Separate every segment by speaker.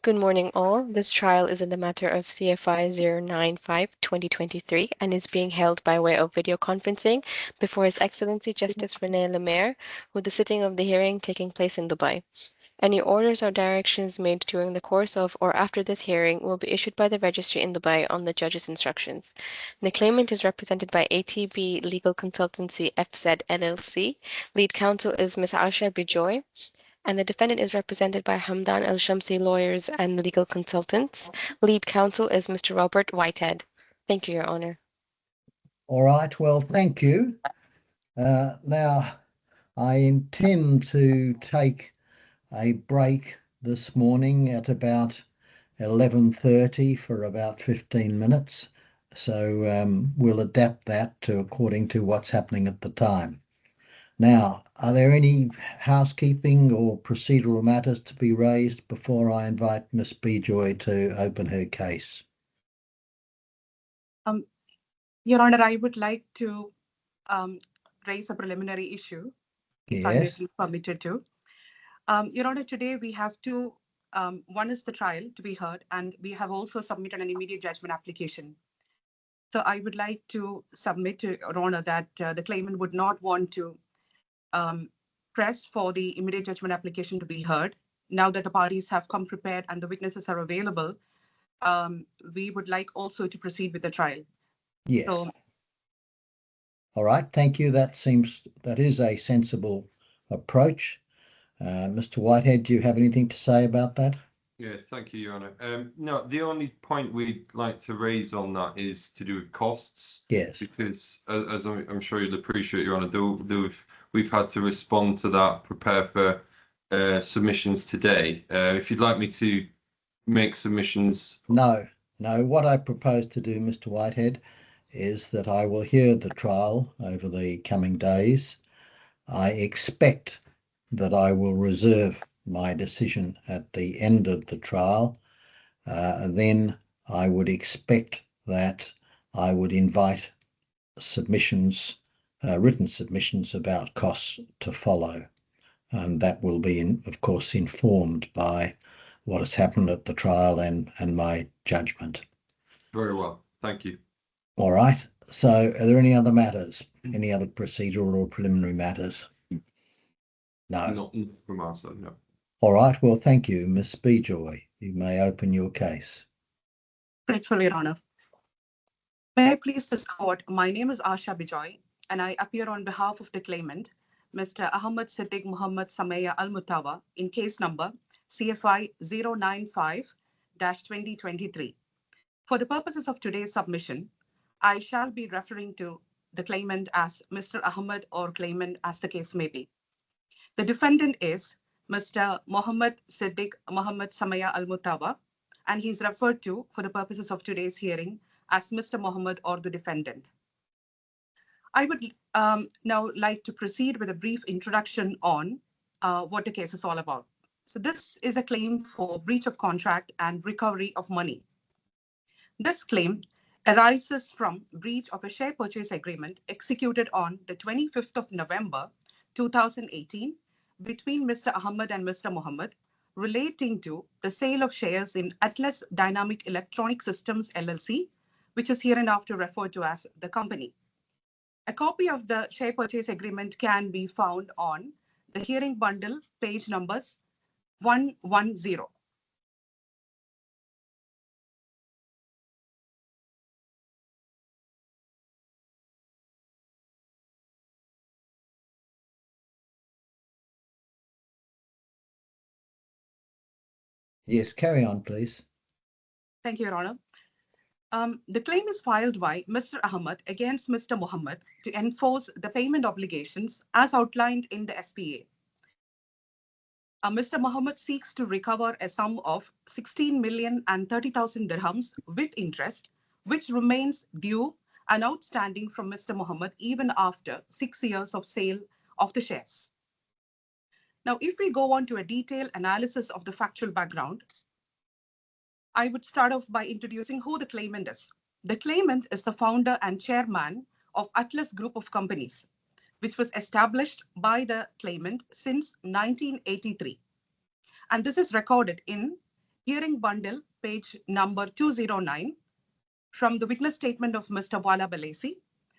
Speaker 1: Good morning, all. This trial is in the matter of CFI 095-2023 and is being held by way of video conferencing before His Excellency Justice Rene Lemiere, with the sitting of the hearing taking place in Dubai. Any orders or directions made during the course of or after this hearing will be issued by the registry in Dubai on the judge's instructions. The claimant is represented by ATB Legal Consultancy FZ LLC. Lead counsel is Ms. Aisha Bijoy, and the defendant is represented by Hamdan El-Shamsi Lawyers and Legal Consultants. Lead counsel is Mr. Robert Whitehead. Thank you, Your Honor.
Speaker 2: All right, well, thank you. Now, I intend to take a break this morning at about 11:30 for about 15 minutes. So we'll adapt that to according to what's happening at the time. Now, are there any housekeeping or procedural matters to be raised before I invite Ms. Bijoy to open her case?
Speaker 3: Your Honor, I would like to raise a preliminary issue, if I may be permitted to. Your Honor, today we have two. One is the trial to be heard, and we have also submitted an immediate judgment application. So I would like to submit to Your Honor that the claimant would not want to press for the immediate judgment application to be heard. Now that the parties have come prepared and the witnesses are available, we would like also to proceed with the trial.
Speaker 2: Yes. So, all right, thank you. That is a sensible approach. Mr. Whitehead, do you have anything to say about that?
Speaker 4: Yeah, thank you, Your Honour. No, the only point we'd like to raise on that is to do with costs.
Speaker 2: Yes.
Speaker 4: Because, as I'm sure you'll appreciate, Your Honour, we've had to respond to that, prepare for submissions today. If you'd like me to make submissions...
Speaker 2: No. What I propose to do, Mr. Whitehead, is that I will hear the trial over the coming days. I expect that I will reserve my decision at the end of the trial. Then I would expect that I would invite submissions, written submissions about costs to follow. And that will be, of course, informed by what has happened at the trial and my judgment.
Speaker 4: Very well. Thank you.
Speaker 2: All right. So are there any other matters? Any other procedural or preliminary matters? No.
Speaker 4: Not from our side, no.
Speaker 2: All right. Well, thank you, Ms. Bijoy. You may open your case.
Speaker 3: Gratefully, Your Honor. May I please this court? My name is Asha Bijoy, and I appear on behalf of the claimant, Mr. AHMED SEDDIQ Muhammad SAMEA ALMUTAWA, in case number CFI 095-2023. For the purposes of today's submission, I shall be referring to the claimant as Mr. Ahmed or claimant as the case may be. The defendant is Mr. MOHAMED SEDDIQ Muhammad SAMEA ALMUTAWA, and he's referred to for the purposes of today's hearing as Mr. Mohammed or the defendant. I would now like to proceed with a brief introduction on what the case is all about. So this is a claim for breach of contract and recovery of money. This claim arises from breach of a share purchase agreement executed on the 25th of November 2018 between Mr. Ahmed and Mr. Mohammed relating to the sale of shares in Atlas Dynamic Electronic Systems LLC, which is hereinafter referred to as the company. A copy of the share purchase agreement can be found on the hearing bundle, page numbers 110.
Speaker 2: Yes, carry on, please.
Speaker 3: Thank you, Your Honor. The claim is filed by Mr. Ahmed against Mr. Mohammed to enforce the payment obligations as outlined in the SPA. Mr. Mohammed seeks to recover a sum of 16,030,000 dirhams with interest, which remains due and outstanding from Mr. Mohammed even after 6 years of sale of the shares. Now, if we go on to a detailed analysis of the factual background, I would start off by introducing who the claimant is. The claimant is the founder and chairman of Atlas Group of Companies, which was established by the claimant since 1983. And this is recorded in hearing bundle, page number 209, from the witness statement of Mr. Wala Balesi,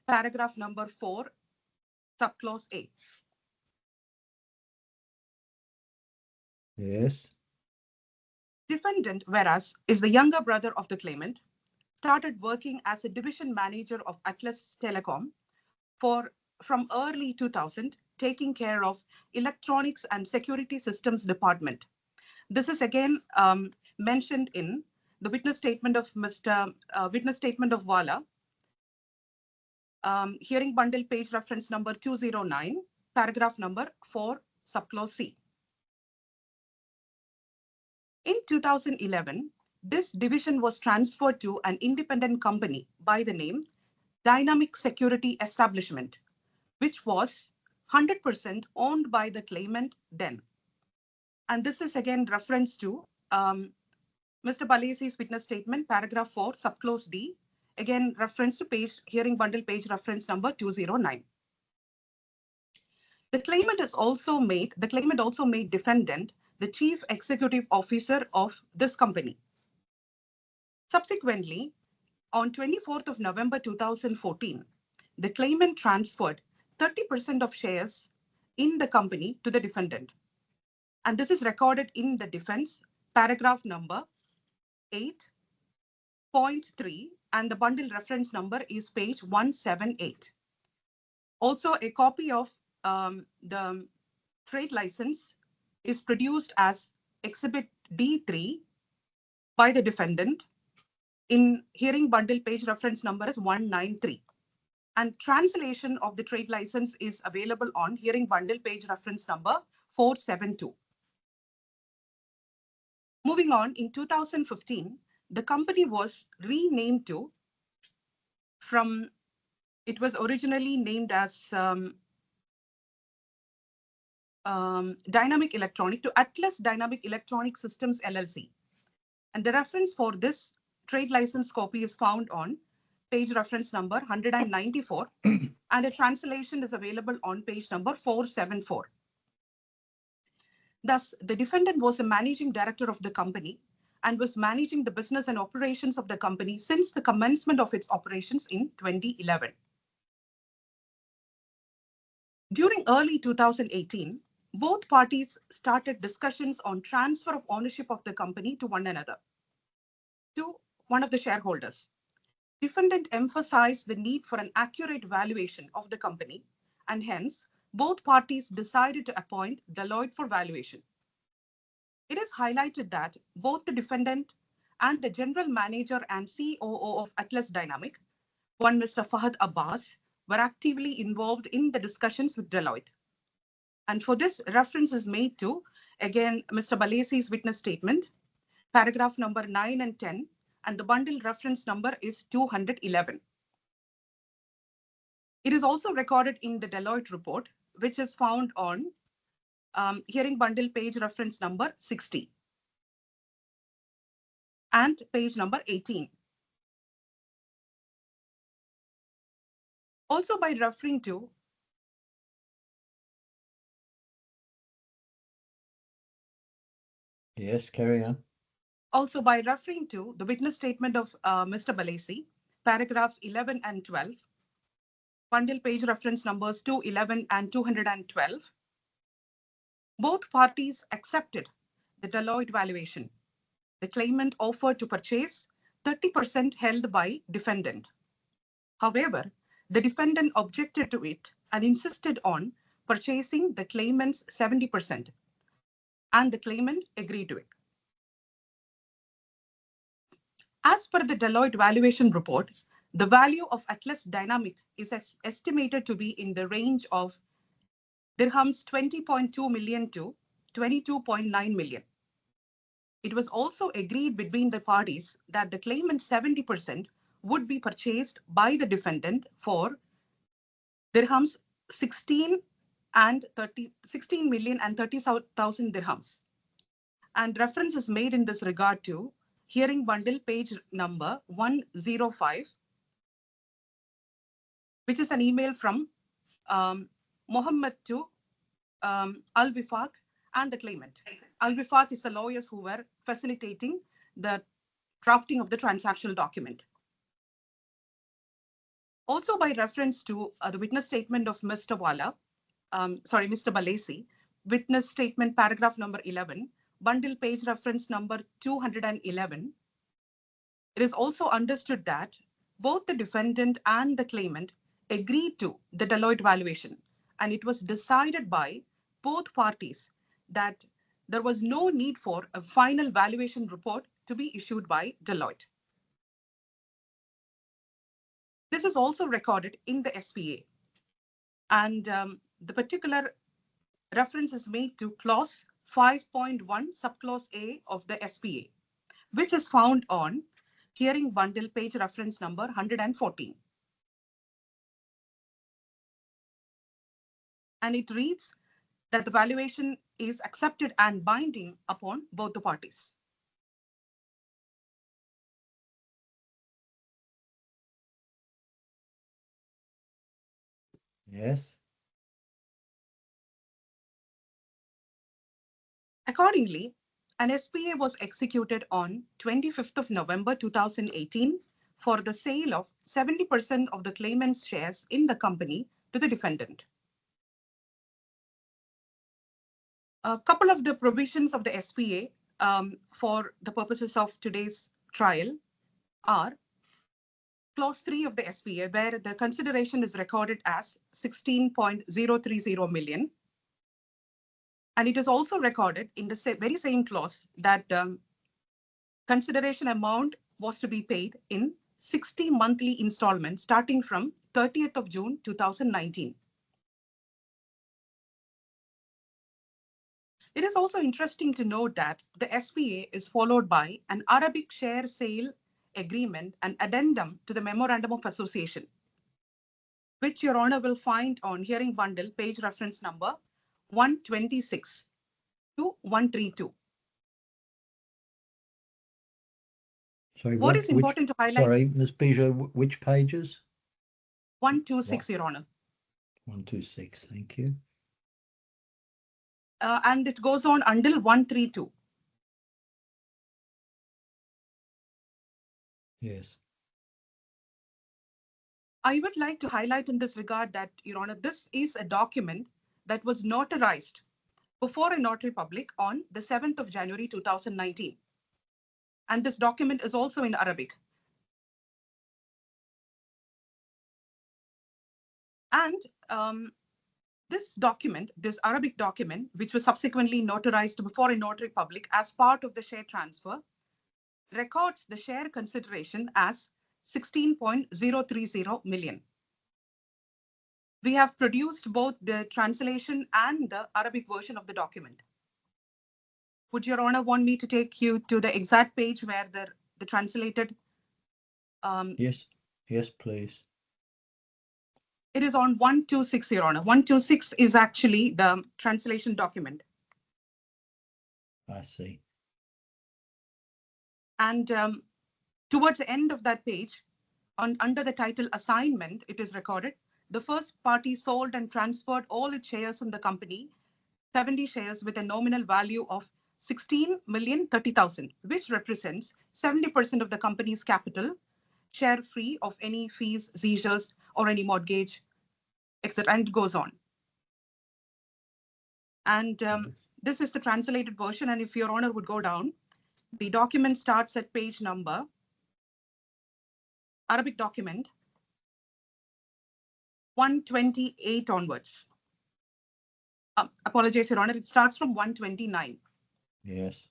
Speaker 3: paragraph number 4, subclause A.
Speaker 2: Yes.
Speaker 3: Defendant, whereas, is the younger brother of the claimant, started working as a division manager of Atlas Telecom from early 2000, taking care of electronics and security systems department. This is again mentioned in the witness statement of Wala, hearing bundle, page reference number 209, paragraph number 4, subclause C. In 2011, this division was transferred to an independent company by the name Dynamic Security Establishment, which was 100% owned by the claimant then. And this is again reference to Mr. Balesi's witness statement, paragraph 4, subclause D, again reference to hearing bundle, page reference number 209. The claimant also made defendant the chief executive officer of this company. Subsequently, on 24th of November 2014, the claimant transferred 30% of shares in the company to the defendant. And this is recorded in the defense, paragraph number 8.3, and the bundle reference number is page 178. Also, a copy of the trade license is produced as Exhibit D3 by the defendant in hearing bundle, page reference number is 193. And translation of the trade license is available on hearing bundle, page reference number 472. Moving on, in 2015, the company was renamed to, it was originally named as Dynamic Electronic to Atlas Dynamic Electronic Systems LLC. And the reference for this trade license copy is found on page reference number 194, and a translation is available on page number 474. Thus, the defendant was a managing director of the company and was managing the business and operations of the company since the commencement of its operations in 2011. During early 2018, both parties started discussions on transfer of ownership of the company to one another, to one of the shareholders. Defendant emphasized the need for an accurate valuation of the company, and hence, both parties decided to appoint Deloitte for valuation. It is highlighted that both the defendant and the general manager and COO of Atlas Dynamic, one Mr. Fahad Abbas, were actively involved in the discussions with Deloitte. And for this, reference is made to, again, Mr. Balesi's witness statement, paragraph number 9 and 10, and the bundle reference number is 211. It is also recorded in the Deloitte report, which is found on hearing bundle, page reference number 60 and page number 18. Also by referring to
Speaker 2: Yes, carry on.
Speaker 3: Also by referring to the witness statement of Mr. Balesi, paragraphs 11 and 12, bundle page reference numbers 211 and 212, both parties accepted the Deloitte valuation. The claimant offered to purchase 30% held by defendant. However, the defendant objected to it and insisted on purchasing the claimant's 70%, and the claimant agreed to it. As per the Deloitte valuation report, the value of Atlas Dynamic is estimated to be in the range of dirhams 20.2 million to 22.9 million. It was also agreed between the parties that the claimant's 70% would be purchased by the defendant for dirhams 16 million and 30,000 dirhams. And reference is made in this regard to hearing bundle, page number 105, which is an email from MOHAMED to Al-Wifaq and the claimant. Al-Wifaq is the lawyers who were facilitating the drafting of the transactional document. Also, by reference to the witness statement of Mr. Mr. Balesi, witness statement paragraph number 11, bundle page reference number 211, it is also understood that both the defendant and the claimant agreed to the Deloitte valuation, and it was decided by both parties that there was no need for a final valuation report to be issued by Deloitte. This is also recorded in the SPA, and the particular reference is made to clause 5.1 subclause A of the SPA, which is found on hearing bundle page reference number 114. And it reads that the valuation is accepted and binding upon both the parties.
Speaker 2: Yes.
Speaker 3: Accordingly, an SPA was executed on 25th of November 2018 for the sale of 70% of the claimant's shares in the company to the defendant. A couple of the provisions of the SPA for the purposes of today's trial are clause 3 of the SPA, where the consideration is recorded as 16.030 million. And it is also recorded in the very same clause that consideration amount was to be paid in 60 monthly installments starting from 30th of June 2019. It is also interesting to note that the SPA is followed by an Arabic share sale agreement and addendum to the Memorandum of Association, which Your Honor will find on hearing bundle page reference number 126 to 132.
Speaker 2: Sorry,
Speaker 3: What is important to highlight?
Speaker 2: Sorry, Ms. Bijou, which pages?
Speaker 3: 126, Your Honor.
Speaker 2: 126, thank you.
Speaker 3: And it goes on until 132.
Speaker 2: Yes.
Speaker 3: I would like to highlight in this regard that, Your Honor, this is a document that was notarized before a notary public on the 7th of January 2019. And this document is also in Arabic. And this document, this Arabic document, which was subsequently notarized before a notary public as part of the share transfer, records the share consideration as 16.030 million. We have produced both the translation and the Arabic version of the document. Would Your Honor want me to take you to the exact page where the translated?
Speaker 2: Yes, please.
Speaker 3: It is on 126, Your Honor. 126 is actually the translation document.
Speaker 2: I see.
Speaker 3: And towards the end of that page, under the title assignment, it is recorded, the first party sold and transferred all its shares in the company, 70 shares with a nominal value of 16,030,000, which represents 70% of the company's capital, share free of any fees, seizures, or any mortgage, etc. And it goes on. And this is the translated version. And if Your Honor would go down, the document starts at page number, Arabic document, 128 onwards. Apologize, Your Honor, it starts from 129.
Speaker 2: Yes.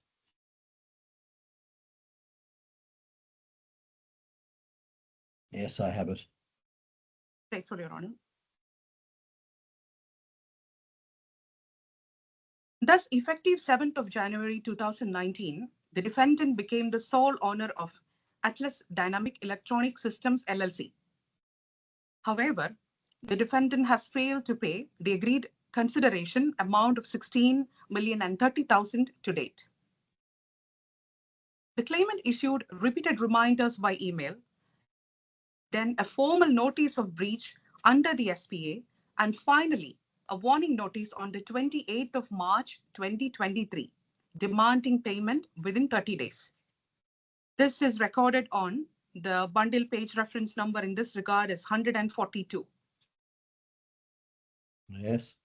Speaker 2: Yes, I have it.
Speaker 3: Grateful, Your Honor. Thus, effective 7th of January 2019, the defendant became the sole owner of Atlas Dynamic Electronic Systems LLC. However, the defendant has failed to pay the agreed consideration amount of 16,030,000 to date. The claimant issued repeated reminders by email, then a formal notice of breach under the SPA, and finally, a warning notice on the 28th of March 2023, demanding payment within 30 days. This is recorded on the bundle page reference number in this regard is 142.
Speaker 2: Yes.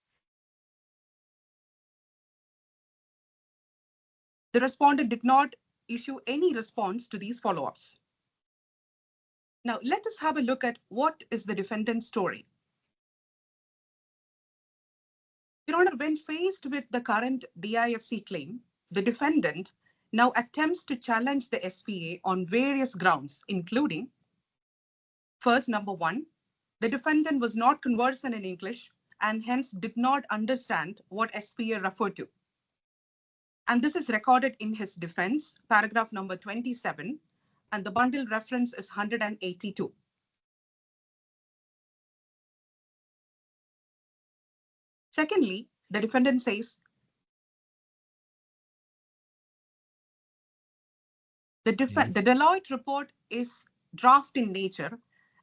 Speaker 3: The respondent did not issue any response to these follow-ups. Now, let us have a look at what is the defendant's story. Your Honor, when faced with the current DIFC claim, the defendant now attempts to challenge the SPA on various grounds, including, first, number one, the defendant was not conversant in English and hence did not understand what SPA referred to. And this is recorded in his defense, paragraph number 27, and the bundle reference is 182. Secondly, the defendant says the Deloitte report is draft in nature,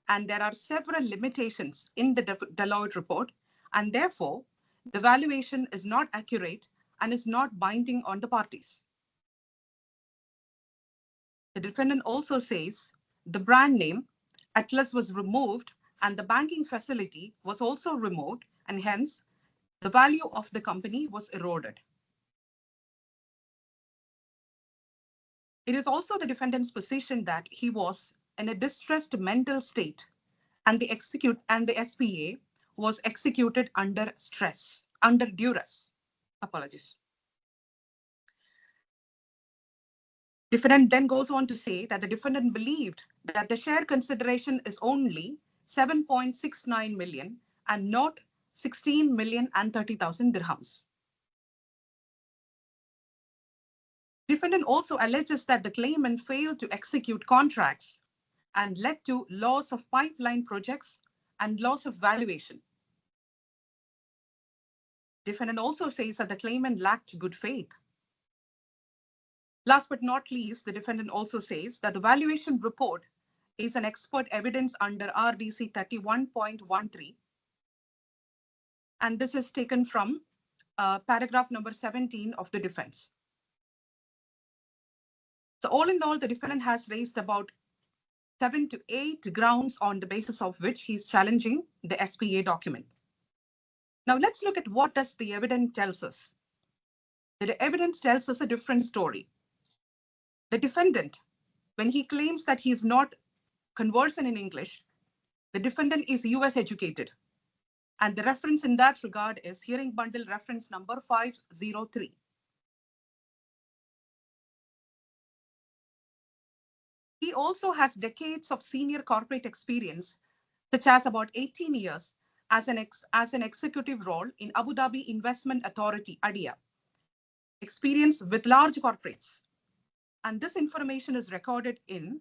Speaker 3: and there are several limitations in the Deloitte report, and therefore the valuation is not accurate and is not binding on the parties. The defendant also says the brand name Atlas was removed and the banking facility was also removed, and hence the value of the company was eroded. It is also the defendant's position that he was in a distressed mental state and the SPA was executed under stress, under duress. Apologies. Defendant then goes on to say that the defendant believed that the share consideration is only 7.69 million and not 16,030,000 dirhams. Defendant also alleges that the claimant failed to execute contracts and led to loss of pipeline projects and loss of valuation. Defendant also says that the claimant lacked good faith. Last but not least, the defendant also says that the valuation report is an expert evidence under RDC 31.13. And this is taken from paragraph number 17 of the defense. So all in all, the defendant has raised about 7 to 8 grounds on the basis of which he's challenging the SPA document. Now let's look at what does the evidence tells us. The evidence tells us a different story. The defendant, when he claims that he is not conversant in English, the defendant is US educated. And the reference in that regard is hearing bundle reference number 503. He also has decades of senior corporate experience, such as about 18 years as an executive role in Abu Dhabi Investment Authority, ADIA, experience with large corporates. And this information is recorded in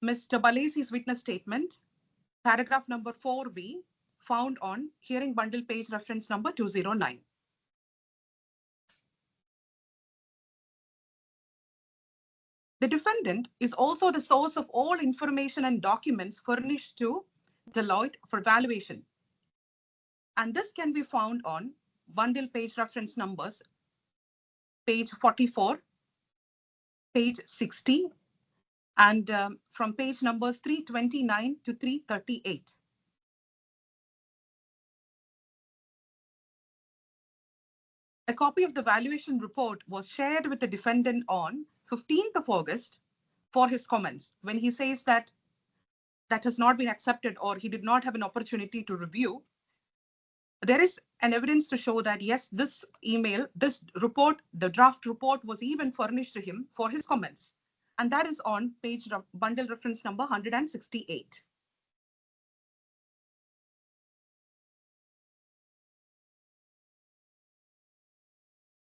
Speaker 3: Mr. Balesi's witness statement, paragraph number 4B, found on hearing bundle page reference number 209. The defendant is also the source of all information and documents furnished to Deloitte for valuation. And this can be found on bundle page reference numbers, page 44, page 60, and from page numbers 329 to 338. A copy of the valuation report was shared with the defendant on 15th of August for his comments when he says that that has not been accepted or he did not have an opportunity to review. There is an evidence to show that, yes, this email, this report, the draft report was even furnished to him for his comments. And that is on page bundle reference number 168.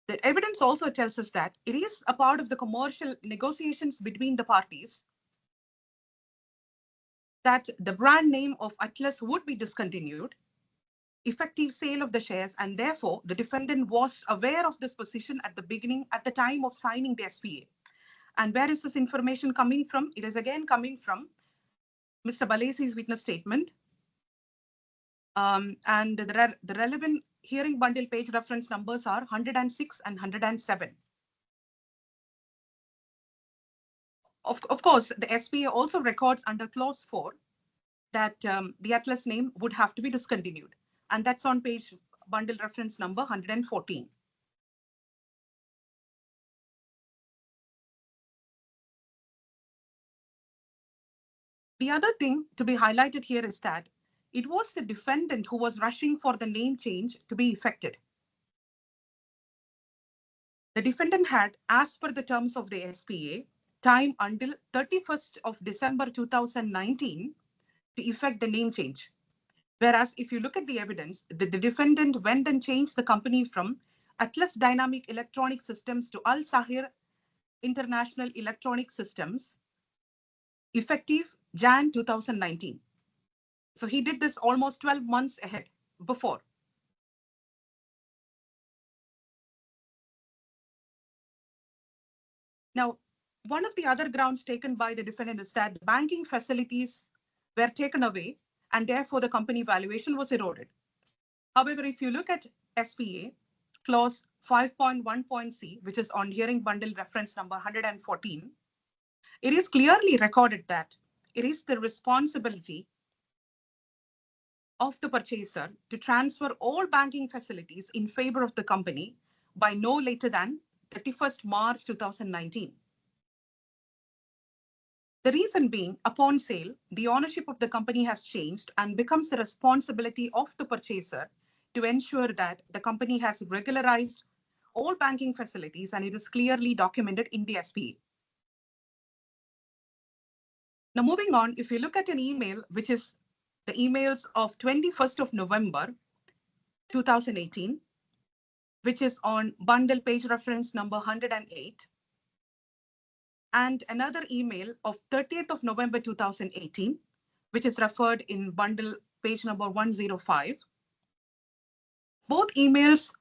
Speaker 3: The evidence also tells us that it is a part of the commercial negotiations between the parties that the brand name of Atlas would be discontinued, effective sale of the shares, and therefore the defendant was aware of this position at the beginning, at the time of signing the SPA. And where is this information coming from? It is again coming from Mr. Balesi's witness statement. And the relevant hearing bundle page reference numbers are 106 and 107. Of course, the SPA also records under clause 4 that the atlas name would have to be discontinued. And that's on page bundle reference number 114. The other thing to be highlighted here is that it was the defendant who was rushing for the name change to be effected. The defendant had, as per the terms of the SPA, time until 31st of December 2019 to effect the name change. Whereas if you look at the evidence, the defendant went and changed the company from Atlas Dynamic Electronic Systems to Al Sahir International Electronic Systems, effective Jan 2019. So he did this almost 12 months ahead before. Now, one of the other grounds taken by the defendant is that the banking facilities were taken away and therefore the company valuation was eroded. However, if you look at SPA, clause 5.1.c, which is on hearing bundle reference number 114, it is clearly recorded that it is the responsibility of the purchaser to transfer all banking facilities in favor of the company by no later than 31st March 2019. The reason being, upon sale, the ownership of the company has changed and becomes the responsibility of the purchaser to ensure that the company has regularized all banking facilities and it is clearly documented in the SPA. Now, moving on, if you look at an email, which is the emails of 21st of November 2018, which is on bundle page reference number 108, and another email of 30th of November 2018, which is referred in bundle page number 105. Both emails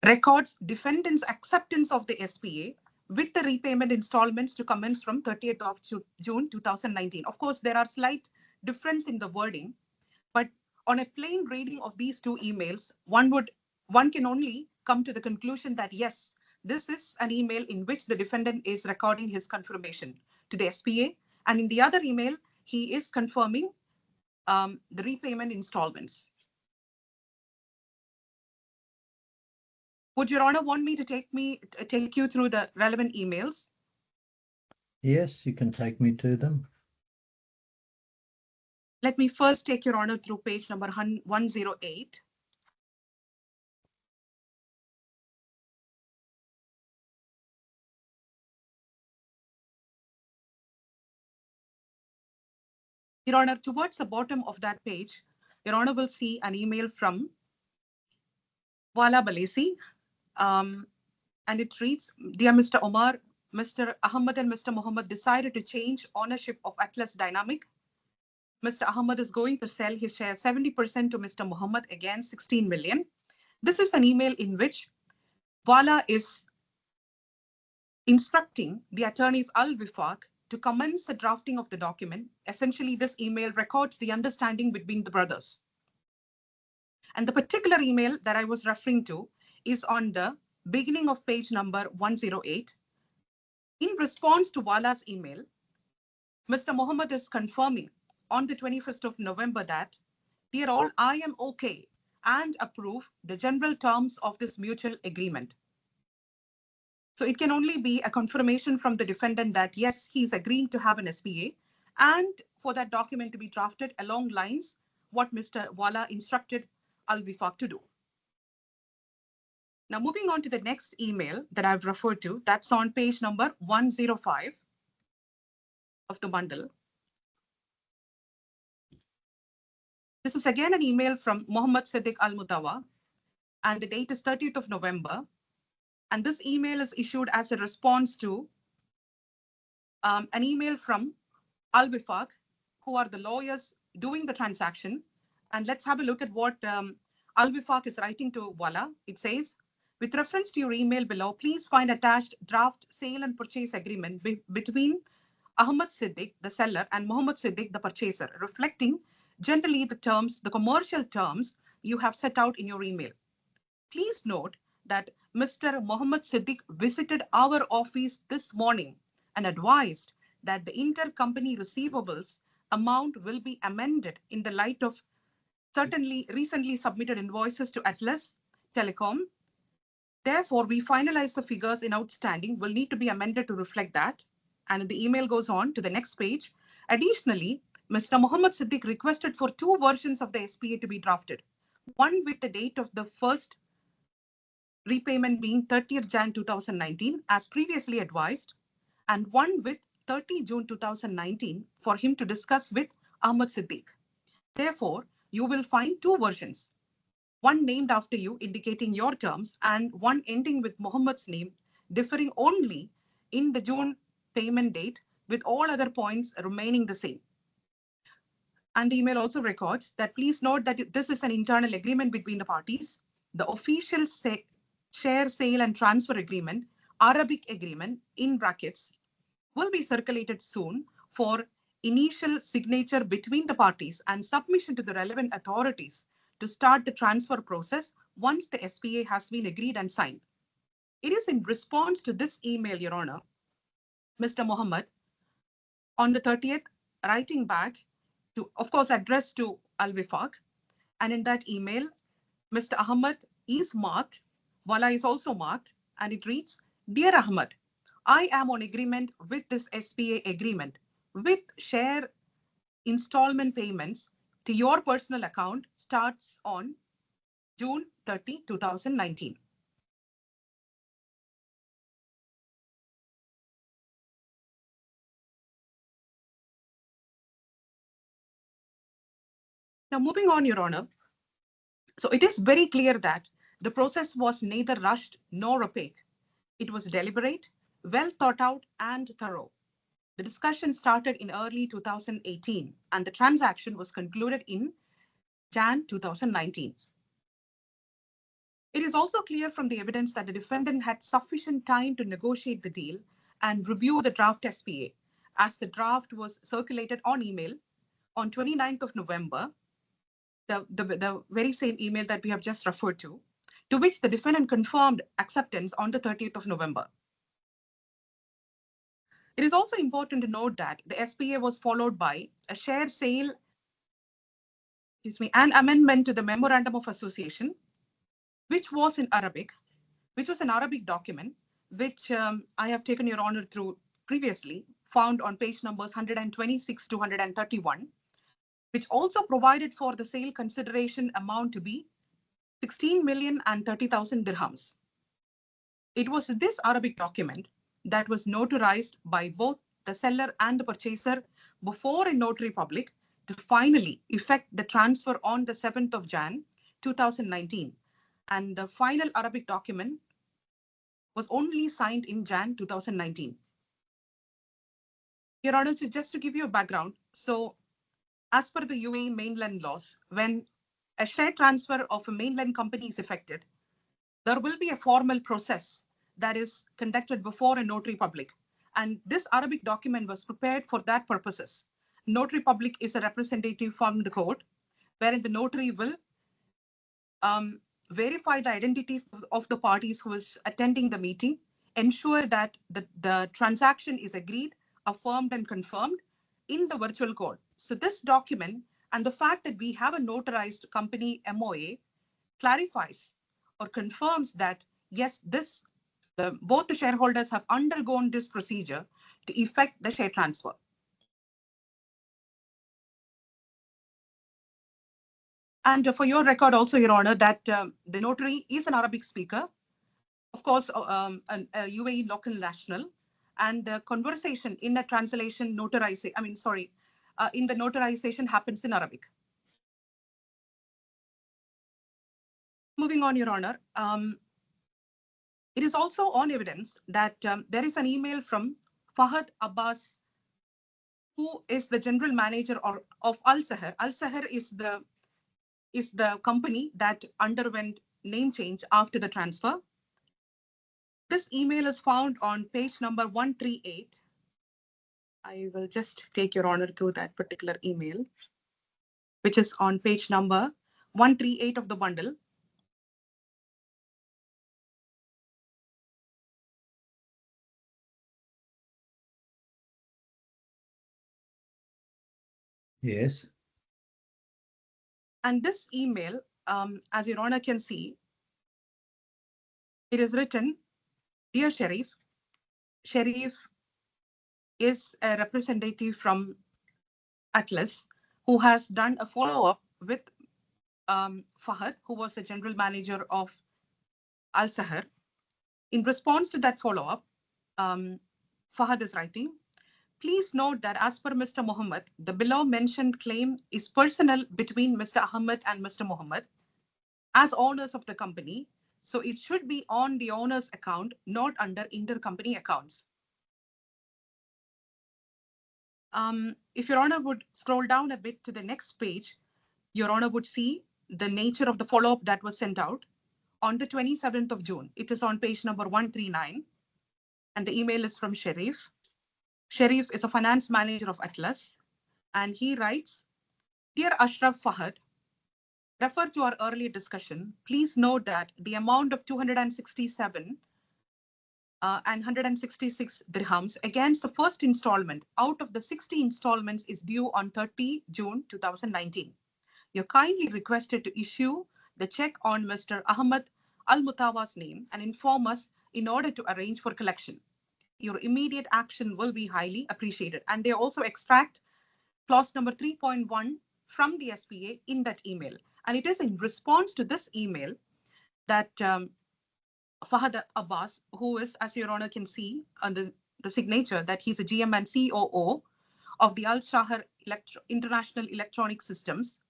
Speaker 3: records defendant's acceptance of the SPA with the repayment installments to commence from 30th of June 2019. Of course, there are slight difference in the wording, but on a plain reading of these two emails, one can only come to the conclusion that yes, this is an email in which the defendant is recording his confirmation to the SPA, and in the other email, he is confirming the repayment installments. Would Your Honor want me to take you through the relevant emails?
Speaker 2: Yes, you can take me to them.
Speaker 3: Let me first take Your Honor through page number 108. Your Honor, towards the bottom of that page, Your Honor will see an email from Wala Balesi, and it reads, Dear Mr. Omar, Mr. Ahmed and Mr. Mohammed decided to change ownership of Atlas Dynamic. Mr. Ahmed is going to sell his share 70% to Mr. Mohammed, again 16 million. This is an email in which Wala is instructing the attorneys Al-Wifaq to commence the drafting of the document. Essentially, this email records the understanding between the brothers. And the particular email that I was referring to is on the beginning of page number 108. In response to Wala's email, Mr. Mohammed is confirming on the 21st of November that, dear all, I am okay and approve the general terms of this mutual agreement. So it can only be a confirmation from the defendant that, yes, he's agreeing to have an SPA and for that document to be drafted along lines what Mr. Wala instructed Al-Wifaq to do. Now, moving on to the next email that I've referred to, that's on page number 105 of the bundle. This is again an email from Mohammed SEDDIQ ALMUTAWA, and the date is 30th of November. And this email is issued as a response to an email from Al-Wifaq, who are the lawyers doing the transaction. And let's have a look at what Al-Wifaq is writing to Wala. It says, with reference to your email below, please find attached draft sale and purchase agreement between Ahmed SEDDIQ, the seller, and Mohammed SEDDIQ, the purchaser, reflecting generally the terms, the commercial terms you have set out in your email. Please note that Mr. Mohammed SEDDIQ visited our office this morning and advised that the intercompany receivables amount will be amended in the light of certainly recently submitted invoices to Atlas Telecom. Therefore, we finalize the figures in outstanding will need to be amended to reflect that. And the email goes on to the next page. Additionally, Mr. Mohammed SEDDIQ requested for 2 versions of the SPA to be drafted. One with the date of the first repayment being 30th Jan 2019, as previously advised, and one with 30 June 2019 for him to discuss with Ahmed SEDDIQ. Therefore, you will find 2 versions, one named after you indicating your terms and one ending with Mohammed's name, differing only in the June payment date with all other points remaining the same. And the email also records that please note that this is an internal agreement between the parties. The official share sale and transfer agreement, Arabic agreement in brackets, will be circulated soon for initial signature between the parties and submission to the relevant authorities to start the transfer process once the SPA has been agreed and signed. It is in response to this email, Your Honor, Mr. Mohammed, on the 30th, writing back to, of course, addressed to Al-Wifaq. And in that email, Mr. Ahmed is marked, Wala is also marked, and it reads, Dear Ahmed, I am on agreement with this SPA agreement with share installment payments to your personal account starts on June 30, 2019. Now, moving on, Your Honor. So it is very clear that the process was neither rushed nor opaque. It was deliberate, well thought out, and thorough. The discussion started in early 2018, and the transaction was concluded in Jan 2019. It is also clear from the evidence that the defendant had sufficient time to negotiate the deal and review the draft SPA, as the draft was circulated on email on 29th of November, the very same email that we have just referred to which the defendant confirmed acceptance on the 30th of November. It is also important to note that the SPA was followed by a share sale, an amendment to the Memorandum of Association, which was in Arabic, which was an Arabic document, which I have taken Your Honor through previously, found on page numbers 126 to 131, which also provided for the sale consideration amount to be 16,030,000 dirhams. It was this Arabic document that was notarized by both the seller and the purchaser before a notary public to finally effect the transfer on the 7th of Jan 2019. And the final Arabic document was only signed in Jan 2019. Your Honor, just to give you a background, so as per the UAE mainland laws, when a share transfer of a mainland company is effected, there will be a formal process that is conducted before a notary public. And this Arabic document was prepared for that purposes. Notary public is a representative from the court, wherein the notary will verify the identity of the parties who is attending the meeting, ensure that the transaction is agreed, affirmed, and confirmed in the virtual court. So this document and the fact that we have a notarized company MOA clarifies or confirms that, yes, both the shareholders have undergone this procedure to effect the share transfer. And for your record also, Your Honor, that the notary is an Arabic speaker, of course, a UAE local national, and the conversation in the translation notarization, in the notarization happens in Arabic. Moving on, Your Honor, it is also on evidence that there is an email from Fahad Abbas, who is the general manager of Al-Sahar. Al-Sahar is the company that underwent name change after the transfer. This email is found on page number 138. I will just take Your Honor through that particular email, which is on page number 138 of the bundle.
Speaker 2: Yes.
Speaker 3: And this email, as Your Honor can see, it is written, Dear Sheriff, Sheriff is a representative from Atlas who has done a follow-up with Fahad, who was the general manager of Al Sahar. In response to that follow-up, Fahad is writing, please note that as per Mr. Mohammed, the below mentioned claim is personal between Mr. Ahmed and Mr. Mohammed as owners of the company. So it should be on the owner's account, not under intercompany accounts. If Your Honor would scroll down a bit to the next page, Your Honor would see the nature of the follow-up that was sent out on the 27th of June. It is on page number 139, and the email is from Sharif. Sharif is a finance manager of Atlas, and he writes, Dear Ashraf Fahad, refer to our earlier discussion. Please note that the amount of 267 and 166 dirhams against the first installment out of the 60 installments is due on 30 June 2019. You're kindly requested to issue the check on Mr. Ahmed ALMUTAWA's name and inform us in order to arrange for collection. Your immediate action will be highly appreciated. And they also extract clause number 3.1 from the SPA in that email. And it is in response to this email that Fahad Abbas, who is, as Your Honor can see under the signature, that he's a GM and COO of the Al Shahar International Electronic Systems.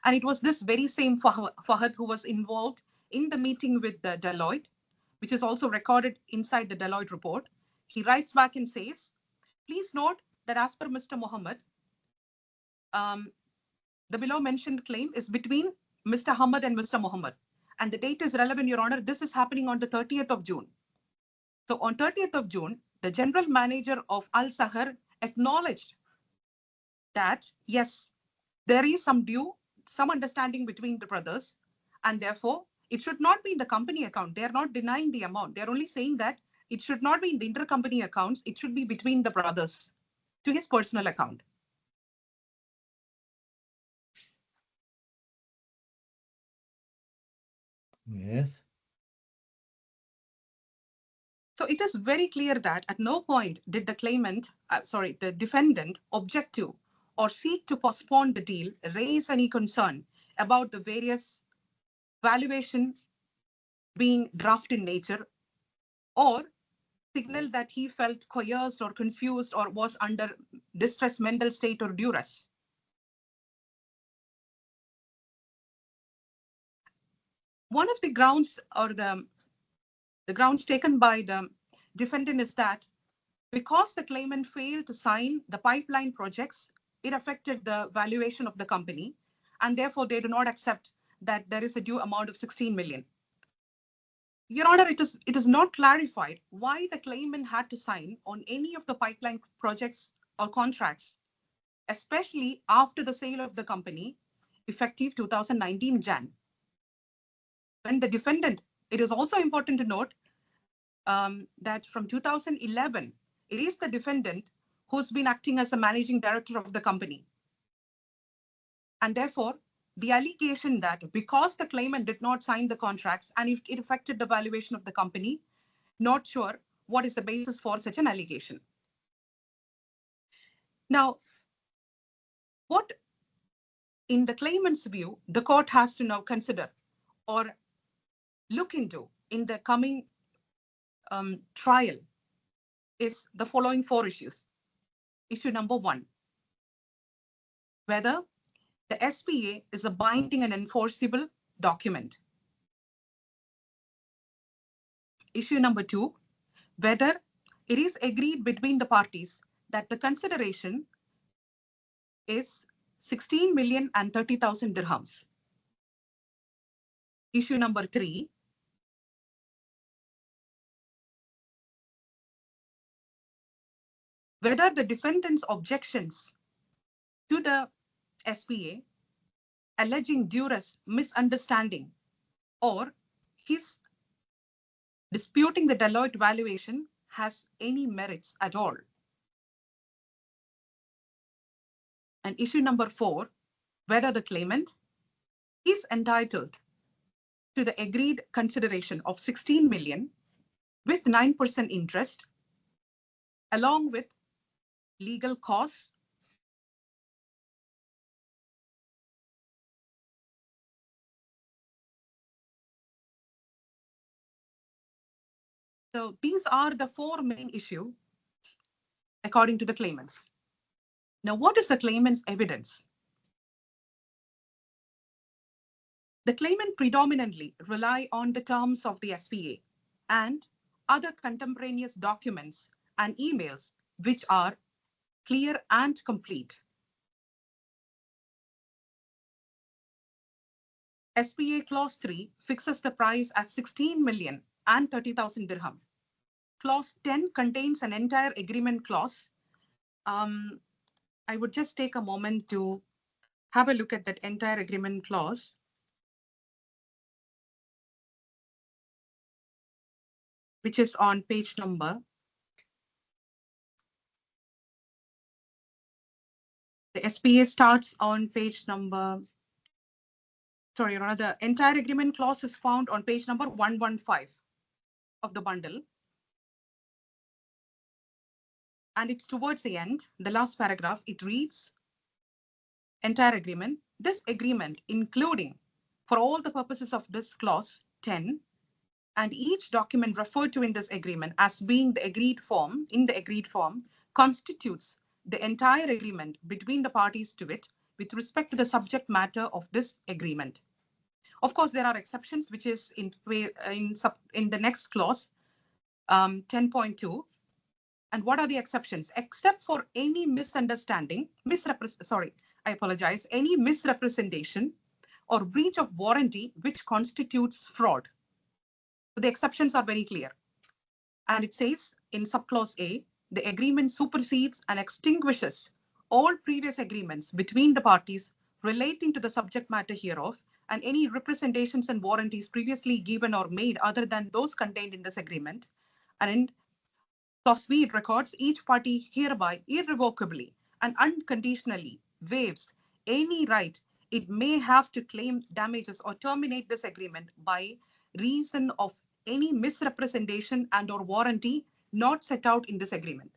Speaker 3: And it was this very same Fahad who was involved in the meeting with the Deloitte, which is also recorded inside the Deloitte report. He writes back and says, please note that as per Mr. Mohammed, the below mentioned claim is between Mr. Ahmed and Mr. Mohammed. And the date is relevant, Your Honor. This is happening on the 30th of June. So on 30th of June, the general manager of Al Sahar acknowledged that, yes, there is some understanding between the brothers, and therefore it should not be in the company account. They are not denying the amount. They're only saying that it should not be in the intercompany accounts. It should be between the brothers to his personal account.
Speaker 2: Yes.
Speaker 3: So it is very clear that at no point did the defendant object to or seek to postpone the deal, raise any concern about the various valuation being draft in nature, or signal that he felt coerced or confused or was under distress mental state or duress. One of the grounds or the grounds taken by the defendant is that because the claimant failed to sign the pipeline projects, it affected the valuation of the company, and therefore they do not accept that there is a due amount of 16 million. Your Honor, it is not clarified why the claimant had to sign on any of the pipeline projects or contracts, especially after the sale of the company, effective 2019 Jan. When the defendant, it is also important to note that from 2011, it is the defendant who's been acting as a managing director of the company. And therefore, the allegation that because the claimant did not sign the contracts and it affected the valuation of the company, not sure what is the basis for such an allegation. Now, what in the claimant's view, the court has to now consider or look into in the coming trial is the following 4 issues. Issue number 1, whether the SPA is a binding and enforceable document. Issue number 2, whether it is agreed between the parties that the consideration is 16,030,000 dirhams. Issue number 3, whether the defendant's objections to the SPA alleging duress, misunderstanding, or his disputing the Deloitte valuation has any merits at all. And issue number 4, whether the claimant is entitled to the agreed consideration of 16 million with 9% interest, along with legal costs, so these are the 4 main issues according to the claimants. Now, what is the claimant's evidence? The claimant predominantly rely on the terms of the SPA and other contemporaneous documents and emails which are clear and complete. SPA Clause 3 fixes the price at 16 million and 30,000 dirham. Clause 10 contains an entire agreement clause. I would just take a moment to have a look at that entire agreement clause. Which is on page number. The SPA starts on page number, sorry, the entire agreement clause is found on page number 115 of the bundle. And it's towards the end, the last paragraph, it reads, entire agreement, this agreement, including for all the purposes of this clause 10, and each document referred to in this agreement as being the agreed form, in the agreed form, constitutes the entire agreement between the parties to it with respect to the subject matter of this agreement. Of course, there are exceptions, which is in the next clause, 10.2. And what are the exceptions? Except for any misunderstanding, any misrepresentation or breach of warranty which constitutes fraud. So the exceptions are very clear. And it says in subclause A, the agreement supersedes and extinguishes all previous agreements between the parties relating to the subject matter hereof, and any representations and warranties previously given or made other than those contained in this agreement. And in clause B, it records each party hereby irrevocably and unconditionally waives any right it may have to claim damages or terminate this agreement by reason of any misrepresentation and or warranty not set out in this agreement.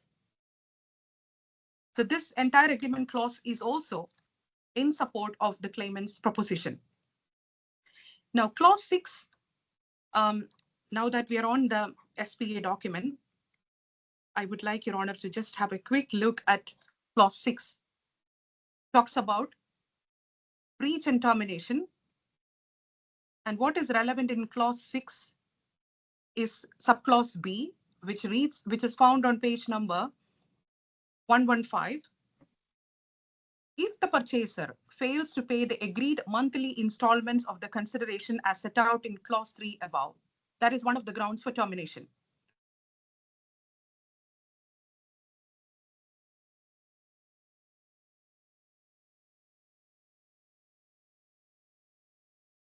Speaker 3: So this entire agreement clause is also in support of the claimant's proposition. Now, clause 6, now that we are on the SPA document, I would like Your Honor to just have a quick look at clause 6. Talks about breach and termination. And what is relevant in clause 6 is subclause B, which is found on page number 115. If the purchaser fails to pay the agreed monthly installments of the consideration as set out in clause 3 above, that is one of the grounds for termination.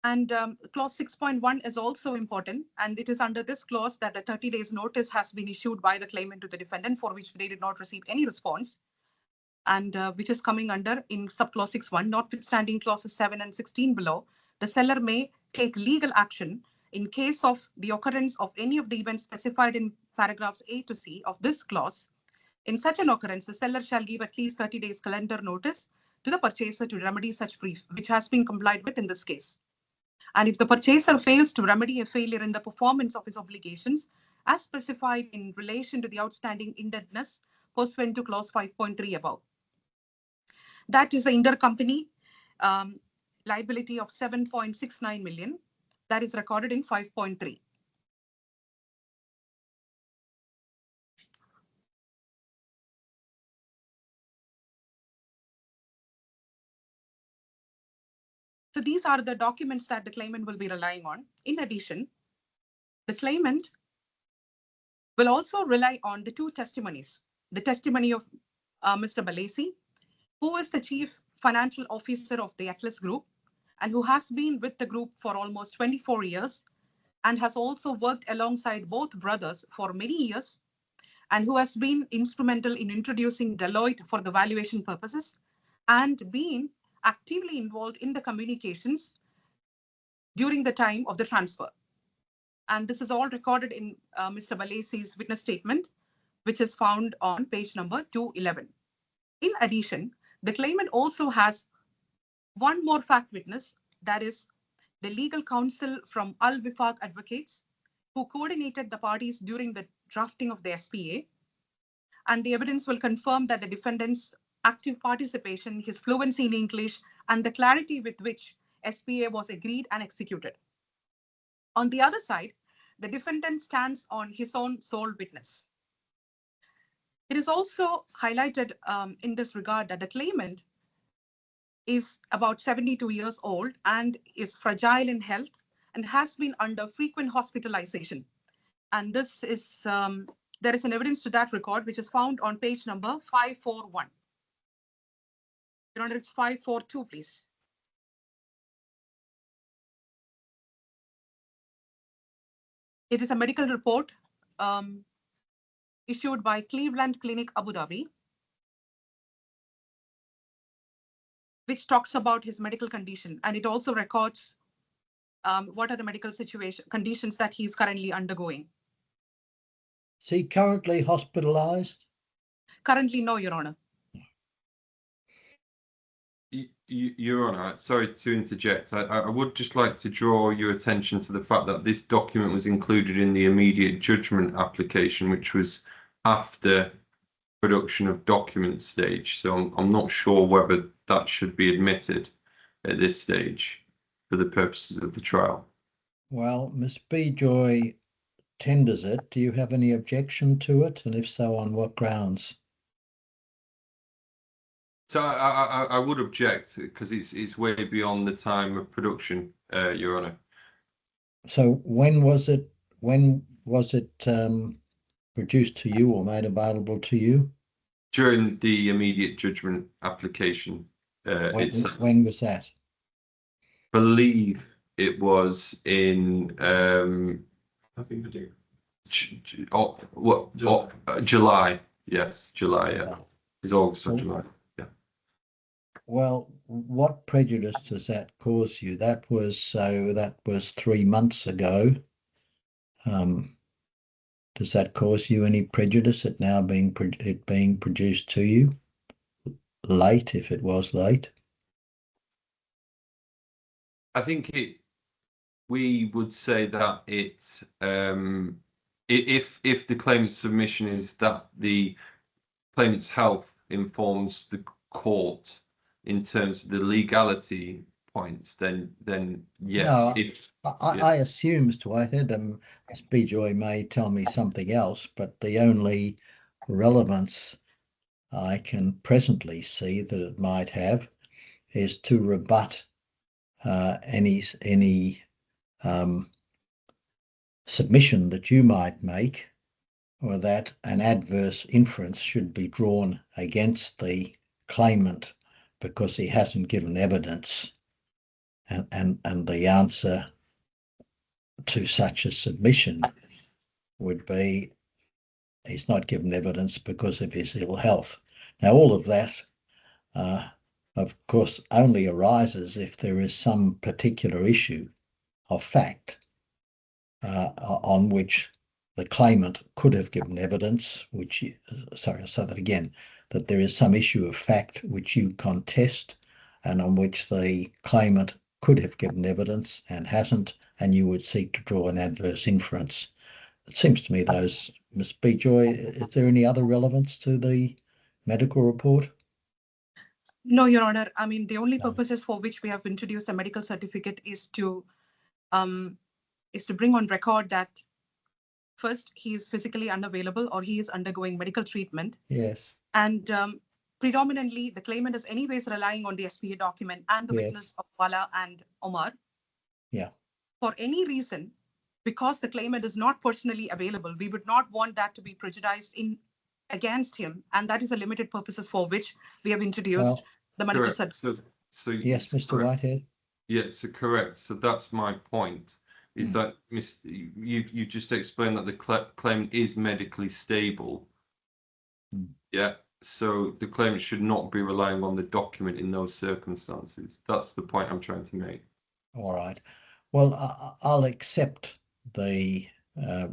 Speaker 3: And clause 6.1 is also important, and it is under this clause that the 30 days notice has been issued by the claimant to the defendant, for which they did not receive any response, and which is coming under in subclause 6.1, notwithstanding clauses 7 and 16 below, the seller may take legal action in case of the occurrence of any of the events specified in paragraphs A to C of this clause. In such an occurrence, the seller shall give at least 30 days calendar notice to the purchaser to remedy such breach, which has been complied with in this case. And if the purchaser fails to remedy a failure in the performance of his obligations, as specified in relation to the outstanding indebtedness pursuant to clause 5.3 above, that is the intercompany liability of 7.69 million that is recorded in 5.3. So these are the documents that the claimant will be relying on. In addition, the claimant will also rely on the 2 testimonies. The testimony of Mr. Balesi, who is the chief financial officer of the Atlas Group and who has been with the group for almost 24 years and has also worked alongside both brothers for many years, and who has been instrumental in introducing Deloitte for the valuation purposes, and being actively involved in the communications during the time of the transfer. And this is all recorded in Mr. Balesi's witness statement, which is found on page number 211. In addition, the claimant also has one more fact witness, that is the legal counsel from Al Wifaq Advocates, who coordinated the parties during the drafting of the SPA. And the evidence will confirm that the defendant's active participation, his fluency in English, and the clarity with which SPA was agreed and executed. On the other side, the defendant stands on his own sole witness. It is also highlighted in this regard that the claimant is about 72 years old and is fragile in health and has been under frequent hospitalization. And this is, there is an evidence to that record, which is found on page number 541. Your Honor, it's 542, please. It is a medical report issued by Cleveland Clinic, Abu Dhabi, which talks about his medical condition, and it also records what are the medical conditions that he's currently undergoing.
Speaker 2: Is he currently hospitalized?
Speaker 3: Currently, no, Your Honor.
Speaker 4: Your Honour, sorry to interject. I would just like to draw your attention to the fact that this document was included in the immediate judgment application, which was after production of document stage. So I'm not sure whether that should be admitted at this stage for the purposes of the trial.
Speaker 2: Well, Ms. Bejoy tenders it. Do you have any objection to it? And if so, on what grounds?
Speaker 4: So I would object because it's way beyond the time of production, Your Honour.
Speaker 2: So when was it produced to you or made available to you?
Speaker 4: During the immediate judgment application itself.
Speaker 2: When was that?
Speaker 4: I believe it was in July. Yes, July. Yeah, it's August or July. Yeah.
Speaker 2: Well, what prejudice does that cause you? That was 3 months ago. Does that cause you any prejudice at now being produced to you late, if it was late?
Speaker 4: I think we would say that if the claimant's submission is that the claimant's health informs the court in terms of the legality points, then yes.
Speaker 2: No, I assume, Mr. Whitehead, Ms. Bejoy may tell me something else, but the only relevance I can presently see that it might have is to rebut any submission that you might make, or that an adverse inference should be drawn against the claimant because he hasn't given evidence, and the answer to such a submission would be he's not given evidence because of his ill health. Now, all of that, of course, only arises if there is some particular issue of fact on which the claimant could have given evidence, that there is some issue of fact which you contest and on which the claimant could have given evidence and hasn't, and you would seek to draw an adverse inference. It seems to me those, Ms. Bejoy, is there any other relevance to the medical report?
Speaker 3: No, Your Honor. I mean, the only purposes for which we have introduced a medical certificate is to bring on record that first, he is physically unavailable or he is undergoing medical treatment.
Speaker 2: Yes.
Speaker 3: And predominantly, the claimant is anyways relying on the SPA document and the witness of Wala and Omar.
Speaker 2: Yeah.
Speaker 3: For any reason, because the claimant is not personally available, we would not want that to be prejudiced against him. And that is the limited purposes for which we have introduced the medical certificate.
Speaker 4: So
Speaker 2: yes, Mr. Whitehead.
Speaker 4: Yes, so correct. So that's my point. Is that you just explained that the claimant is medically stable. Yeah, So the claimant should not be relying on the document in those circumstances. That's the point I'm trying to make.
Speaker 2: All right. Well, I'll accept the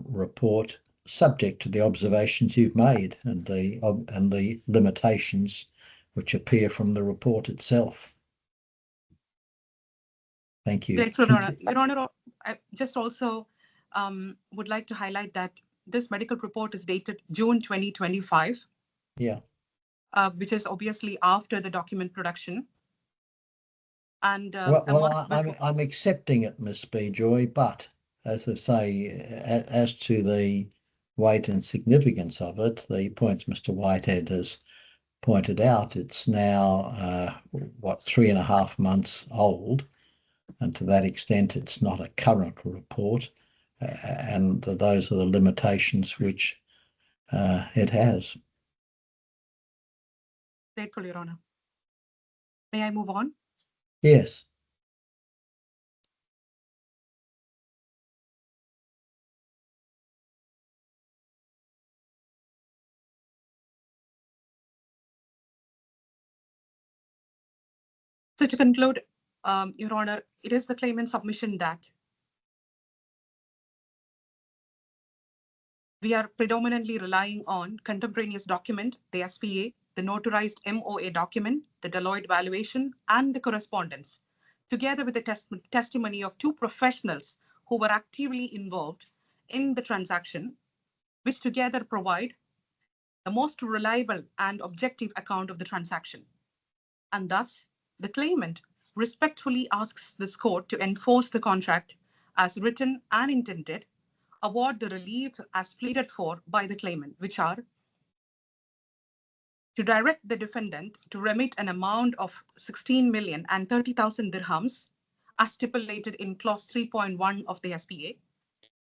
Speaker 2: report subject to the observations you've made and the limitations which appear from the report itself. Thank you.
Speaker 3: Great, Your Honor, I just also would like to highlight that this medical report is dated June 2025.
Speaker 2: Yeah.
Speaker 3: Which is obviously after the document production. And
Speaker 2: I'm accepting it, Ms. Bejoy, but as I say, as to the weight and significance of it, the points Mr. Whitehead has pointed out, it's now 3.5 months old, and to that extent, it's not a current report, and those are the limitations which it has.
Speaker 3: Grateful, Your Honor. May I move on?
Speaker 2: Yes.
Speaker 3: So to conclude, Your Honor, it is the claimant submission that we are predominantly relying on contemporaneous document, the SPA, the notarized MOA document, the Deloitte valuation, and the correspondence, together with the testimony of 2 professionals who were actively involved in the transaction, which together provide the most reliable and objective account of the transaction. And thus, the claimant respectfully asks this court to enforce the contract as written and intended, award the relief as pleaded for by the claimant, which are to direct the defendant to remit an amount of 16,030,000 dirhams as stipulated in clause 3.1 of the SPA,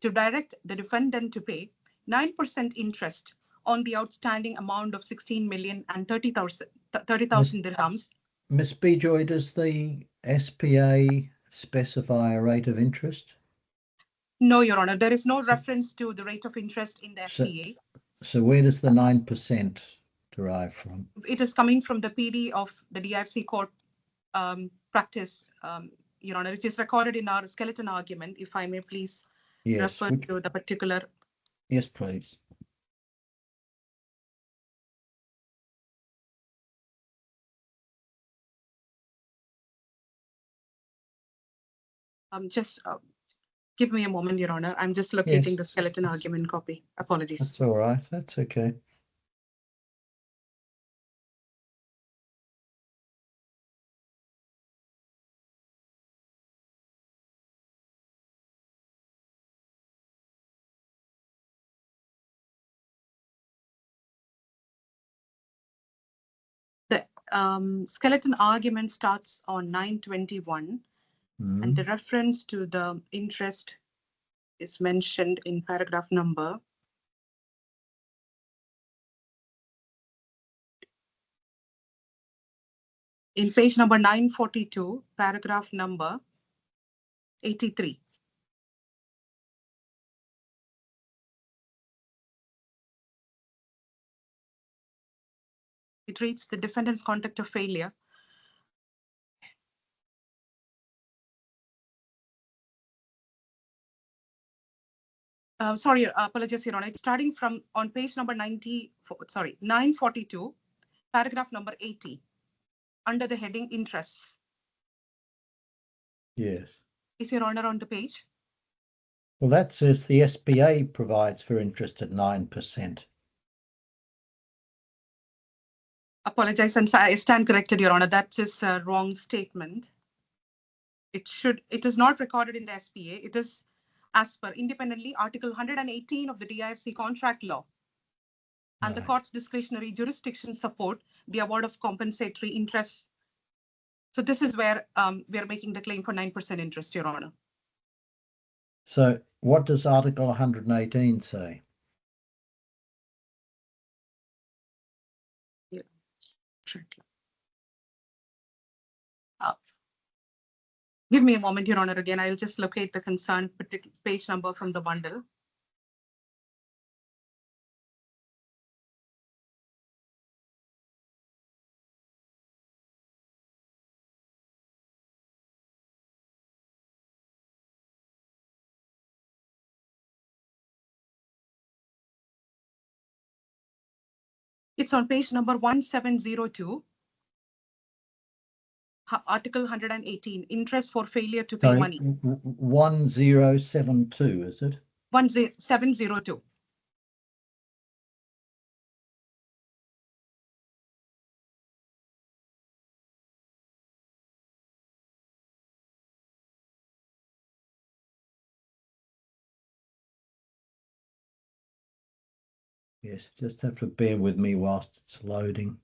Speaker 3: to direct the defendant to pay 9% interest on the outstanding amount of 16,030,000 dirhams.
Speaker 2: Ms. Bejoy, does the SPA specify a rate of interest?
Speaker 3: No, Your Honor, there is no reference to the rate of interest in the SPA.
Speaker 2: So where does the 9% derive from?
Speaker 3: It is coming from the PD of the DIFC court practice, Your Honor. It is recorded in our skeleton argument, if I may please refer to the particular.
Speaker 2: Yes, please.
Speaker 3: Just give me a moment, Your Honor. I'm just locating the skeleton argument copy. Apologies.
Speaker 2: That's all right. That's okay.
Speaker 3: The skeleton argument starts on 921, and the reference to the interest is mentioned in paragraph number. In page number 942, paragraph number 83. It reads the defendant's conduct of failure. Sorry, apologies, Your Honor. It's starting from on page number 942, paragraph number 80, under the heading interests.
Speaker 2: Yes.
Speaker 3: Is Your Honor on the page?
Speaker 2: Well, that says the SPA provides for interest at 9%.
Speaker 3: Apologize, and I stand corrected, Your Honor. That is a wrong statement. It is not recorded in the SPA. It is as per independently Article 118 of the DIFC contract law. And the court's discretionary jurisdiction support the award of compensatory interest. So this is where we are making the claim for 9% interest, Your Honor.
Speaker 2: So what does Article 118 say?
Speaker 3: Yeah. Give me a moment, Your Honor. Again, I'll just locate the concerned page number from the bundle. It's on page number 1702, Article 118, interest for failure to pay money.
Speaker 2: 1072, is it?
Speaker 3: 1702.
Speaker 2: Yes, just have to bear with me whilst it's loading.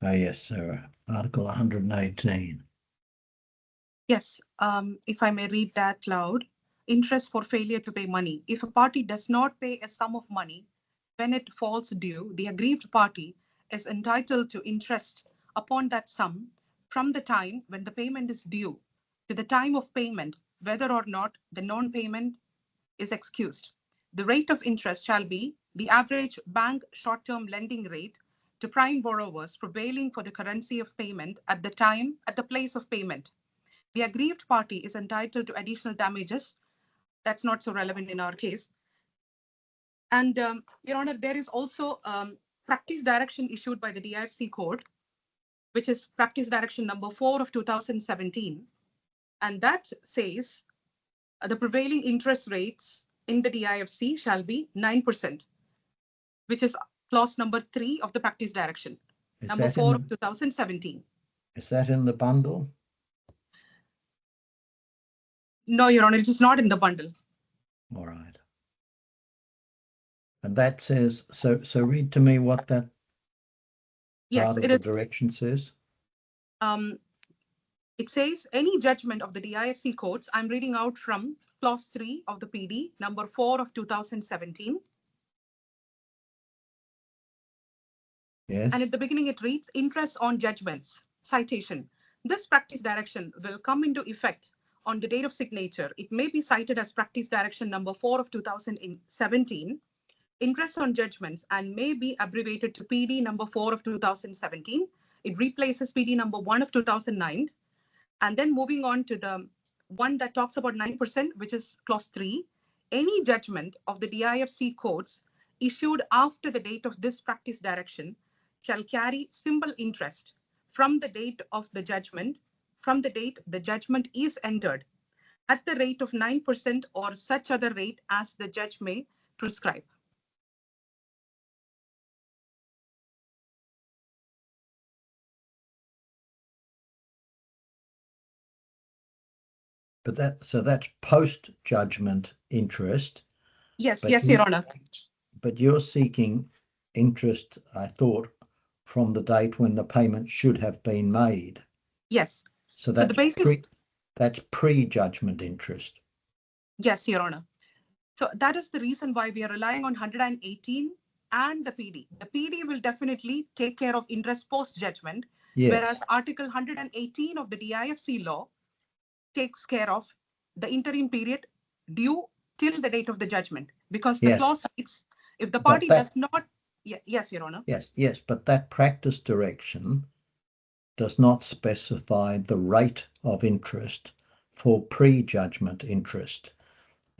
Speaker 2: Oh, yes, sir. Article 118.
Speaker 3: Yes, if I may read that loud. Interest for failure to pay money. If a party does not pay a sum of money when it falls due, the aggrieved party is entitled to interest upon that sum from the time when the payment is due to the time of payment, whether or not the non-payment is excused. The rate of interest shall be the average bank short-term lending rate to prime borrowers prevailing for the currency of payment at the place of payment. The aggrieved party is entitled to additional damages. That's not so relevant in our case. And Your Honor, there is also practice direction issued by the DIFC Code, which is practice direction number 4 of 2017. And that says the prevailing interest rates in the DIFC shall be 9%, which is clause number 3 of the practice direction, number 4 of 2017.
Speaker 2: Is that in the bundle?
Speaker 3: No, Your Honor, it is not in the bundle.
Speaker 2: All right. And that says, so read to me what that
Speaker 3: Yes,
Speaker 2: part of the direction says.
Speaker 3: It says any judgment of the DIFC courts, I'm reading out from clause 3 of the PD, number 4 of 2017.
Speaker 2: Yes.
Speaker 3: And at the beginning it reads, interest on judgments, citation. This practice direction will come into effect on the date of signature. It may be cited as practice direction number 4 of 2017, interest on judgments, and may be abbreviated to PD number 4 of 2017. It replaces PD number 1 of 2009. And then moving on to the one that talks about 9%, which is clause 3, any judgment of the DIFC courts issued after the date of this practice direction shall carry simple interest from the date of the judgment, from the date the judgment is entered, at the rate of 9% or such other rate as the judge may prescribe.
Speaker 2: But that's post-judgment interest.
Speaker 3: Yes, yes, Your Honor.
Speaker 2: But you're seeking interest, I thought, from the date when the payment should have been made.
Speaker 3: Yes.
Speaker 2: So that's pre-judgment interest.
Speaker 3: Yes, Your Honor. So that is the reason why we are relying on 118 and the PD. The PD will definitely take care of interest post-judgment, yes, whereas Article 118 of the DIFC law takes care of the interim period due till the date of the judgment, because the clause states if the party does not. Yes, Your Honor.
Speaker 2: Yes, but that practice direction does not specify the rate of interest for pre-judgment interest.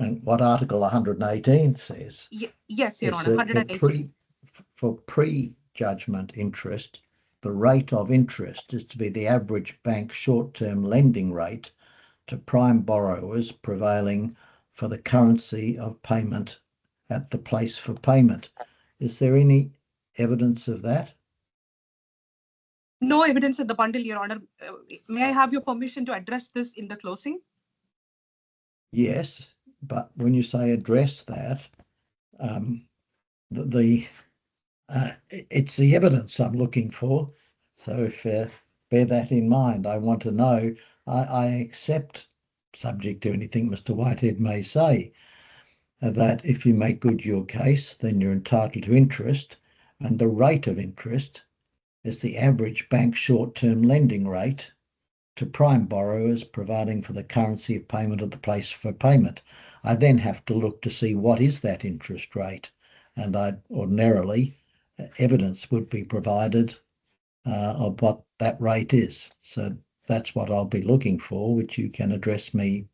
Speaker 2: And what Article 118 says,
Speaker 3: yes, Your Honor, 118.
Speaker 2: For pre-judgment interest, the rate of interest is to be the average bank short-term lending rate to prime borrowers prevailing for the currency of payment at the place for payment. Is there any evidence of that?
Speaker 3: No evidence in the bundle, Your Honor. May I have your permission to address this in the closing?
Speaker 2: Yes, but when you say address that, it's the evidence I'm looking for. So if bear that in mind, I want to know. I accept, subject to anything Mr. Whitehead may say, that if you make good your case, then you're entitled to interest, and the rate of interest is the average bank short-term lending rate to prime borrowers providing for the currency of payment at the place for payment. I then have to look to see what is that interest rate, and ordinarily evidence would be provided of what that rate is. So that's what I'll be looking for, which you can address me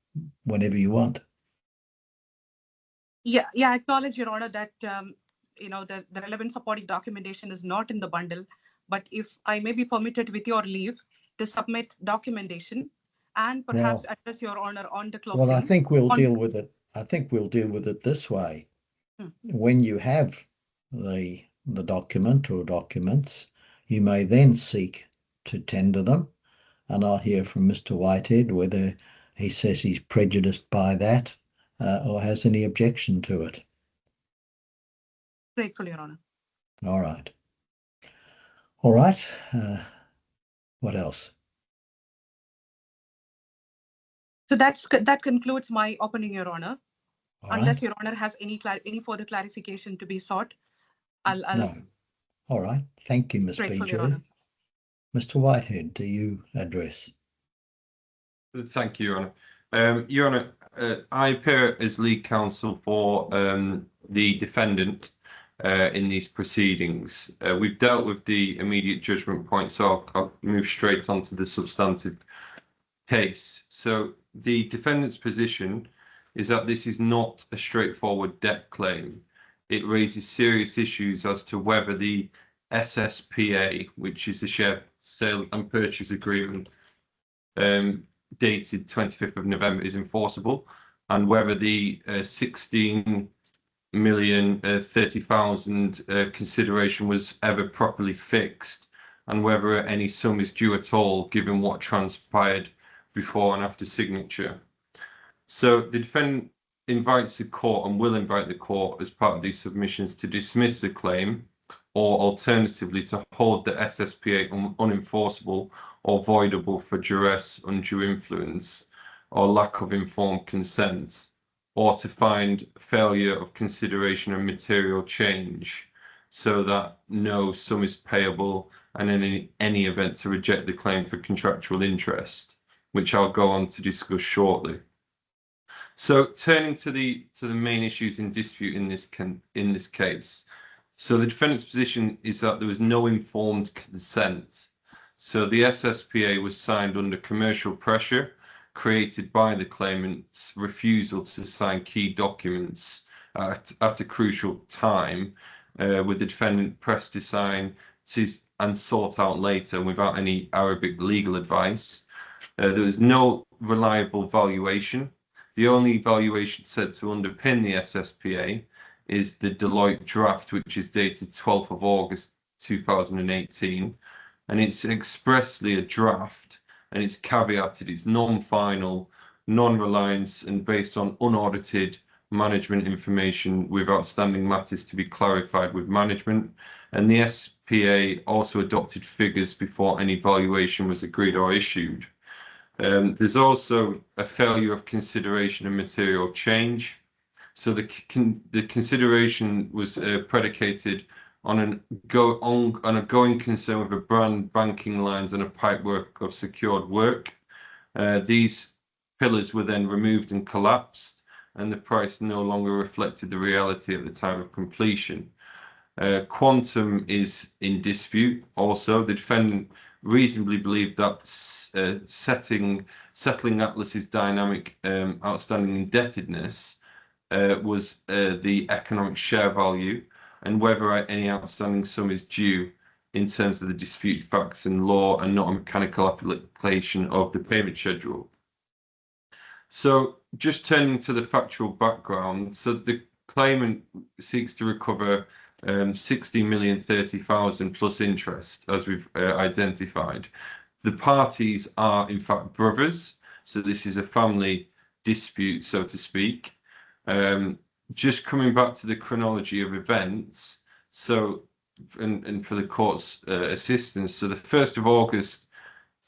Speaker 2: whenever you want.
Speaker 3: Yeah, I acknowledge, Your Honor, that the relevant supporting documentation is not in the bundle. But if I may be permitted, with your leave, to submit documentation and perhaps address Your Honor on the closing.
Speaker 2: Well, I think we'll deal with it. I think we'll deal with it this way. When you have the document or documents, you may then seek to tender them, and I'll hear from Mr. Whitehead whether he says he's prejudiced by that or has any objection to it.
Speaker 3: Grateful, Your Honor.
Speaker 2: All right. All right. What else?
Speaker 3: So that concludes my opening, Your Honor. Unless
Speaker 2: right.
Speaker 3: Your Honor has any further clarification to be sought, I'll
Speaker 2: No. All right. Thank you, Ms.
Speaker 3: Grateful, Your
Speaker 2: BJ.
Speaker 3: Honor.
Speaker 2: Mr. Whitehead, do you address?
Speaker 4: Thank you, Your Honour. Your Honour, I appear as lead counsel for the defendant in these proceedings. We've dealt with the immediate judgment point, so I'll move straight on to the substantive case. So the defendant's position is that this is not a straightforward debt claim. It raises serious issues as to whether the SSPA, which is the share sale and purchase agreement, dated 25th of November, is enforceable, and whether the 16,030,000 consideration was ever properly fixed, and whether any sum is due at all, given what transpired before and after signature. So the defendant invites the court and will invite the court as part of these submissions to dismiss the claim, or alternatively to hold the SSPA unenforceable or voidable for duress, undue influence, or lack of informed consent, or to find failure of consideration and material change, so that no sum is payable, and in any event to reject the claim for contractual interest, which I'll go on to discuss shortly. So turning to the main issues in dispute in this case. So the defendant's position is that there was no informed consent. So the SSPA was signed under commercial pressure created by the claimant's refusal to sign key documents at a crucial time, with the defendant pressed to sign and sought out later without any Arabic legal advice. There was no reliable valuation. The only valuation said to underpin the SSPA is the Deloitte draft, which is dated 12th of August 2018, and it's expressly a draft, and it's caveated, it's non-final, non-reliance, and based on unaudited management information with outstanding matters to be clarified with management. And the SPA also adopted figures before any valuation was agreed or issued. There's also a failure of consideration and material change. So the consideration was predicated on a going concern with a brand, banking lines, and a pipework of secured work. These pillars were then removed and collapsed, and the price no longer reflected the reality at the time of completion. Quantum is in dispute. Also, the defendant reasonably believed that settling Atlas's dynamic outstanding indebtedness was the economic share value, and whether any outstanding sum is due in terms of the disputed facts in law and not a mechanical application of the payment schedule. So just turning to the factual background, so the claimant seeks to recover 60,030,000 plus interest, as we've identified. The parties are in fact brothers, so this is a family dispute, so to speak. Just coming back to the chronology of events, so and for the court's assistance, so the 1st of August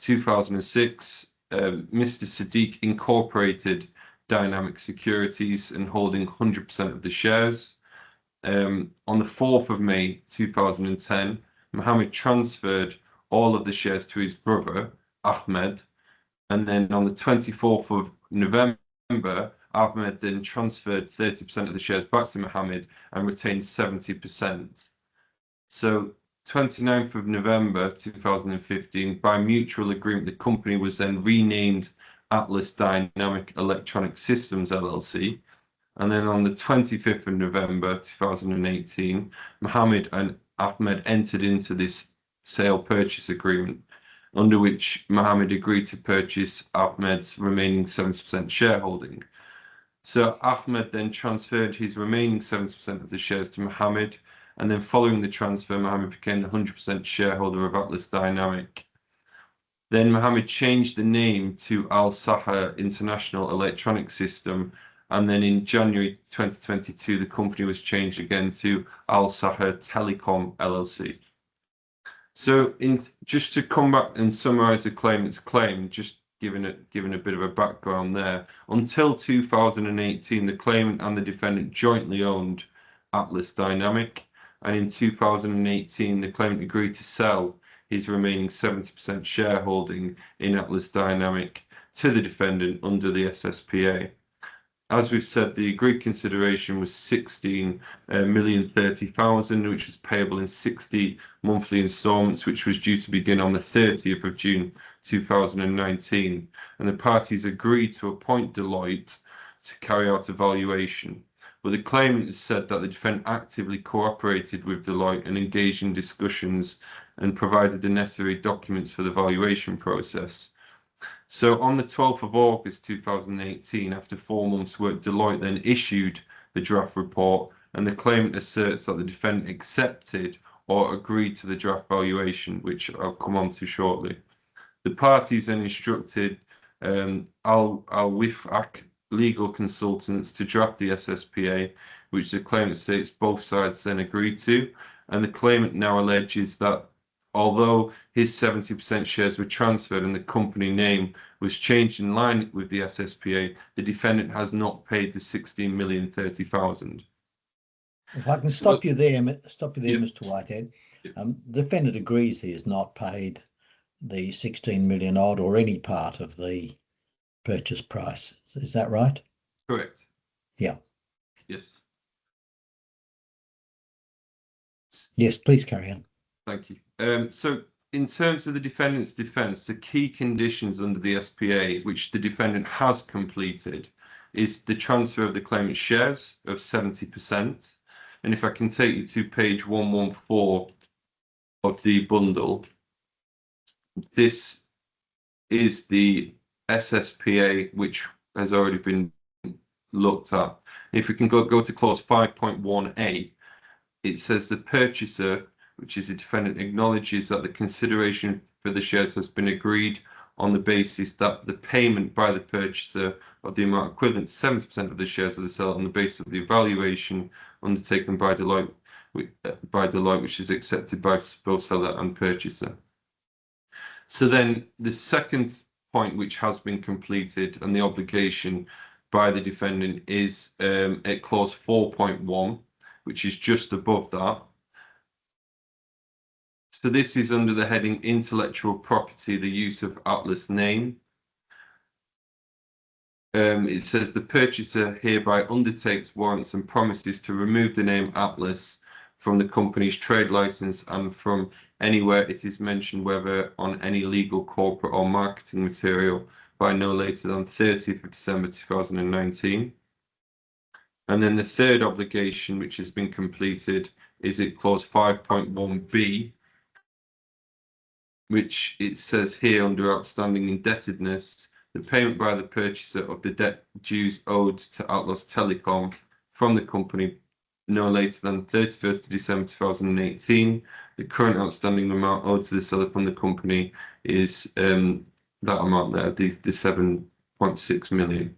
Speaker 4: 2006, Mr. SEDDIQ incorporated Dynamic Securities and holding 100% of the shares. On the 4th of May 2010, MOHAMED transferred all of the shares to his brother, AHMED, and then on the 24th of November, AHMED then transferred 30% of the shares back to MOHAMED and retained 70%. So 29th of November 2015, by mutual agreement, the company was then renamed Atlas Dynamic Electronic Systems LLC. And then on the 25th of November 2018, Mohamed and AHMED entered into this sale purchase agreement, under which Mohamed agreed to purchase AHMED's remaining 70% shareholding. So AHMED then transferred his remaining 70% of the shares to Mohamed, and then following the transfer, Mohamed became the 100% shareholder of Atlas Dynamic. Then Mohamed changed the name to Al Saha International Electronic System, and then in January 2022, the company was changed again to Al Saha Telecom LLC. So just to come back and summarize the claimant's claim, just given a bit of a background there, until 2018, the claimant and the defendant jointly owned Atlas Dynamic, and in 2018, the claimant agreed to sell his remaining 70% shareholding in Atlas Dynamic to the defendant under the SSPA. As we've said, the agreed consideration was 16,030,000, which was payable in 60 monthly instalments, which was due to begin on the 30th of June 2019. And the parties agreed to appoint Deloitte to carry out a valuation. But the claimant said that the defendant actively cooperated with Deloitte and engaged in discussions and provided the necessary documents for the valuation process. So on the 12th of August 2018, after 4 months' work, Deloitte then issued the draft report, and the claimant asserts that the defendant accepted or agreed to the draft valuation, which I'll come on to shortly. The parties then instructed Al-Wifaq legal consultants to draft the SSPA, which the claimant states both sides then agreed to, and the claimant now alleges that although his 70% shares were transferred and the company name was changed in line with the SSPA, the defendant has not paid the 16,030,000.
Speaker 2: If I can stop you there, Mr. Whitehead. The defendant agrees he has not paid the 16 million odd or any part of the purchase price. Is that right?
Speaker 4: Correct.
Speaker 2: Yeah.
Speaker 4: Yes.
Speaker 2: Yes, please carry on.
Speaker 4: Thank you. So in terms of the defendant's defense, the key conditions under the SPA, which the defendant has completed, is the transfer of the claimant's shares of 70%. And if I can take you to page 114 of the bundle, this is the SSPA, which has already been looked at. If we can go to clause 5.1a, it says the purchaser, which is the defendant, acknowledges that the consideration for the shares has been agreed on the basis that the payment by the purchaser of the amount equivalent to 70% of the shares of the seller on the basis of the evaluation undertaken by Deloitte, which is accepted by both seller and purchaser. So then the second point, which has been completed and the obligation by the defendant, is at clause 4.1, which is just above that. So this is under the heading intellectual property, the use of Atlas name. It says the purchaser hereby undertakes, warrants and promises to remove the name Atlas from the company's trade license and from anywhere it is mentioned, whether on any legal, corporate or marketing material, by no later than 30th of December 2019. And then the third obligation, which has been completed, is at clause 5.1b, which it says here under outstanding indebtedness, the payment by the purchaser of the debt dues owed to Atlas Telecom from the company no later than 31st of December 2018. The current outstanding amount owed to the seller from the company is that amount there, the 7.6 million.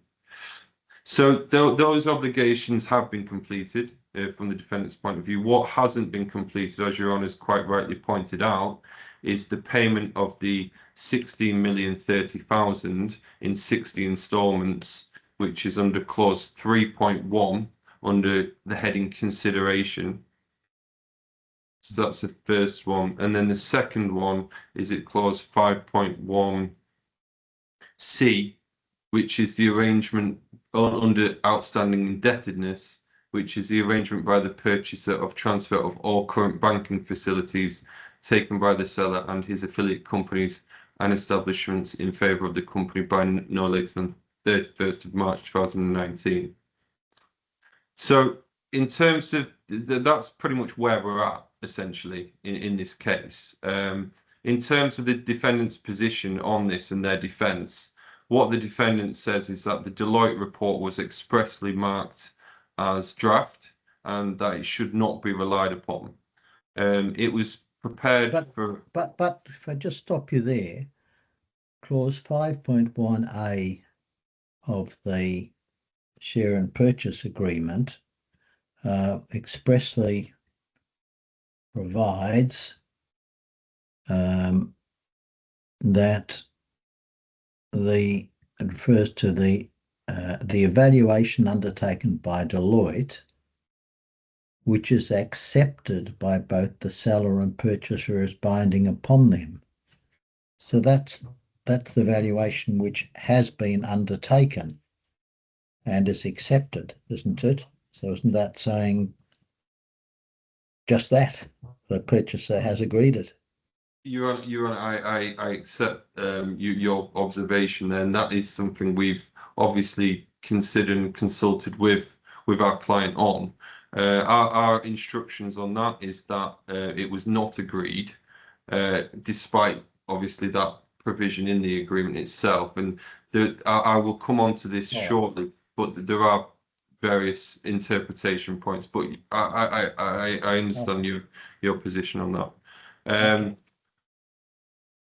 Speaker 4: So those obligations have been completed from the defendant's point of view. What hasn't been completed, as Your Honour's quite rightly pointed out, is the payment of the 16,030,000 in 60 instalments, which is under clause 3.1 under the heading consideration. So that's the first one. And then the second one is at clause 5.1c, which is the arrangement under outstanding indebtedness, which is the arrangement by the purchaser of transfer of all current banking facilities taken by the seller and his affiliate companies and establishments in favour of the company by no later than 31st of March 2019. So in terms of that's pretty much where we're at essentially in this case. In terms of the defendant's position on this and their defence, what the defendant says is that the Deloitte report was expressly marked as draft and that it should not be relied upon. It was prepared for...
Speaker 2: But if I just stop you there, clause 5.1a of the share and purchase agreement expressly provides that it refers to the evaluation undertaken by Deloitte, which is accepted by both the seller and purchaser as binding upon them. So that's the valuation which has been undertaken and is accepted, isn't it? So isn't that saying just that the purchaser has agreed it?
Speaker 4: I accept your observation there, and that is something we've obviously considered and consulted with our client on. Our instructions on that is that it was not agreed, despite obviously that provision in the agreement itself. And I will come on to this shortly, but there are various interpretation points. But I understand your position on that.
Speaker 2: Okay.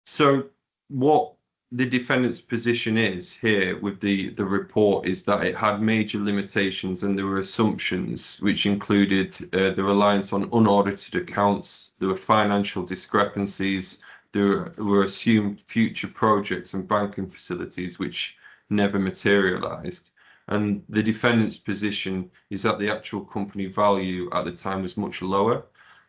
Speaker 4: So what the defendant's position is here with the report is that it had major limitations and there were assumptions which included the reliance on unaudited accounts, there were financial discrepancies, there were assumed future projects and banking facilities which never materialized. And the defendant's position is that the actual company value at the time was much lower.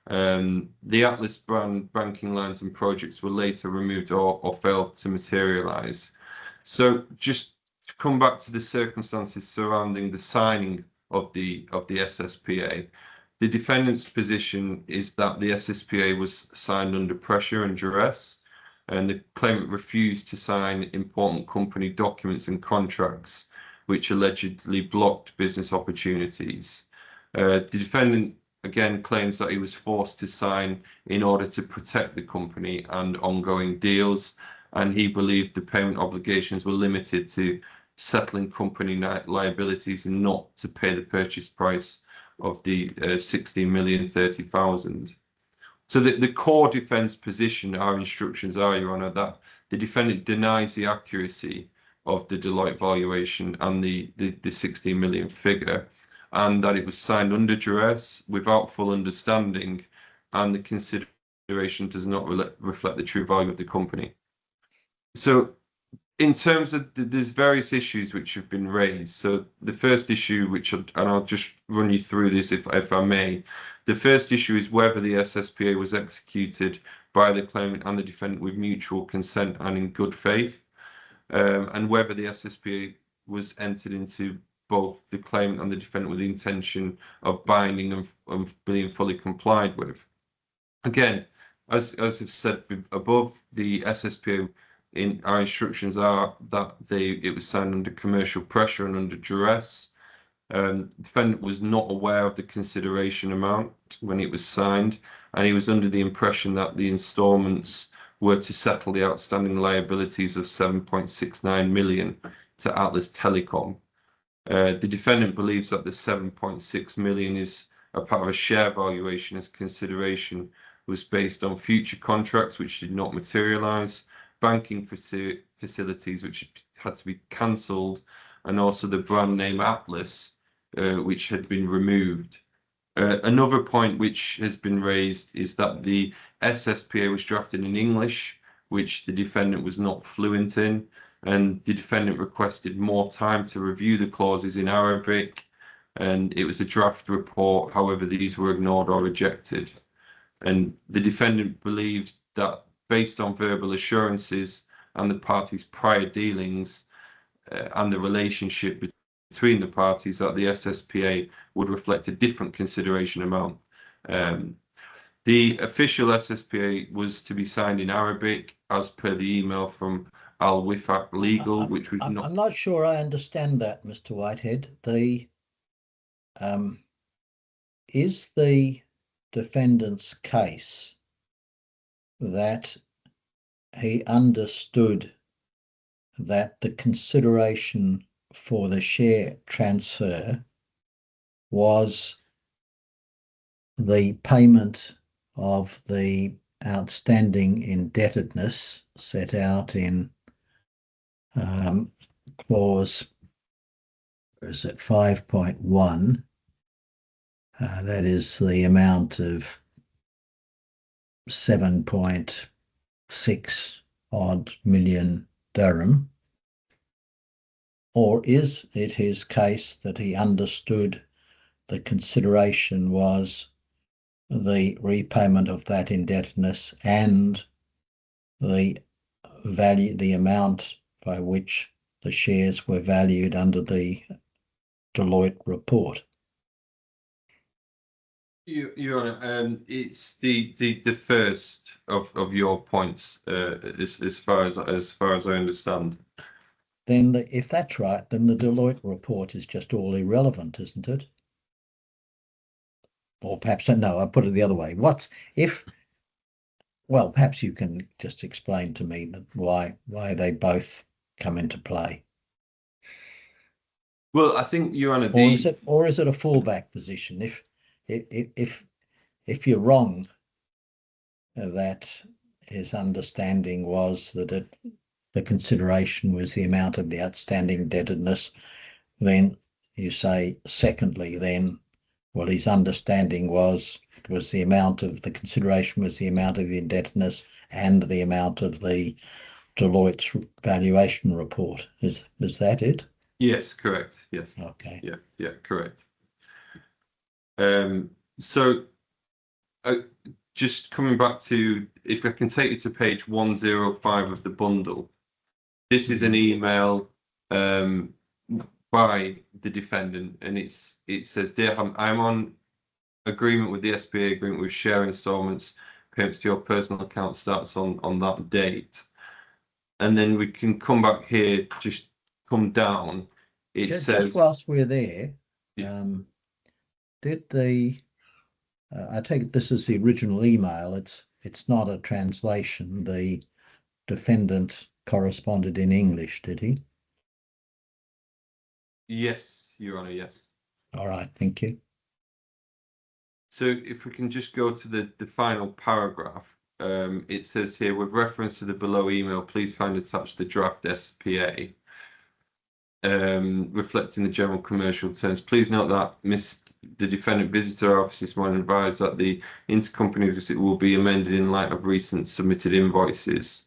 Speaker 4: The Atlas brand banking lines and projects were later removed or failed to materialize. So just to come back to the circumstances surrounding the signing of the SSPA, the defendant's position is that the SSPA was signed under pressure and duress, and the claimant refused to sign important company documents and contracts which allegedly blocked business opportunities. The defendant again claims that he was forced to sign in order to protect the company and ongoing deals, and he believed the payment obligations were limited to settling company liabilities and not to pay the purchase price of the 16,030,000. So the core defence position, our instructions are, Your Honour, that the defendant denies the accuracy of the Deloitte valuation and the 16 million figure, and that it was signed under duress without full understanding, and the consideration does not reflect the true value of the company. So in terms of there's various issues which have been raised. So the first issue, and I'll just run you through this if I may. The first issue is whether the SSPA was executed by the claimant and the defendant with mutual consent and in good faith, and whether the SSPA was entered into both the claimant and the defendant with the intention of binding and being fully complied with. Again, as I've said above, the SSPA in our instructions are that it was signed under commercial pressure and under duress. The defendant was not aware of the consideration amount when it was signed, and he was under the impression that the instalments were to settle the outstanding liabilities of 7.69 million to Atlas Telecom. The defendant believes that the 7.6 million is a part of a share valuation, as consideration was based on future contracts which did not materialize, banking facilities which had to be cancelled, and also the brand name Atlas, which had been removed. Another point which has been raised is that the SSPA was drafted in English, which the defendant was not fluent in, and the defendant requested more time to review the clauses in Arabic, and it was a draft report. However, these were ignored or rejected. And the defendant believed that based on verbal assurances and the parties' prior dealings and the relationship between the parties, that the SSPA would reflect a different consideration amount. The official SSPA was to be signed in Arabic, as per the email from Al Wifaq Legal, which we've not.
Speaker 2: I'm not sure I understand that, Mr. Whitehead. Is the defendant's case that he understood that the consideration for the share transfer was the payment of the outstanding indebtedness set out in clause, is it 5.1? That is the amount of 7.6 odd million dirham? Or is it his case that he understood the consideration was the repayment of that indebtedness and the value, the amount by which the shares were valued under the Deloitte report?
Speaker 4: Your Honour, it's the first of your points, as far as I understand.
Speaker 2: Then, if that's right, then the Deloitte report is just all irrelevant, isn't it? Or perhaps no, I'll put it the other way. Well, perhaps you can just explain to me that why they both come into play.
Speaker 4: Well, I think, Your Honour,
Speaker 2: or is it a fallback position? If you're wrong, that his understanding was that the consideration was the amount of the outstanding indebtedness, then you say, secondly, then, well, his understanding was the amount of the consideration was the amount of the indebtedness and the amount of the Deloitte's valuation report. Is that it?
Speaker 4: Yes, correct. Yes.
Speaker 2: Okay.
Speaker 4: Yeah, correct. So just coming back to, if I can take you to page 105 of the bundle, this is an email by the defendant, and it says, "Dear Ham, I'm on agreement with the SPA agreement with share installments. Payments to your personal account starts on that date." And then we can come back here, just come down. It says,
Speaker 2: just whilst we're there,
Speaker 4: yeah.
Speaker 2: Did the I take it this is the original email. It's not a translation. The defendant corresponded in English, did he?
Speaker 4: Yes, Your Honour, yes.
Speaker 2: All right, thank you.
Speaker 4: So if we can just go to the final paragraph, it says here, with reference to the below email, please find attached the draft SPA, reflecting the general commercial terms. Please note that the defendant visited our office this morning and advised that the intercompany visit will be amended in light of recent submitted invoices.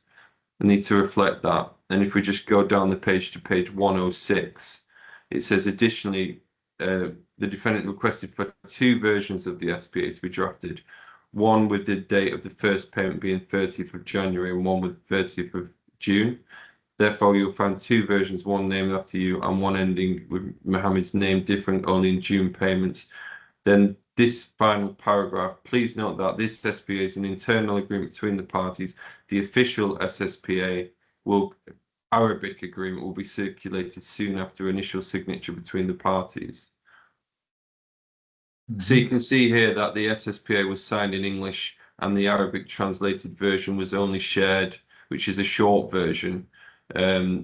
Speaker 4: I need to reflect that. And if we just go down the page to page 106, it says, additionally, the defendant requested for 2 versions of the SPA to be drafted, one with the date of the first payment being 30th of January and one with 30th of June. Therefore, you'll find 2 versions, one named after you and one ending with Mohamed's name, differing only in June payments. Then this final paragraph, please note that this SPA is an internal agreement between the parties. The official SSPA Arabic agreement will be circulated soon after initial signature between the parties. So you can see here that the SSPA was signed in English and the Arabic translated version was only shared, which is a short version,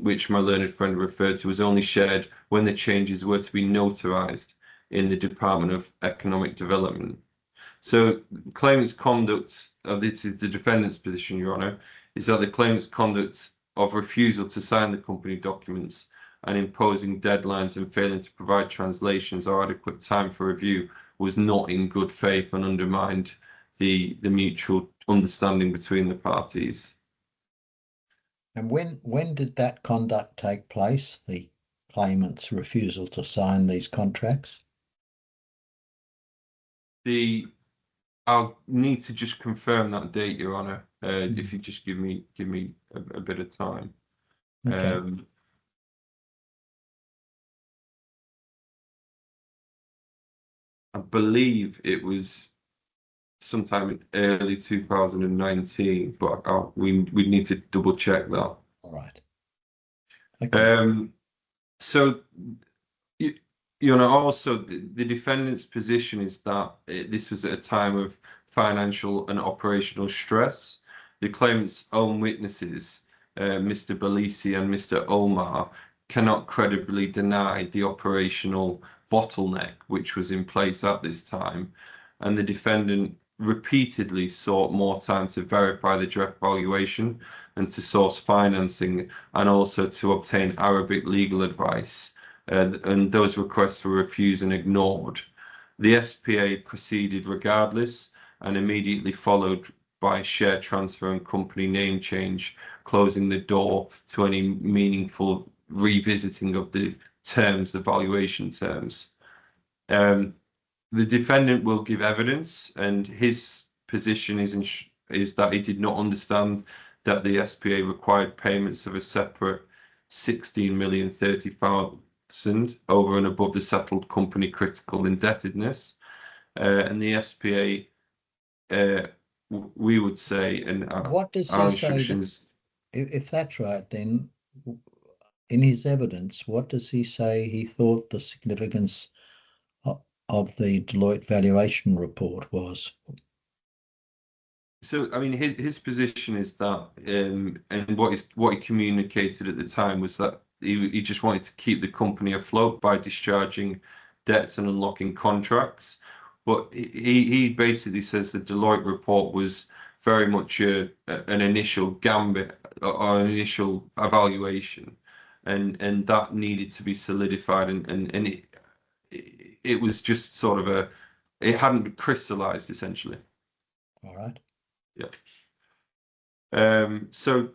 Speaker 4: which my learned friend referred to, was only shared when the changes were to be notarized in the Department of Economic Development. So claimant's conduct, this is the defendant's position, Your Honour, is that the claimant's conduct of refusal to sign the company documents and imposing deadlines and failing to provide translations or adequate time for review was not in good faith and undermined the mutual understanding between the parties.
Speaker 2: And when did that conduct take place, the claimant's refusal to sign these contracts?
Speaker 4: I'll need to just confirm that date, Your Honour, if you just give me a bit of time.
Speaker 2: Okay.
Speaker 4: I believe it was sometime in early 2019, but we need to double check that.
Speaker 2: All right. Okay.
Speaker 4: So you know, also the defendant's position is that this was at a time of financial and operational stress. The claimant's own witnesses, Mr. Balisi and Mr. Omar, cannot credibly deny the operational bottleneck which was in place at this time, and the defendant repeatedly sought more time to verify the draft valuation and to source financing, and also to obtain Arabic legal advice. And those requests were refused and ignored. The SPA proceeded regardless and immediately followed by share transfer and company name change, closing the door to any meaningful revisiting of the terms, the valuation terms. The defendant will give evidence, and his position is that he did not understand that the SPA required payments of a separate 16,030,000 over and above the settled company critical indebtedness. And the SPA, we would say, and
Speaker 2: What does
Speaker 4: our
Speaker 2: he say
Speaker 4: instructions.
Speaker 2: If that's right, then in his evidence, what does he say he thought the significance of the Deloitte valuation report was?
Speaker 4: So, I mean, his position is that, and what he communicated at the time was that he just wanted to keep the company afloat by discharging debts and unlocking contracts. But he basically says the Deloitte report was very much an initial gambit or an initial evaluation, and that needed to be solidified, and it was just sort of it hadn't crystallized essentially.
Speaker 2: All right.
Speaker 4: Yeah. So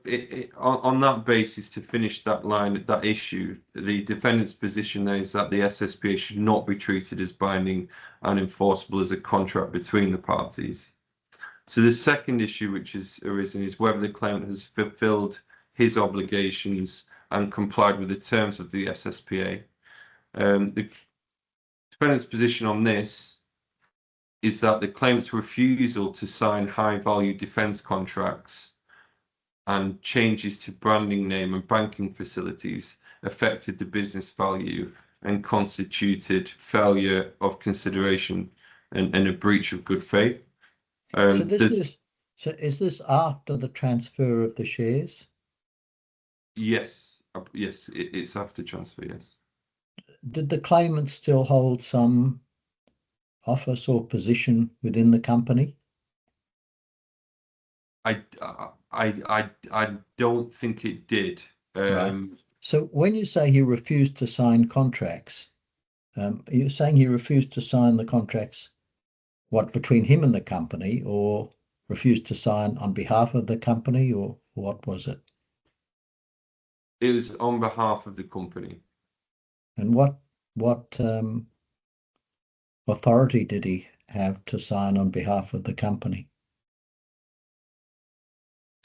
Speaker 4: on that basis, to finish that line, that issue, the defendant's position is that the SSPA should not be treated as binding and enforceable as a contract between the parties. So the second issue which has arisen is whether the claimant has fulfilled his obligations and complied with the terms of the SSPA. The defendant's position on this is that the claimant's refusal to sign high-value defence contracts and changes to branding name and banking facilities affected the business value and constituted failure of consideration and a breach of good faith.
Speaker 2: So is this after the transfer of the shares?
Speaker 4: Yes, it's after transfer. Yes.
Speaker 2: Did the claimant still hold some office or position within the company?
Speaker 4: I don't think it did.
Speaker 2: Right. So when you say he refused to sign contracts, you're saying he refused to sign the contracts, what, between him and the company, or refused to sign on behalf of the company, or what was it?
Speaker 4: It was on behalf of the company.
Speaker 2: And what authority did he have to sign on behalf of the company?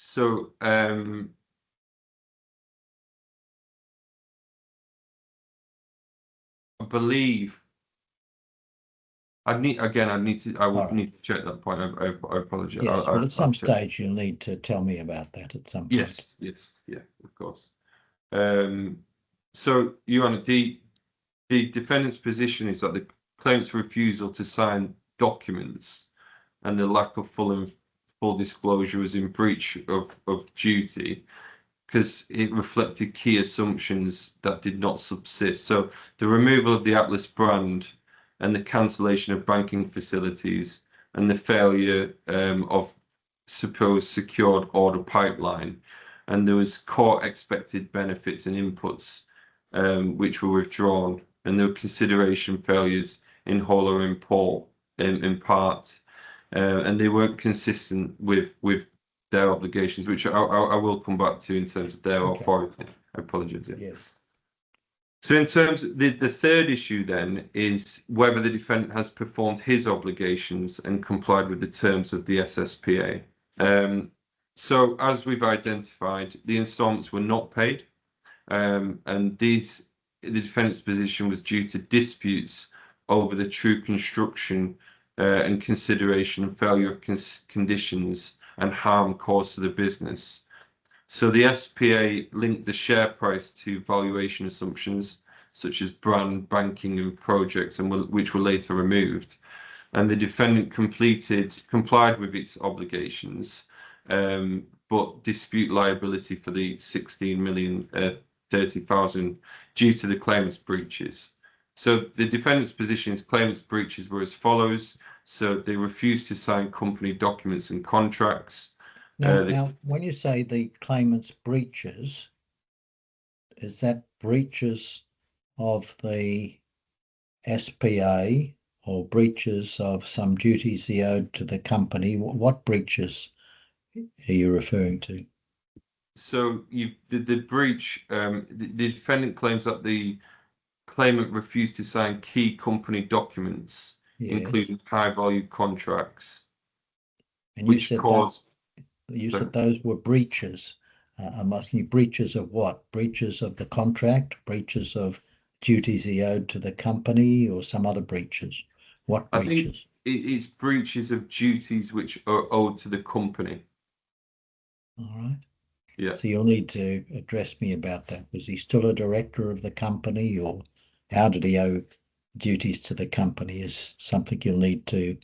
Speaker 4: So I believe I would need to check that point. I apologize.
Speaker 2: Yes, well, at some stage you'll need to tell me about that at some point.
Speaker 4: Yes, yeah, of course. So, Your Honour, the defendant's position is that the claimant's refusal to sign documents and the lack of full disclosure was in breach of duty, because it reflected key assumptions that did not subsist. So the removal of the Atlas brand and the cancellation of banking facilities and the failure of supposed secured order pipeline, and there was core expected benefits and inputs which were withdrawn, and there were consideration failures in whole or in part, and they weren't consistent with their obligations, which I will come back to in terms of their authority. I apologize. Yeah.
Speaker 2: Yes.
Speaker 4: So in terms of the third issue then is whether the defendant has performed his obligations and complied with the terms of the SSPA. So as we've identified, the instalments were not paid, and the defendant's position was due to disputes over the true construction and consideration of failure of conditions and harm caused to the business. So the SPA linked the share price to valuation assumptions such as brand, banking, and projects, which were later removed. And the defendant complied with its obligations, but dispute liability for the 16,030,000 due to the claimant's breaches. So the defendant's position is claimant's breaches were as follows. So they refused to sign company documents and contracts.
Speaker 2: Now, when you say the claimant's breaches, is that breaches of the SPA or breaches of some duties he owed to the company? What breaches are you referring to?
Speaker 4: So the breach, the defendant claims that the claimant refused to sign key company documents, including high-value contracts,
Speaker 2: and
Speaker 4: which caused.
Speaker 2: You said those were breaches. I'm asking you, breaches of what? Breaches of the contract, breaches of duties he owed to the company, or some other breaches? What breaches?
Speaker 4: I think it's breaches of duties which are owed to the company.
Speaker 2: All right.
Speaker 4: Yeah.
Speaker 2: So you'll need to address me about that. Was he still a director of the company, or how did he owe duties to the company? Is something you'll need to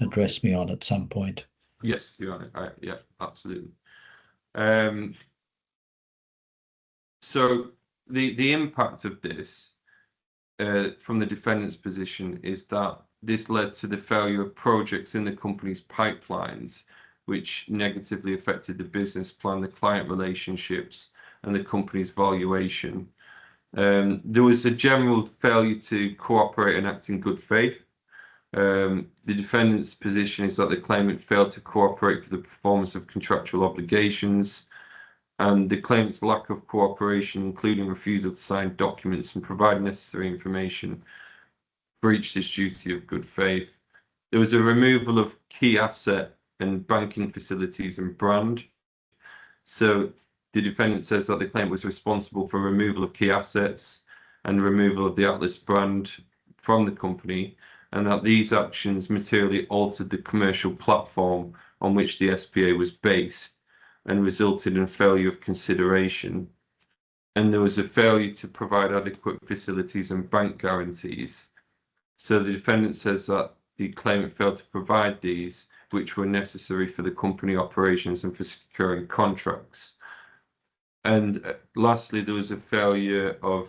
Speaker 2: address me on at some point.
Speaker 4: Yes, you're right. Yeah, absolutely. So the impact of this from the defendant's position is that this led to the failure of projects in the company's pipelines, which negatively affected the business plan, the client relationships, and the company's valuation. There was a general failure to cooperate and act in good faith. The defendant's position is that the claimant failed to cooperate for the performance of contractual obligations, and the claimant's lack of cooperation, including refusal to sign documents and provide necessary information, breached its duty of good faith. There was a removal of key asset and banking facilities and brand. So the defendant says that the claimant was responsible for removal of key assets and removal of the Atlas brand from the company, and that these actions materially altered the commercial platform on which the SPA was based and resulted in failure of consideration. And there was a failure to provide adequate facilities and bank guarantees. So the defendant says that the claimant failed to provide these, which were necessary for the company operations and for securing contracts. And lastly, there was a failure of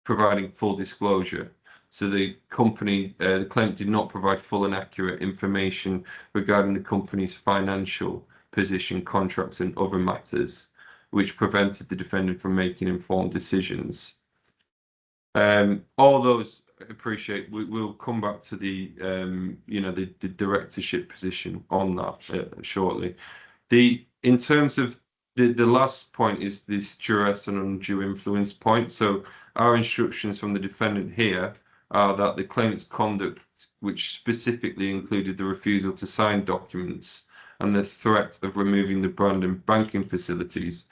Speaker 4: providing full disclosure. So the company, the claimant did not provide full and accurate information regarding the company's financial position, contracts, and other matters, which prevented the defendant from making informed decisions. All those appreciate. We'll come back to the the directorship position on that shortly. In terms of the last point is this duress and undue influence point. So our instructions from the defendant here are that the claimant's conduct, which specifically included the refusal to sign documents and the threat of removing the brand and banking facilities,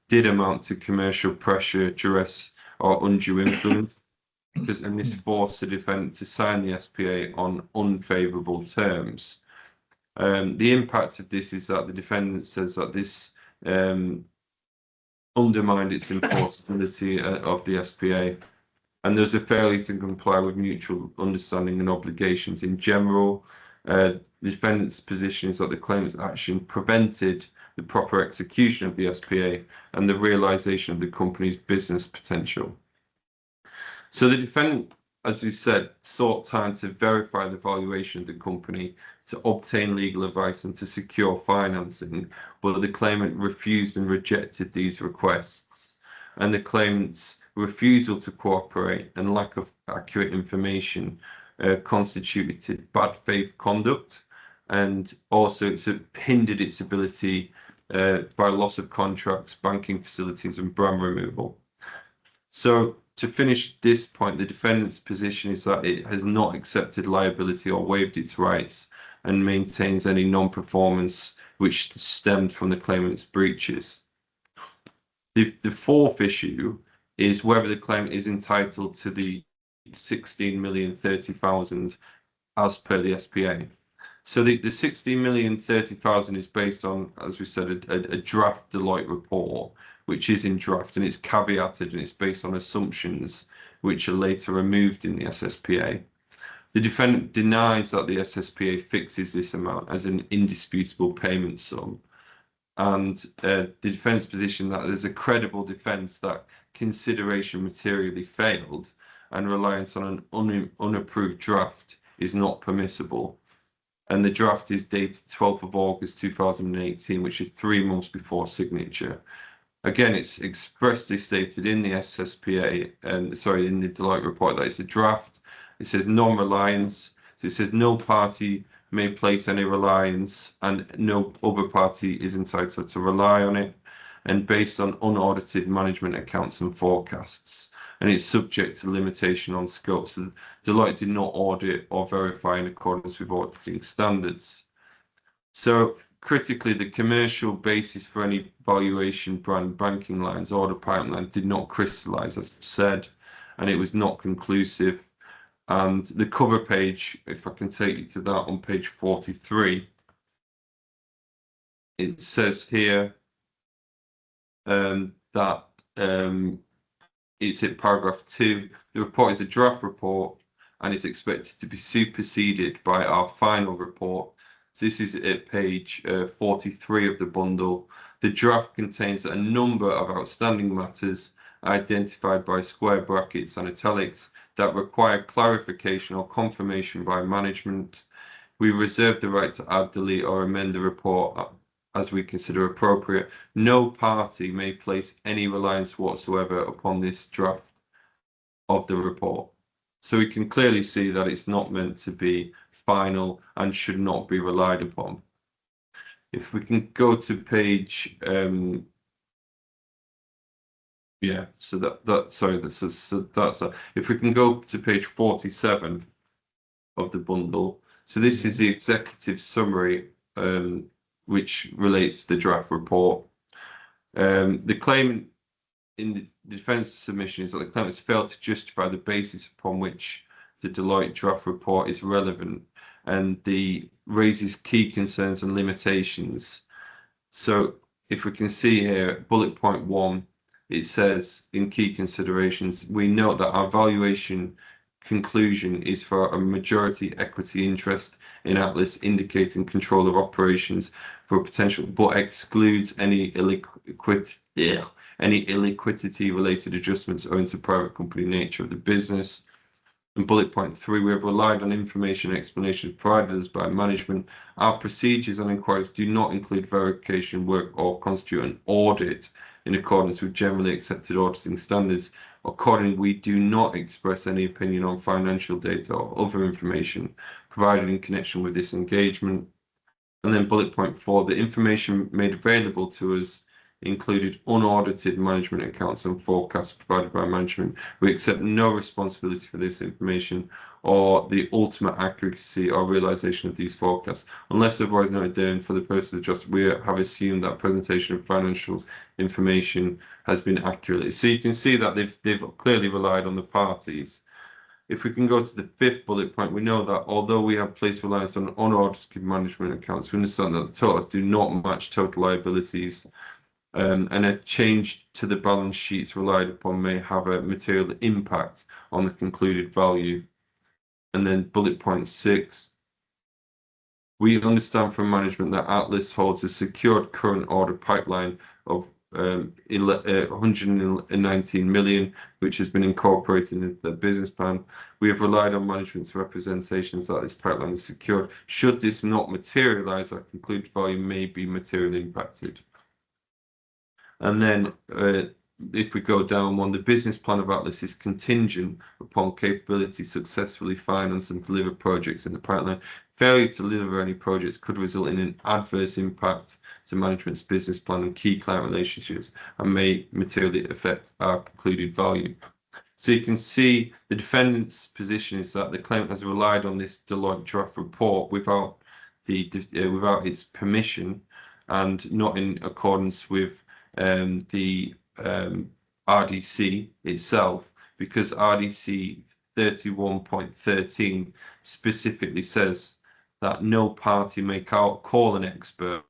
Speaker 4: did amount to commercial pressure, duress, or undue influence, and this forced the defendant to sign the SPA on unfavourable terms. The impact of this is that the defendant says that this undermined its enforceability of the SPA, and there's a failure to comply with mutual understanding and obligations in general. The defendant's position is that the claimant's action prevented the proper execution of the SPA and the realization of the company's business potential. So the defendant, as we said, sought time to verify the valuation of the company, to obtain legal advice, and to secure financing, but the claimant refused and rejected these requests. And the claimant's refusal to cooperate and lack of accurate information constituted bad faith conduct, and also it's hindered its ability by loss of contracts, banking facilities, and brand removal. So to finish this point, the defendant's position is that it has not accepted liability or waived its rights and maintains any non-performance which stemmed from the claimant's breaches. The fourth issue is whether the claimant is entitled to the 16,030,000 as per the SPA. So the 60,030,000 is based on, as we said, a draft Deloitte report, which is in draft, and it's caveated, and it's based on assumptions which are later removed in the SSPA. The defendant denies that the SSPA fixes this amount as an indisputable payment sum, and the defendant's position that there's a credible defence that consideration materially failed and reliance on an unapproved draft is not permissible. And the draft is dated 12th of August 2018, which is 3 months before signature. Again, it's expressly stated in the SSPA, in the Deloitte report, that it's a draft. It says non-reliance. So it says no party may place any reliance and no other party is entitled to rely on it, and based on unaudited management accounts and forecasts. And it's subject to limitation on scope. So Deloitte did not audit or verify in accordance with auditing standards. So critically, the commercial basis for any valuation brand banking lines order pipeline did not crystallize, as I've said, and it was not conclusive. And the cover page, if I can take you to that on page 43, it says here that it's at paragraph 2. The report is a draft report and is expected to be superseded by our final report. So this is at page 43 of the bundle. The draft contains a number of outstanding matters identified by square brackets and italics that require clarification or confirmation by management. We reserve the right to add, delete, or amend the report as we consider appropriate. No party may place any reliance whatsoever upon this draft of the report. So we can clearly see that it's not meant to be final and should not be relied upon. If we can go to page, if we can go to page 47 of the bundle. So this is the executive summary, which relates to the draft report. The claim in the defence submission is that the claimant has failed to justify the basis upon which the Deloitte draft report is relevant, and raises key concerns and limitations. So if we can see here, bullet point 1, it says in key considerations, we note that our valuation conclusion is for a majority equity interest in Atlas, indicating control of operations for potential, but excludes any illiquidity related adjustments owing to private company nature of the business. And bullet point 3, we have relied on information and explanations provided us by management. Our procedures and inquiries do not include verification work or constitute an audit in accordance with generally accepted auditing standards. Accordingly, we do not express any opinion on financial data or other information provided in connection with this engagement. And then bullet point 4, the information made available to us included unaudited management accounts and forecasts provided by management. We accept no responsibility for this information or the ultimate accuracy or realization of these forecasts. Unless otherwise noted therein, for the purpose of justice, we have assumed that presentation of financial information has been accurate. So you can see that they've clearly relied on the parties. If we can go to the 5th bullet point, we know that although we have placed reliance on unaudited management accounts, we understand that the totals do not match total liabilities. And a change to the balance sheets relied upon may have a material impact on the concluded value. And then bullet point 6, we understand from management that Atlas holds a secured current order pipeline of 119 million, which has been incorporated into the business plan. We have relied on management's representations that this pipeline is secured. Should this not materialize, our concluded value may be materially impacted. And then if we go down one, the business plan of Atlas is contingent upon capability to successfully finance and deliver projects in the pipeline. Failure to deliver any projects could result in an adverse impact to management's business plan and key client relationships and may materially affect our concluded value. So you can see the defendant's position is that the claimant has relied on this Deloitte draft report without its permission and not in accordance with the RDC itself, because RDC 31.13 specifically says that no party may call an expert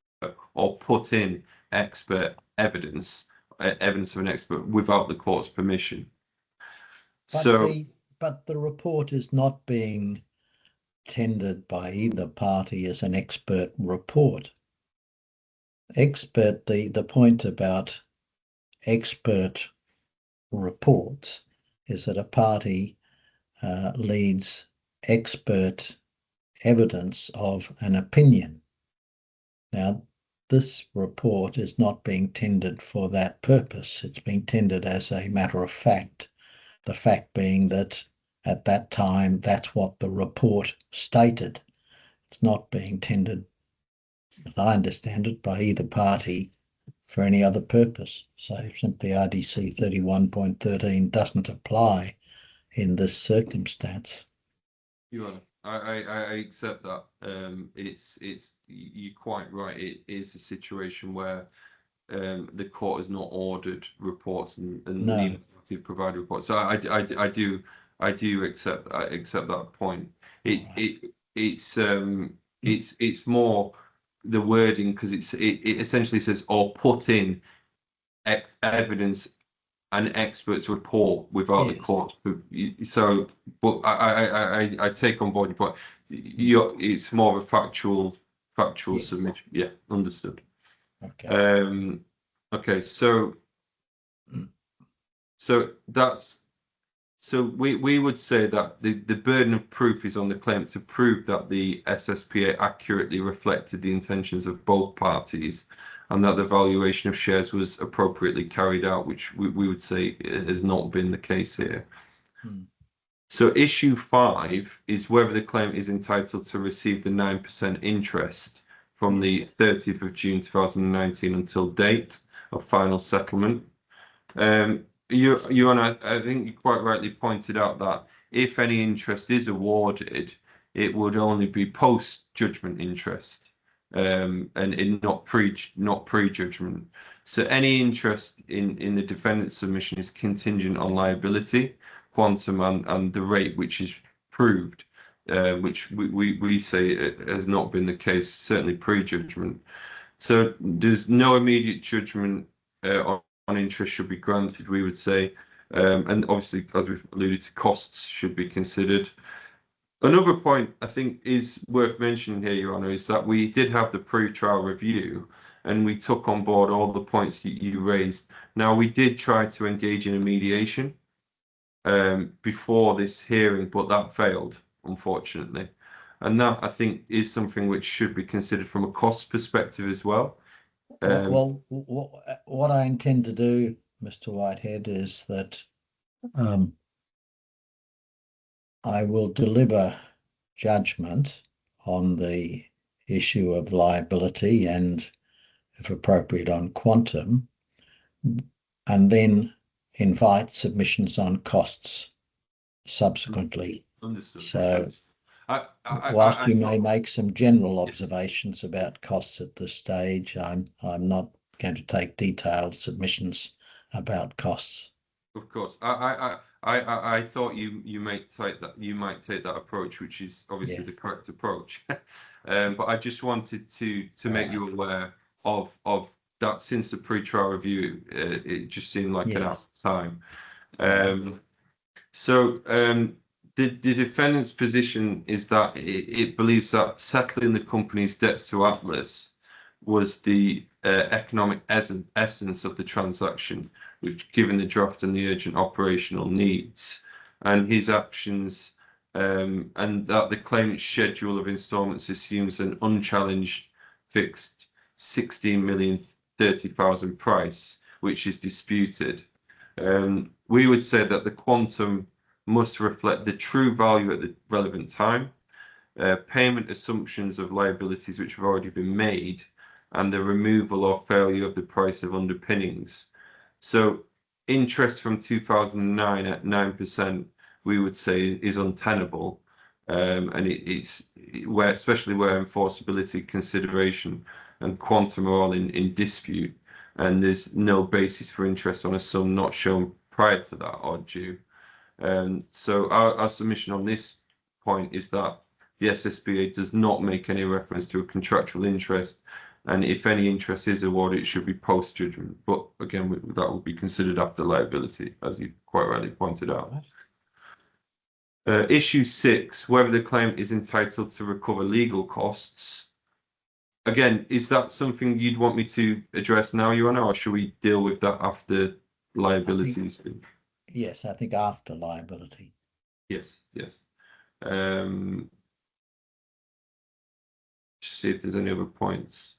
Speaker 4: or put in expert evidence of an expert without the court's permission.
Speaker 2: But the report is not being tendered by either party as an expert report. The point about expert reports is that a party leads expert evidence of an opinion. Now, this report is not being tendered for that purpose. It's being tendered as a matter of fact, the fact being that at that time, that's what the report stated. It's not being tendered, as I understand it, by either party for any other purpose. So simply RDC 31.13 doesn't apply in this circumstance.
Speaker 4: I accept that. You're quite right. It is a situation where the court has not ordered reports and neither party provide reports. So I do accept that point. It's more the wording, because it essentially says or put in evidence an expert's report without the court. So, but I take on board your point. It's more of a factual submission. Yeah, understood.
Speaker 2: Okay.
Speaker 4: Okay. So we would say that the burden of proof is on the claimant to prove that the SSPA accurately reflected the intentions of both parties, and that the valuation of shares was appropriately carried out, which we would say has not been the case here. So issue 5 is whether the claimant is entitled to receive the 9% interest from the 30th of June 2019 until date of final settlement. I think you quite rightly pointed out that if any interest is awarded, it would only be post-judgment interest. And not pre-judgment. So any interest in the defendant's submission is contingent on liability, quantum, and the rate which is proved, which we say has not been the case, certainly pre-judgment. So there's no immediate judgment on interest should be granted, we would say, and obviously, as we've alluded to, costs should be considered. Another point I think is worth mentioning here, Your Honour, is that we did have the pre-trial review and we took on board all the points you raised. Now, we did try to engage in a mediation before this hearing, but that failed, unfortunately. And that, I think, is something which should be considered from a cost perspective as well.
Speaker 2: Well, what I intend to do, Mr. Whitehead, is that I will deliver judgment on the issue of liability and, if appropriate, on quantum, and then invite submissions on costs subsequently.
Speaker 4: Understood.
Speaker 2: So, whilst you may make some general observations about costs at this stage, I'm not going to take detailed submissions about costs.
Speaker 4: Of course, I thought you might take that approach, which is obviously the correct approach. But I just wanted to make you aware of that. Since the pre-trial review, it just seemed like an out of time. The defendant's position is that it believes that settling the company's debts to Atlas was the economic essence of the transaction, which, given the draft and the urgent operational needs and his actions, and that the claimant's schedule of instalments assumes an unchallenged fixed 16,030,000 price, which is disputed. We would say that the quantum must reflect the true value at the relevant time, payment assumptions of liabilities which have already been made, and the removal or failure of the price of underpinnings. So interest from 2009 at 9%, we would say, is untenable, and especially where enforceability consideration and quantum are all in dispute, and there's no basis for interest on a sum not shown prior to that or due. So our submission on this point is that the SSPA does not make any reference to a contractual interest, and if any interest is awarded, it should be post-judgment. But again, that would be considered after liability, as you quite rightly pointed out. Issue 6, whether the claimant is entitled to recover legal costs. Again, is that something you'd want me to address now, Your Honour, or should we deal with that after liability has been?
Speaker 2: Yes, I think after liability.
Speaker 4: Yes. Just see if there's any other points.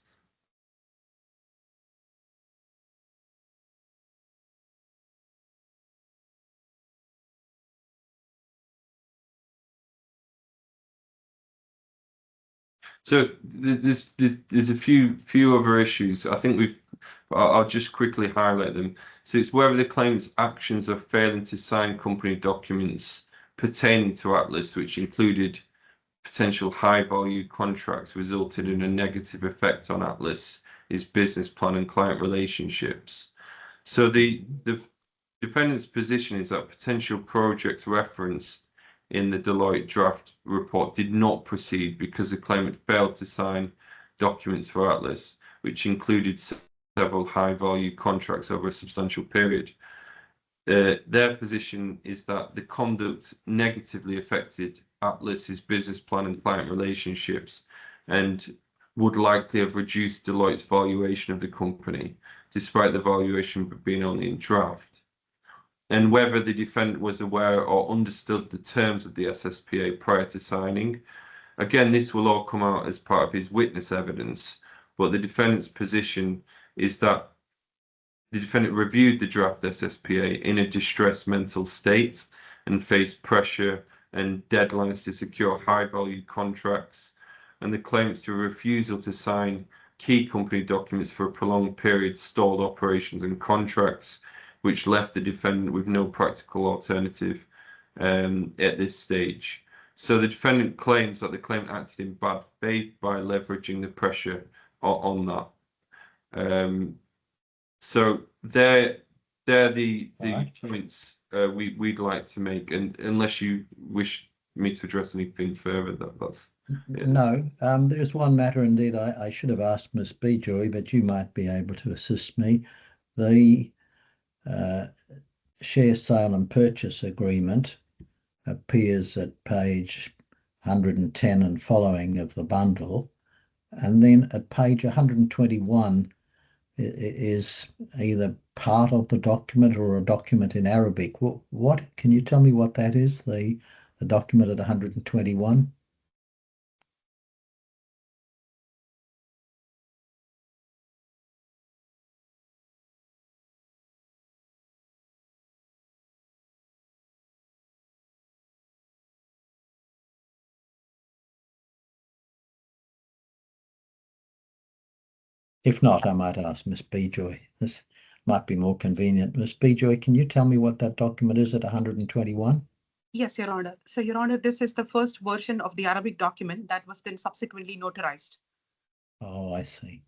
Speaker 4: So there's a few other issues. I think I'll just quickly highlight them. So it's whether the claimant's actions of failing to sign company documents pertaining to Atlas, which included potential high-value contracts, resulted in a negative effect on Atlas, his business plan and client relationships. So the defendant's position is that potential projects referenced in the Deloitte draft report did not proceed because the claimant failed to sign documents for Atlas, which included several high-value contracts over a substantial period. Their position is that the conduct negatively affected Atlas's business plan and client relationships and would likely have reduced Deloitte's valuation of the company, despite the valuation being only in draft. And whether the defendant was aware or understood the terms of the SSPA prior to signing. Again, this will all come out as part of his witness evidence, but the defendant's position is that the defendant reviewed the draft SSPA in a distressed mental state and faced pressure and deadlines to secure high-value contracts, and the claimant's refusal to sign key company documents for a prolonged period stalled operations and contracts, which left the defendant with no practical alternative at this stage. So the defendant claims that the claimant acted in bad faith by leveraging the pressure on that. So they're the points we'd like to make, and unless you wish me to address anything further, that's it.
Speaker 2: No, there's one matter indeed I should have asked Ms. Bejoy, but you might be able to assist me. The share sale and purchase agreement appears at page 110 and following of the bundle, and then at page 121 is either part of the document or a document in Arabic. What can you tell me what that is, the document at 121? If not, I might ask Miss Bejoy. This might be more convenient. Miss Bejoy, can you tell me what that document is at 121?
Speaker 3: Yes, Your Honor. So, Your Honor, this is the first version of the Arabic document that was then subsequently notarized.
Speaker 2: Oh, I see.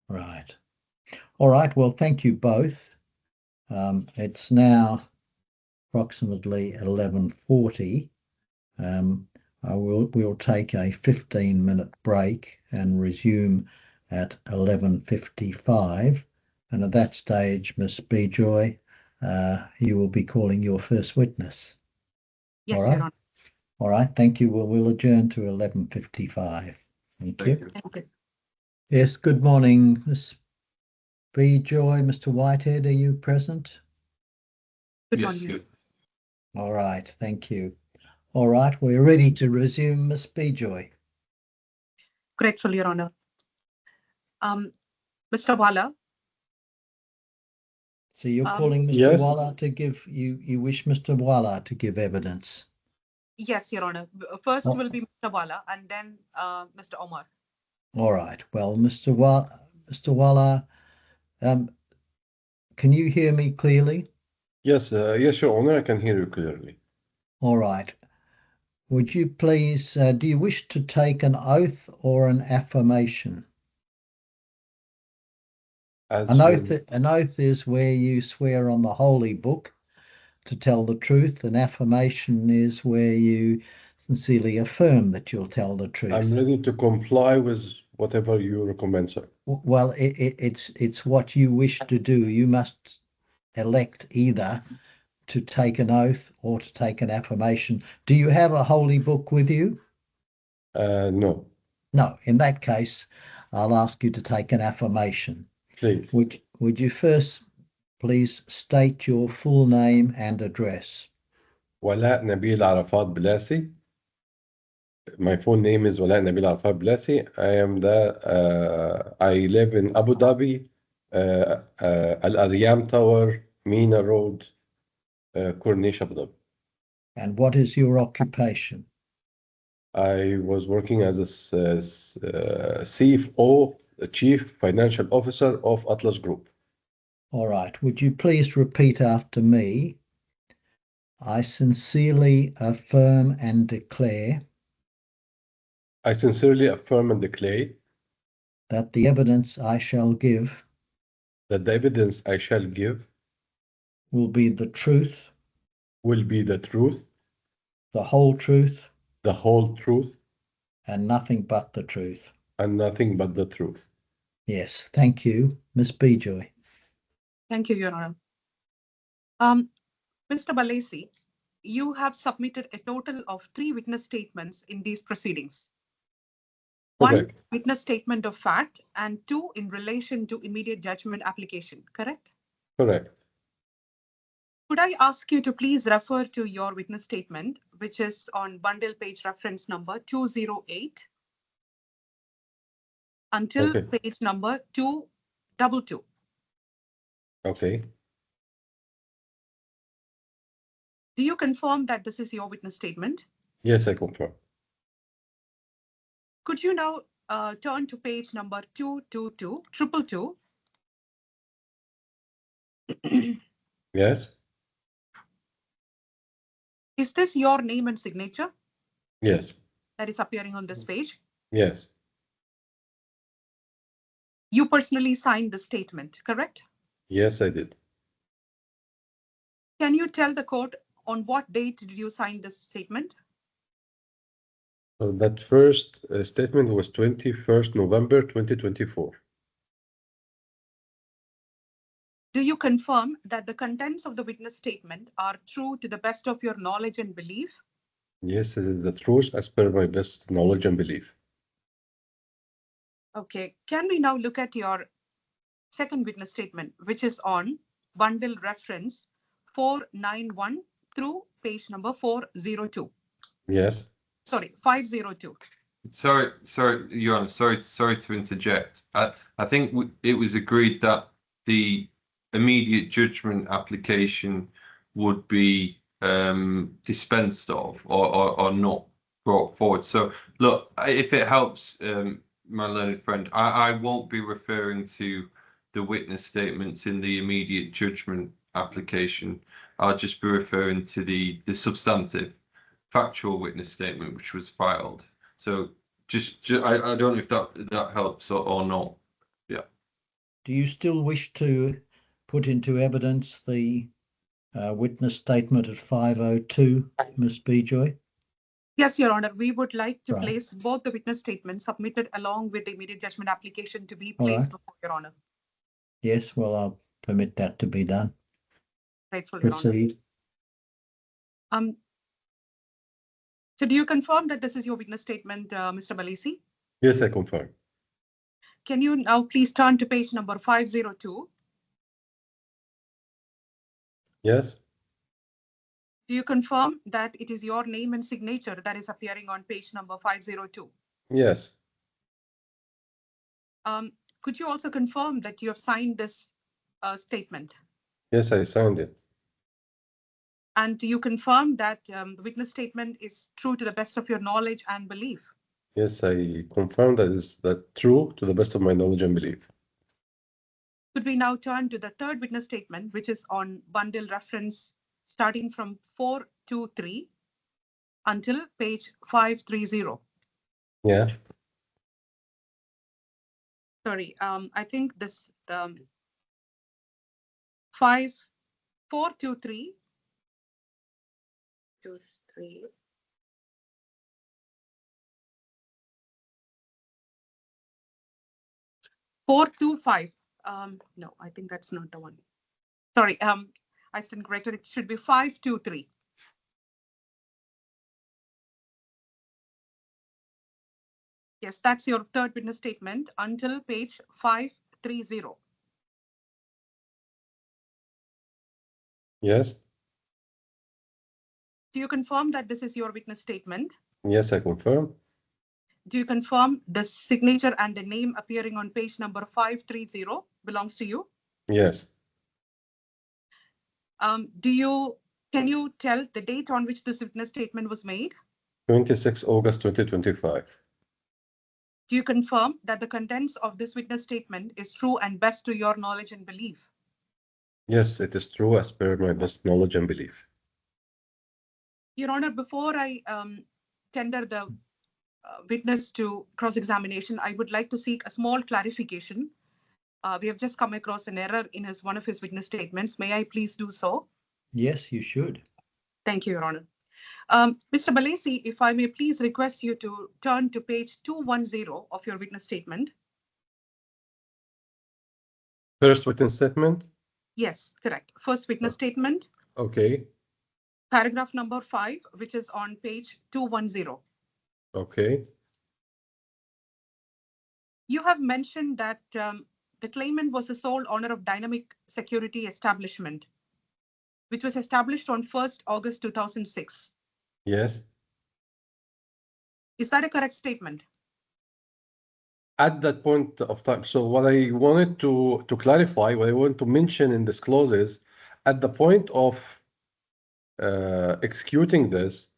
Speaker 2: Right. All right. Well, thank you both. It's now approximately 11:40. We'll take a 15-minute break and resume at 11:55. And at that stage, Miss Bejoy, you will be calling your first witness.
Speaker 3: Yes,
Speaker 2: All right.
Speaker 3: Your Honor.
Speaker 2: All right. Thank you. We'll adjourn to 11:55. Thank you.
Speaker 3: Thank you.
Speaker 2: Yes. Good morning, Miss Bejoy. Mr. Whitehead, are you present?
Speaker 3: Good
Speaker 4: Yes,
Speaker 3: morning.
Speaker 2: All right. Thank you. All right. We're ready to resume, Miss Bejoy.
Speaker 3: Grateful, Your Honor. Mr. Wala.
Speaker 2: So you're calling Mr.
Speaker 5: Yes.
Speaker 2: Wala to give you wish Mr. Wala to give evidence?
Speaker 3: Yes, Your Honor. First
Speaker 2: Oh.
Speaker 3: will be Mr. Wala and then Mr. Omar.
Speaker 2: All right. Well, Mr. Wala, can you hear me clearly?
Speaker 5: Yes, yes, Your Honor, I can hear you clearly.
Speaker 2: All right. Would you please, do you wish to take an oath or an affirmation?
Speaker 5: As
Speaker 2: An
Speaker 5: you-
Speaker 2: oath is where you swear on the holy book to tell the truth. An affirmation is where you sincerely affirm that you'll tell the truth.
Speaker 5: I'm ready to comply with whatever you recommend, sir.
Speaker 2: Well, it's what you wish to do. You must elect either to take an oath or to take an affirmation. Do you have a holy book with you?
Speaker 5: No,
Speaker 2: No. In that case, I'll ask you to take an affirmation.
Speaker 5: please.
Speaker 2: Would you first please state your full name and address?
Speaker 5: Wala Nabil Arafat Blasi. My full name is Wala Nabil Arafat Blasi. I live in Abu Dhabi, Al Aryam Tower, Mina Road, Corniche, Abu Dhabi.
Speaker 2: And what is your occupation?
Speaker 5: I was working as a CFO, the Chief Financial Officer of Atlas Group.
Speaker 2: All right. Would you please repeat after me? I sincerely affirm and declare
Speaker 5: I sincerely affirm and declare
Speaker 2: that the evidence I shall give
Speaker 5: that the evidence I shall give
Speaker 2: will be the truth,
Speaker 5: will be the truth,
Speaker 2: the whole truth,
Speaker 5: the whole truth,
Speaker 2: and nothing but the truth.
Speaker 5: and nothing but the truth.
Speaker 2: Yes, thank you. Ms. Bijoy.
Speaker 3: Thank you, Your Honor. Mr. Balesi, you have submitted a total of 3 witness statements in these proceedings.
Speaker 5: Correct.
Speaker 3: 1 witness statement of fact and 2 in relation to immediate judgment application, correct?
Speaker 5: Correct.
Speaker 3: Could I ask you to please refer to your witness statement, which is on bundle page reference number 208 until
Speaker 5: Okay.
Speaker 3: page number 222.
Speaker 5: Okay.
Speaker 3: Do you confirm that this is your witness statement?
Speaker 5: Yes, I confirm.
Speaker 3: Could you now turn to page number 222.
Speaker 5: Yes.
Speaker 3: Is this your name and signature
Speaker 5: Yes.
Speaker 3: that is appearing on this page?
Speaker 5: Yes.
Speaker 3: You personally signed the statement, correct?
Speaker 5: Yes, I did.
Speaker 3: Can you tell the court on what date did you sign this statement?
Speaker 5: So that first statement was 21st November 2024.
Speaker 3: Do you confirm that the contents of the witness statement are true to the best of your knowledge and belief?
Speaker 5: Yes, it is the truth as per my best knowledge and belief.
Speaker 3: Okay, can we now look at your second witness statement, which is on bundle reference 491 through page number 402?
Speaker 5: Yes.
Speaker 3: Sorry, 502.
Speaker 4: Sorry, Your Honor, sorry to interject. I think it was agreed that the immediate judgment application would be dispensed of or not brought forward. So look, if it helps my learned friend, I won't be referring to the witness statements in the immediate judgment application. I'll just be referring to the substantive factual witness statement which was filed. So I don't know if that helps or not. Yeah.
Speaker 2: Do you still wish to put into evidence the witness statement at 502, Ms. Bijoy?
Speaker 3: Yes, Your Honor, we would like to
Speaker 2: Right.
Speaker 3: place both the witness statements submitted along with the immediate judgment application to be
Speaker 2: All
Speaker 3: placed
Speaker 2: right.
Speaker 3: before Your Honor.
Speaker 2: Yes, well, I'll permit that to be done.
Speaker 3: Rightful, Your Honor.
Speaker 2: Proceed.
Speaker 3: So do you confirm that this is your witness statement, Mr. Balesi?
Speaker 5: Yes, I confirm.
Speaker 3: Can you now please turn to page number 502?
Speaker 5: Yes.
Speaker 3: Do you confirm that it is your name and signature that is appearing on page number 502?
Speaker 5: Yes.
Speaker 3: Could you also confirm that you have signed this statement?
Speaker 5: Yes, I signed it.
Speaker 3: And do you confirm that the witness statement is true to the best of your knowledge and belief?
Speaker 5: Yes, I confirm that is true to the best of my knowledge and belief.
Speaker 3: Could we now turn to the third witness statement, which is on bundle reference starting from 423 until page 530?
Speaker 5: Yeah.
Speaker 3: Sorry, I think this 423 523. No, I think that's not the one. Sorry, I stand corrected. It should be 523. Yes, that's your third witness statement until page 530.
Speaker 5: Yes.
Speaker 3: Do you confirm that this is your witness statement?
Speaker 5: Yes, I confirm.
Speaker 3: Do you confirm the signature and the name appearing on page number 530 belongs to you?
Speaker 5: Yes.
Speaker 3: Can you tell the date on which this witness statement was made?
Speaker 5: 26 August 2025.
Speaker 3: Do you confirm that the contents of this witness statement is true and best to your knowledge and belief?
Speaker 5: Yes, it is true as per my best knowledge and belief.
Speaker 3: Your Honor, before I tender the witness to cross-examination, I would like to seek a small clarification. We have just come across an error in one of his witness statements. May I please do so?
Speaker 2: Yes, you should.
Speaker 3: Thank you, Your Honor. Mr. Balesi, if I may please request you to turn to page 210 of your witness statement.
Speaker 5: First witness statement?
Speaker 3: Yes, correct. First witness statement.
Speaker 5: Okay.
Speaker 3: Paragraph number 5, which is on page 210.
Speaker 5: Okay.
Speaker 3: You have mentioned that the claimant was the sole owner of Dynamic Security Establishment, which was established on 1st August 2006.
Speaker 5: Yes.
Speaker 3: Is that a correct statement?
Speaker 5: At that point of time, so what I wanted to clarify, what I want to mention in this clause is, at the point of executing this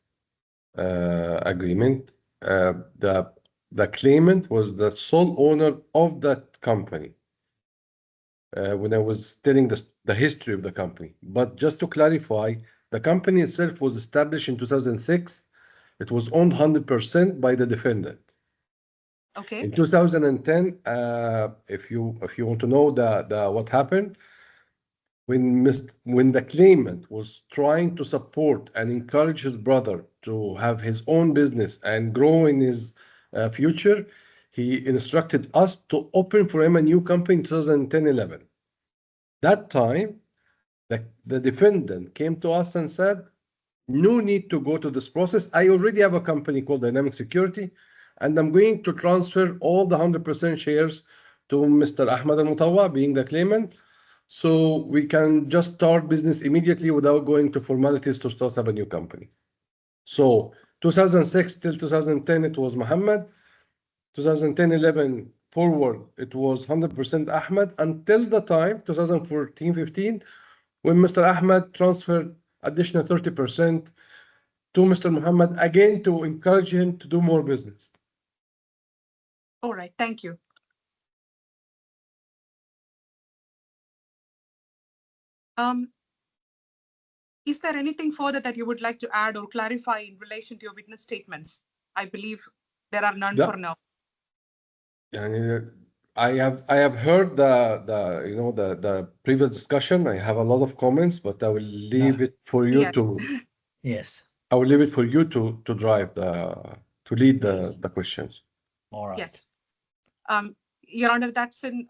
Speaker 5: agreement, the claimant was the sole owner of that company. When I was telling the history of the company, but just to clarify, the company itself was established in 2006. It was owned 100% by the defendant.
Speaker 3: Okay.
Speaker 5: In 2010, if you want to know what happened, when the claimant was trying to support and encourage his brother to have his own business and grow in his future, he instructed us to open for him a new company in 2010-11. That time, the defendant came to us and said, no need to go to this process. I already have a company called Dynamic Security, and I'm going to transfer all the 100% shares to Mr. AHMED ALMUTAWA, being the claimant, so we can just start business immediately without going to formalities to start up a new company. So 2006 till 2010, it was MOHAMED. 2010-11 forward, it was 100% AHMED until the time, 2014-15, when Mr. AHMED transferred additional 30% to Mr. Mohammed, again to encourage him to do more business.
Speaker 3: All right, thank you. Is there anything further that you would like to add or clarify in relation to your witness statements? I believe there are none for now.
Speaker 5: I have heard the previous discussion. I have a lot of comments, but I will leave it for you to.
Speaker 2: Yes.
Speaker 5: I will leave it for you to drive to lead the questions.
Speaker 2: All right.
Speaker 3: Yes. Your Honor, that's it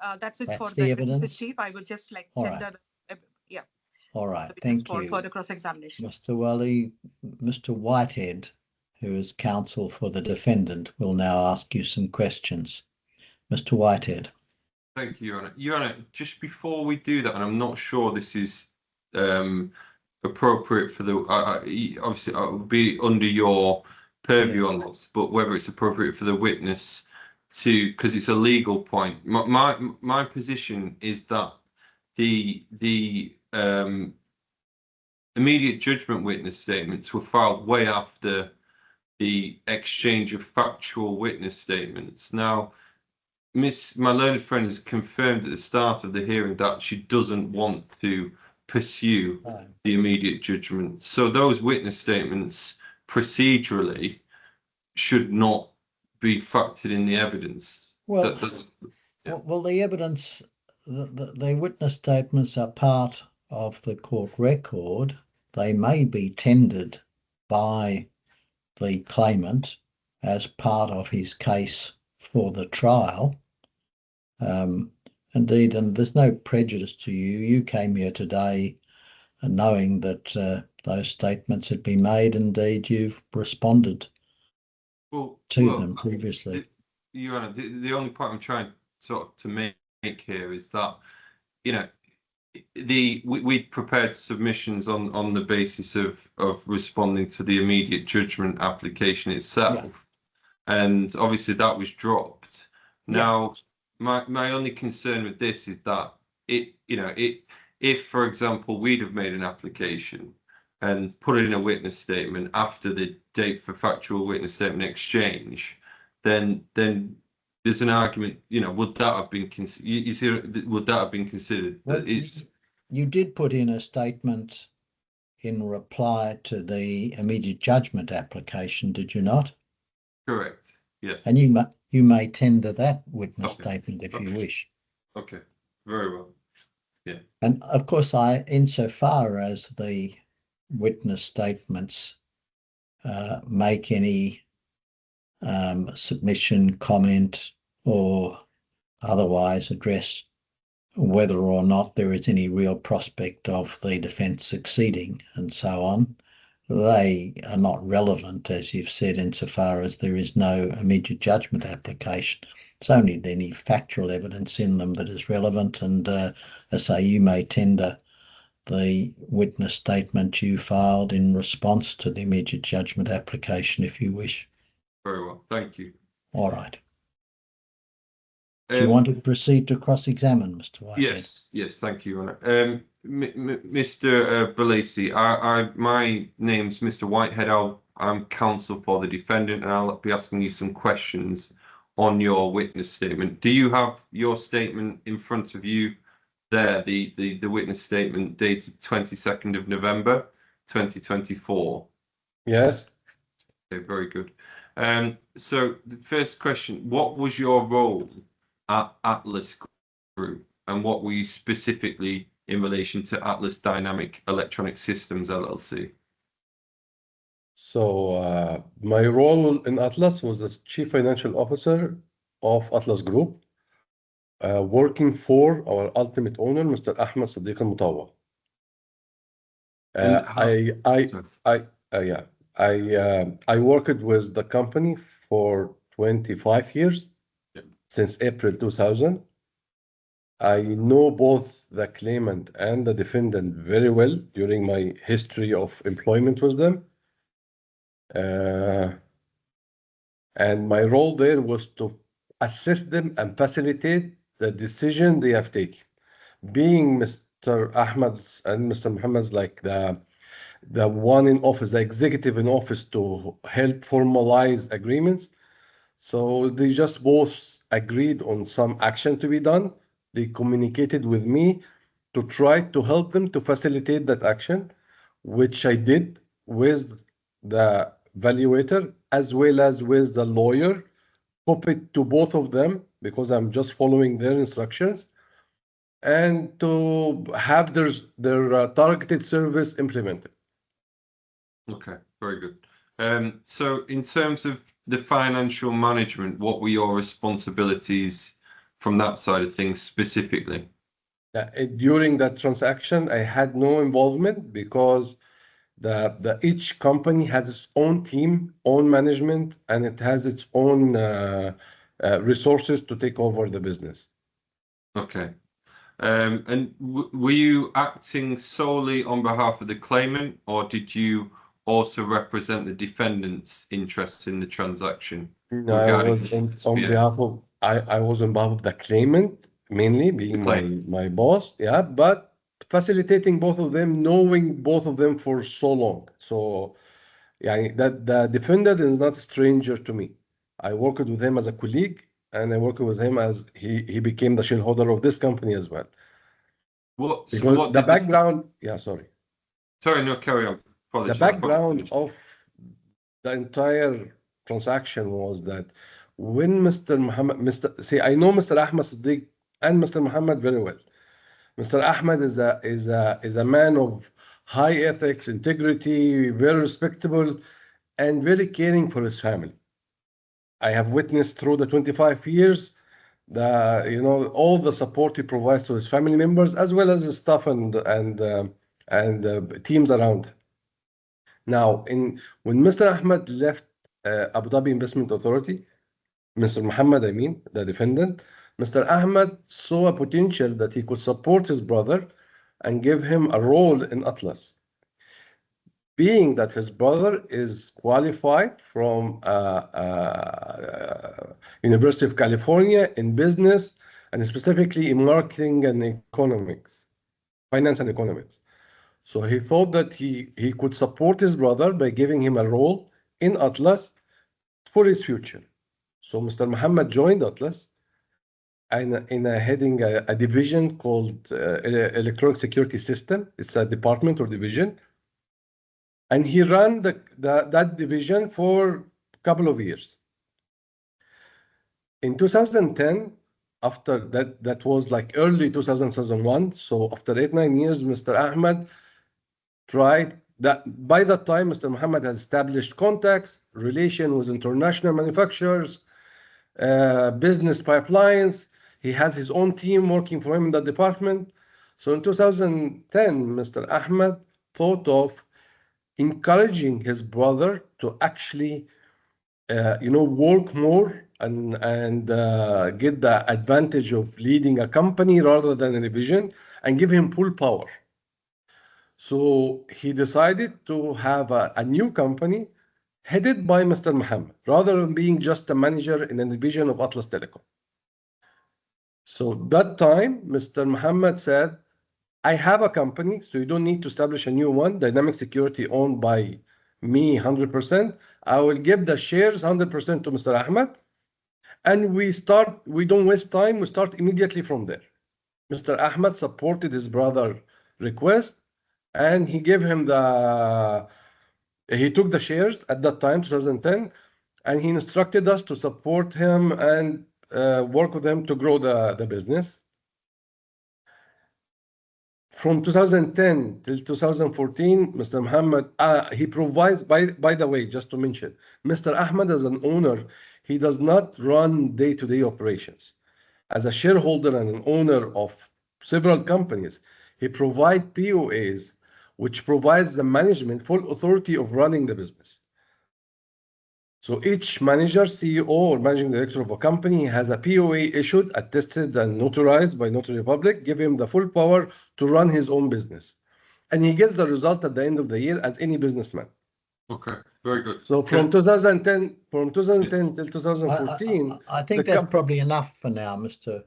Speaker 3: for the evidence chief. I will just tender. Yeah.
Speaker 2: All right. Thank you.
Speaker 3: For the cross-examination.
Speaker 2: Mr. Wali, Mr. Whitehead, who is counsel for the defendant, will now ask you some questions. Mr. Whitehead.
Speaker 4: Thank you, Your Honor. Your Honor, just before we do that, and I'm not sure this is appropriate for the, obviously it will be under your purview on this, but whether it's appropriate for the witness to, because it's a legal point. My position is that the immediate judgment witness statements were filed way after the exchange of factual witness statements. Now, my learned friend has confirmed at the start of the hearing that she doesn't want to pursue the immediate judgment. So those witness statements procedurally should not be factored in the evidence.
Speaker 2: Well, the evidence, the witness statements are part of the court record. They may be tendered by the claimant as part of his case for the trial. Indeed, and there's no prejudice to you. You came here today knowing that those statements had been made. Indeed, you've responded to them previously.
Speaker 4: Your Honor, the only point I'm trying to make here is that, you know, we prepared submissions on the basis of responding to the immediate judgment application itself, and obviously that was dropped. Now, my only concern with this is that if, for example, we'd have made an application and put in a witness statement after the date for factual witness statement exchange, then there's an argument, would that have been would that have been considered?
Speaker 2: Well, you did put in a statement in reply to the immediate judgment application, did you not?
Speaker 4: Correct. Yes.
Speaker 2: And you may tender that witness statement if you wish.
Speaker 4: Okay. Very well. Yeah.
Speaker 2: And of course, insofar as the witness statements make any submission, comment, or otherwise address whether or not there is any real prospect of the defence succeeding and so on, they are not relevant, as you've said, insofar as there is no immediate judgment application. It's only any factual evidence in them that is relevant, and as I say, you may tender the witness statement you filed in response to the immediate judgment application if you wish.
Speaker 4: Very well, thank you.
Speaker 2: All right. Do you want to proceed to cross-examine, Mr. Whitehead?
Speaker 4: Yes, thank you, Your Honour. Mr. Balasi, my name's Mr. Whitehead. I'm counsel for the defendant, and I'll be asking you some questions on your witness statement. Do you have your statement in front of you there, the witness statement dated 22nd of November, 2024?
Speaker 5: Yes.
Speaker 4: Okay, very good. So the first question, what was your role at Atlas Group, and what were you specifically in relation to Atlas Dynamic Electronic Systems LLC?
Speaker 5: So my role in Atlas was as Chief Financial Officer of Atlas Group, working for our ultimate owner, Mr. AHMED SEDDIQ MUTAWA. I worked with the company for 25 years, since April 2000. I know both the claimant and the defendant very well during my history of employment with them. And my role there was to assist them and facilitate the decision they have taken. Being Mr. Ahmed's and Mr. Mohammed's like the one in office, the executive in office to help formalize agreements. So they just both agreed on some action to be done. They communicated with me to try to help them to facilitate that action, which I did with the valuator as well as with the lawyer, copied to both of them because I'm just following their instructions, and to have their targeted service implemented.
Speaker 4: Okay, very good. So in terms of the financial management, what were your responsibilities from that side of things specifically?
Speaker 5: During that transaction, I had no involvement because each company has its own team, own management, and it has its own resources to take over the business.
Speaker 4: Okay. And were you acting solely on behalf of the claimant, or did you also represent the defendant's interests in the transaction?
Speaker 5: No, I was on behalf of I was on behalf of the claimant, mainly being my boss, but facilitating both of them, knowing both of them for so long. So that the defendant is not a stranger to me. I worked with him as a colleague, and I worked with him as he became the shareholder of this company as well. Because the background,
Speaker 4: Sorry, no, carry on.
Speaker 5: The background of the entire transaction was that when Mr. Mohammed, I know Mr. Ahmed SEDDIQ and Mr. Mohammed very well. Mr. Ahmed is a man of high ethics, integrity, very respectable, and very caring for his family. I have witnessed through the 25 years all the support he provides to his family members as well as his staff and teams around him. Now, when Mr. Ahmed left Abu Dhabi Investment Authority, Mr. Mohammed, I mean, the defendant, Mr. Ahmed saw a potential that he could support his brother and give him a role in Atlas. Being that his brother is qualified from University of California in business and specifically in marketing and economics, finance and economics. So he thought that he could support his brother by giving him a role in Atlas for his future. So Mr. Mohammed joined Atlas and heading a division called Electronic Security System. It's a department or division. And he ran that division for a couple of years. In 2010, after that was like early 2001. So after 8-9 years, Mr. Ahmed tried that. By that time, Mr. Mohammed has established contacts, relation with international manufacturers, business pipelines. He has his own team working for him in that department. So in 2010, Mr. Ahmed thought of encouraging his brother to actually, work more and get the advantage of leading a company rather than a division and give him full power. So he decided to have a new company headed by Mr. Mohammed rather than being just a manager in a division of Atlas Telecom. So that time, Mr. Mohammed said, I have a company, so you don't need to establish a new one, Dynamic Security owned by me 100%. I will give the shares 100% to Mr. Ahmed. And we don't waste time, we start immediately from there. Mr. Ahmed supported his brother's request and he gave him he took the shares at that time, 2010, and he instructed us to support him and work with him to grow the business. From 2010 till 2014, Mr. Mohammed, he provides, by the way, just to mention, Mr. Ahmed as an owner, he does not run day-to-day operations. As a shareholder and an owner of several companies, he provides POAs, which provides the management full authority of running the business. So each manager, CEO, or managing director of a company has a POA issued, attested, and notarized by Notary Public, give him the full power to run his own business. And he gets the result at the end of the year as any businessman.
Speaker 4: Okay, very good.
Speaker 5: So from 2010 till 2014,
Speaker 2: I think that's probably enough for now, Mr.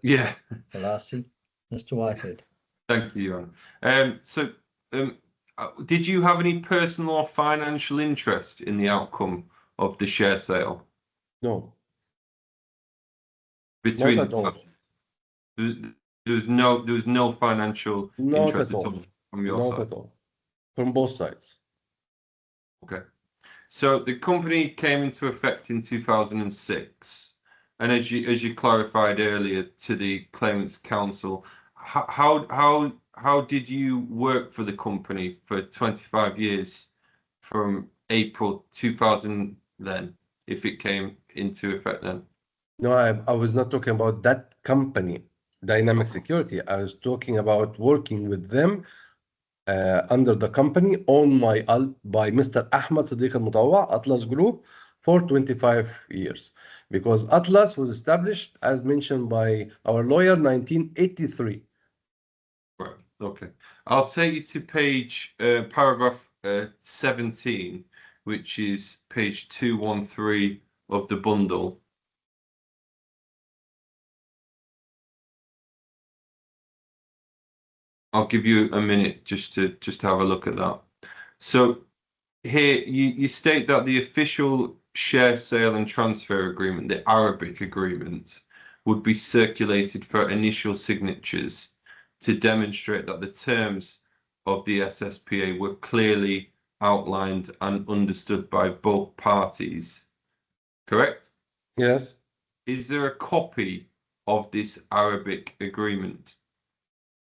Speaker 2: Balassi. Mr. Whitehead.
Speaker 4: Thank you, Jan. Did you have any personal or financial interest in the outcome of the share sale?
Speaker 5: No.
Speaker 4: Between
Speaker 5: not at all.
Speaker 4: There was no financial interest at all from your side?
Speaker 5: Not at all. From both sides.
Speaker 4: Okay. So the company came into effect in 2006, and as you clarified earlier to the Claimants Council, how did you work for the company for 25 years from April 2000 then, if it came into effect then?
Speaker 5: No, I was not talking about that company, Dynamic Security. I was talking about working with them under the company owned by Mr. Ahmed Siddiq al-MUTAWA, Atlas Group, for 25 years. Because Atlas was established, as mentioned by our lawyer, 1983.
Speaker 4: Right, okay. I'll take you to paragraph 17, which is page 213 of the bundle. I'll give you a minute just to have a look at that. So here you state that the official share sale and transfer agreement, the Arabic agreement, would be circulated for initial signatures to demonstrate that the terms of the SSPA were clearly outlined and understood by both parties. Correct?
Speaker 5: Yes.
Speaker 4: Is there a copy of this Arabic agreement?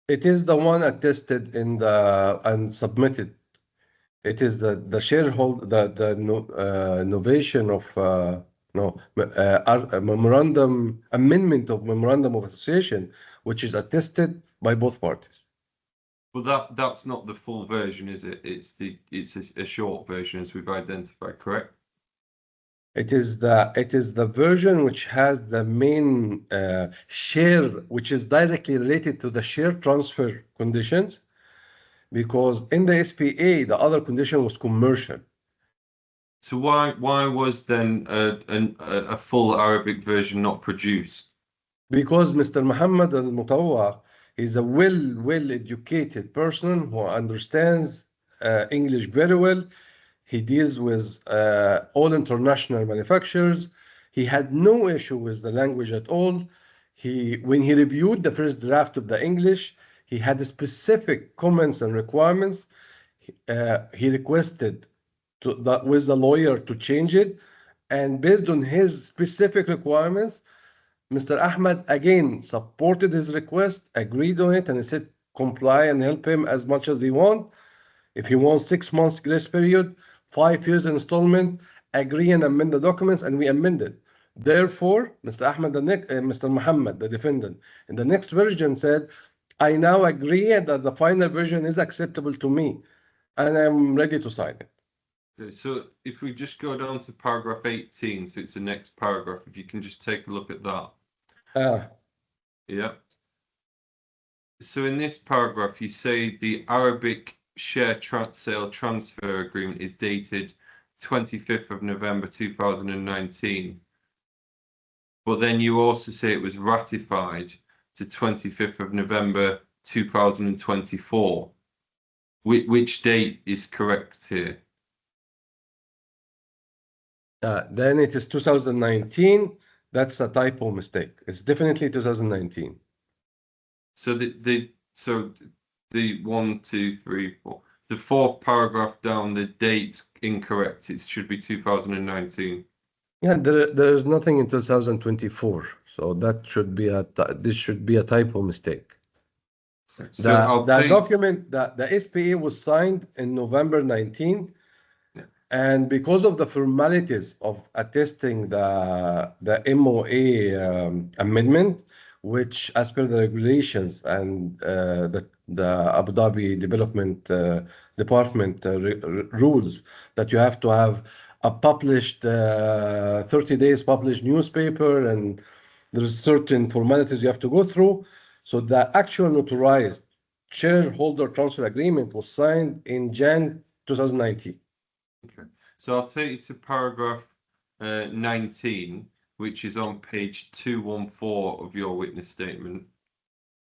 Speaker 5: It is the one attested and submitted It is the shareholder, innovation of amendment of memorandum of association, which is attested by both parties.
Speaker 4: Well, that's not the full version, is it? It's a short version, as we've identified, correct?
Speaker 5: It is the version which has the main share, which is directly related to the share transfer conditions, because in the SPA the other condition was commercial.
Speaker 4: So why was then a full Arabic version not produced?
Speaker 5: Because Mr. Mohammed ALMUTAWA is a well-educated person who understands English very well. He deals with all international manufacturers. He had no issue with the language at all. When he reviewed the first draft of the English, he had specific comments and requirements. He requested with the lawyer to change it. And based on his specific requirements, Mr. Ahmed again supported his request, agreed on it, and he said comply and help him as much as he wants. If he wants 6 months grace period, 5 years installment, agree and amend the documents, and we amended. Therefore, Mr. Mohammed, the defendant, in the next version said, I now agree that the final version is acceptable to me, and I'm ready to sign it.
Speaker 4: Okay, so if we just go down to paragraph 18, so it's the next paragraph, if you can just take a look at that. Yeah. So in this paragraph, you say the Arabic share sale transfer agreement is dated 25th of November 2019. But then you also say it was ratified to 25th of November 2024. Which date is correct here?
Speaker 5: Then it is 2019. That's a typo mistake. It's definitely 2019.
Speaker 4: So the 1, 2, 3, 4. The fourth paragraph down, the date's incorrect. It should be 2019.
Speaker 5: Yeah, there is nothing in 2024, so that should be this should be a typo mistake.
Speaker 4: So
Speaker 5: the document, the SPA was signed in November 19, and because of the formalities of attesting the MOA amendment, which as per the regulations and the Abu Dhabi Development Department rules, that you have to have a published 30 days published newspaper, and there's certain formalities you have to go through. So the actual notarized shareholder transfer agreement was signed in Jan 2019.
Speaker 4: Okay, so I'll take you to paragraph 19, which is on page 214 of your witness statement.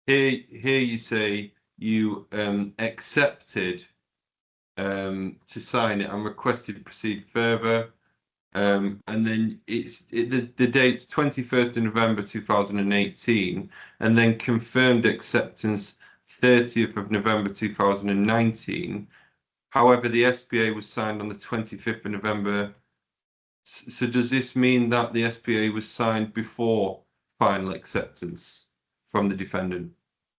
Speaker 4: Here you say you accepted to sign it and requested to proceed further. And then the date's 21st of November 2018, and then confirmed acceptance 30th of November 2019. However, the SPA was signed on the 25th of November. So does this mean that the SPA was signed before final acceptance from the defendant?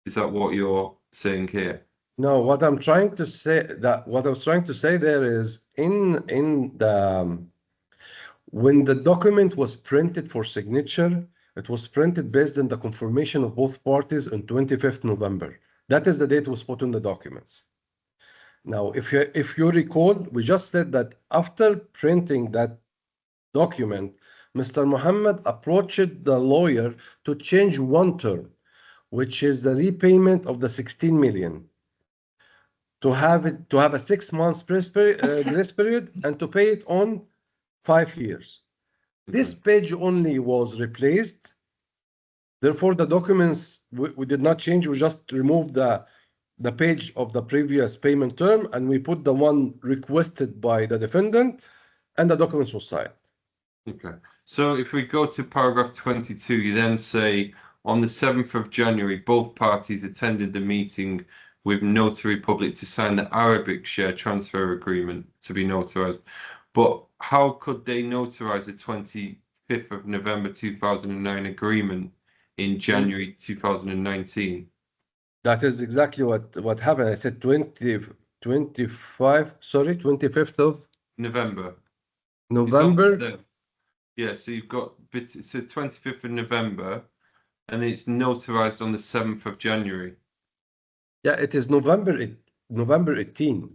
Speaker 4: Is that what you're saying here?
Speaker 5: No, what I'm trying to say, what I was trying to say there is when the document was printed for signature, it was printed based on the confirmation of both parties on 25th November. That is the date was put in the documents. Now, if you recall, we just said that after printing that document, Mr. Mohammed approached the lawyer to change one term, which is the repayment of the 16 million, to have a 6 months grace period and to pay it on 5 years. This page only was replaced. Therefore, the documents we did not change. We just removed the page of the previous payment term, and we put the one requested by the defendant, and the documents were signed.
Speaker 4: Okay. So if we go to paragraph 22, you then say, on the 7th of January, both parties attended the meeting with Notary Public to sign the Arabic share transfer agreement to be notarized. But how could they notarize the 25th of November 2009 agreement in January 2019?
Speaker 5: That is exactly what happened. I said 25th 25th of
Speaker 4: November.
Speaker 5: November.
Speaker 4: There. Yeah, so you've got it's the 25th of November, and it's notarized on the 7th of January.
Speaker 5: Yeah, it is November 18.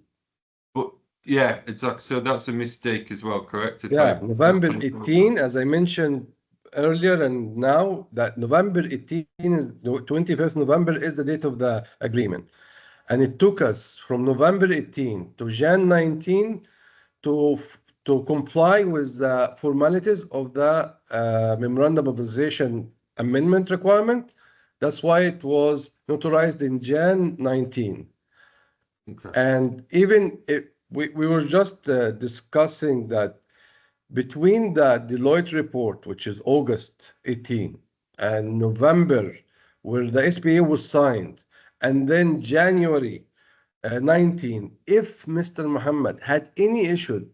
Speaker 4: But yeah, exactly. So that's a mistake as well, correct?
Speaker 5: Yeah, November 18, as I mentioned earlier, and now that November 18 is 25th November is the date of the agreement. And it took us from November 18 to Jan 19 to comply with the formalities of the memorandum of association amendment requirement. That's why it was notarized in Jan 19.
Speaker 4: Okay.
Speaker 5: And even if we were just discussing that between the Deloitte report, which is August 18, and November, where the SPA was signed, and then January 19, if Mr. Mohammed had any issue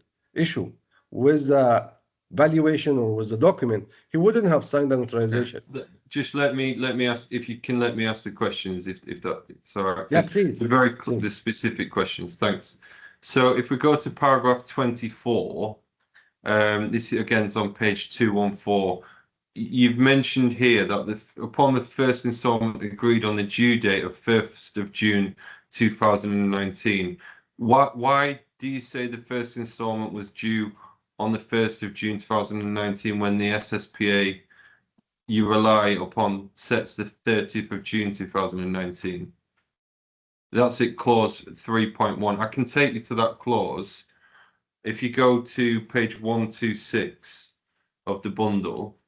Speaker 5: with the valuation or with the document, he wouldn't have signed the notarization.
Speaker 4: Just let me ask, if you can let me ask the questions, if that's all right.
Speaker 5: Yes, please.
Speaker 4: The specific questions. Thanks. So if we go to paragraph 24, this again is on page 214. You've mentioned here that upon the first installment agreed on the due date of 1st of June 2019, why do you say the first installment was due on the 1st of June 2019 when the SSPA you rely upon sets the 30th of June 2019? That's it, clause 3.1. I can take you to that clause. If you go to page 126 of the bundle.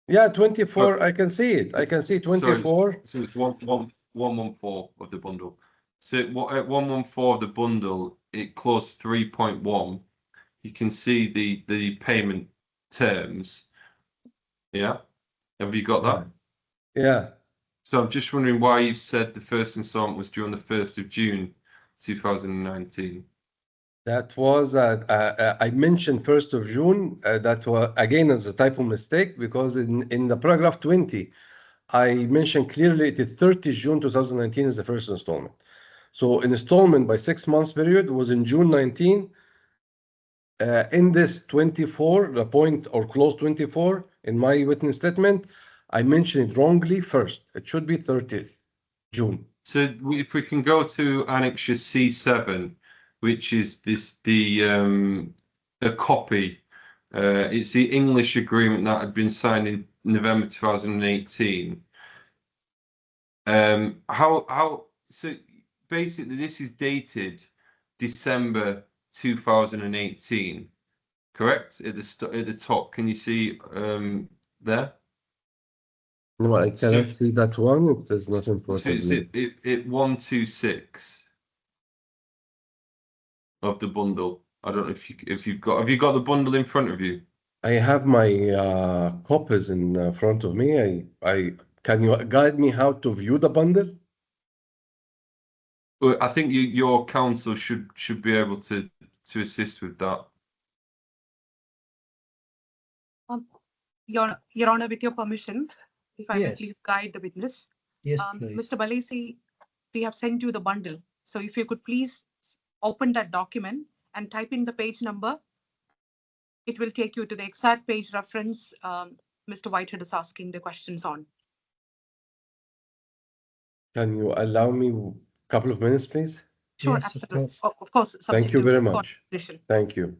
Speaker 5: Yeah, 24, I can see it. I can see 24.
Speaker 4: So it's 114 of the bundle. So at 114 of the bundle, it clause 3.1. You can see the payment terms. Yeah. Have you got that?
Speaker 5: Yeah.
Speaker 4: So I'm just wondering why you've said the first installment was due on the 1st of June 2019.
Speaker 5: That was, I mentioned 1st of June. That was, again, as a typo mistake, because in the paragraph 20, I mentioned clearly the 30th June 2019 is the first installment. So installment by 6 months period was in June 19. In this 24, the point or clause 24, in my witness statement, I mentioned it wrongly first. It should be 30th June.
Speaker 4: So if we can go to Annexure C7, which is a copy. It's the English agreement that had been signed in November 2018. So basically this is dated December 2018, correct? At the top, can you see there?
Speaker 5: No, I cannot see that one. It is not important.
Speaker 4: So it's it 126 of the bundle. I don't know if you've got, have you got the bundle in front of you?
Speaker 5: I have my copies in front of me. I can you guide me how to view the bundle?
Speaker 4: Well, I think your counsel should be able to assist with that.
Speaker 3: Your Honor, with your permission, if I may
Speaker 2: Yes.
Speaker 3: please guide the witness.
Speaker 2: Yes, please.
Speaker 3: Mr. Balesi, we have sent you the bundle. So if you could please open that document and type in the page number, it will take you to the exact page reference Mr. Whitehead is asking the questions on.
Speaker 5: Can you allow me a couple of minutes, please?
Speaker 3: Sure,
Speaker 2: Yes, of
Speaker 3: absolutely.
Speaker 2: course.
Speaker 3: Of course,
Speaker 5: Thank you very much.
Speaker 3: Condition.
Speaker 5: Thank you.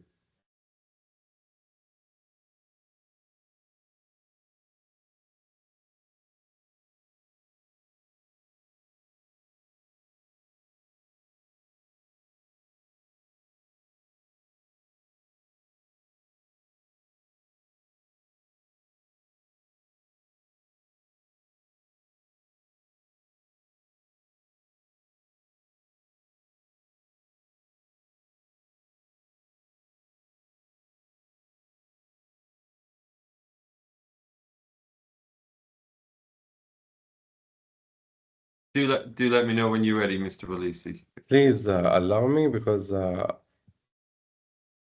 Speaker 4: Do let me know when you're ready, Mr. Balisi.
Speaker 5: Please allow me, because I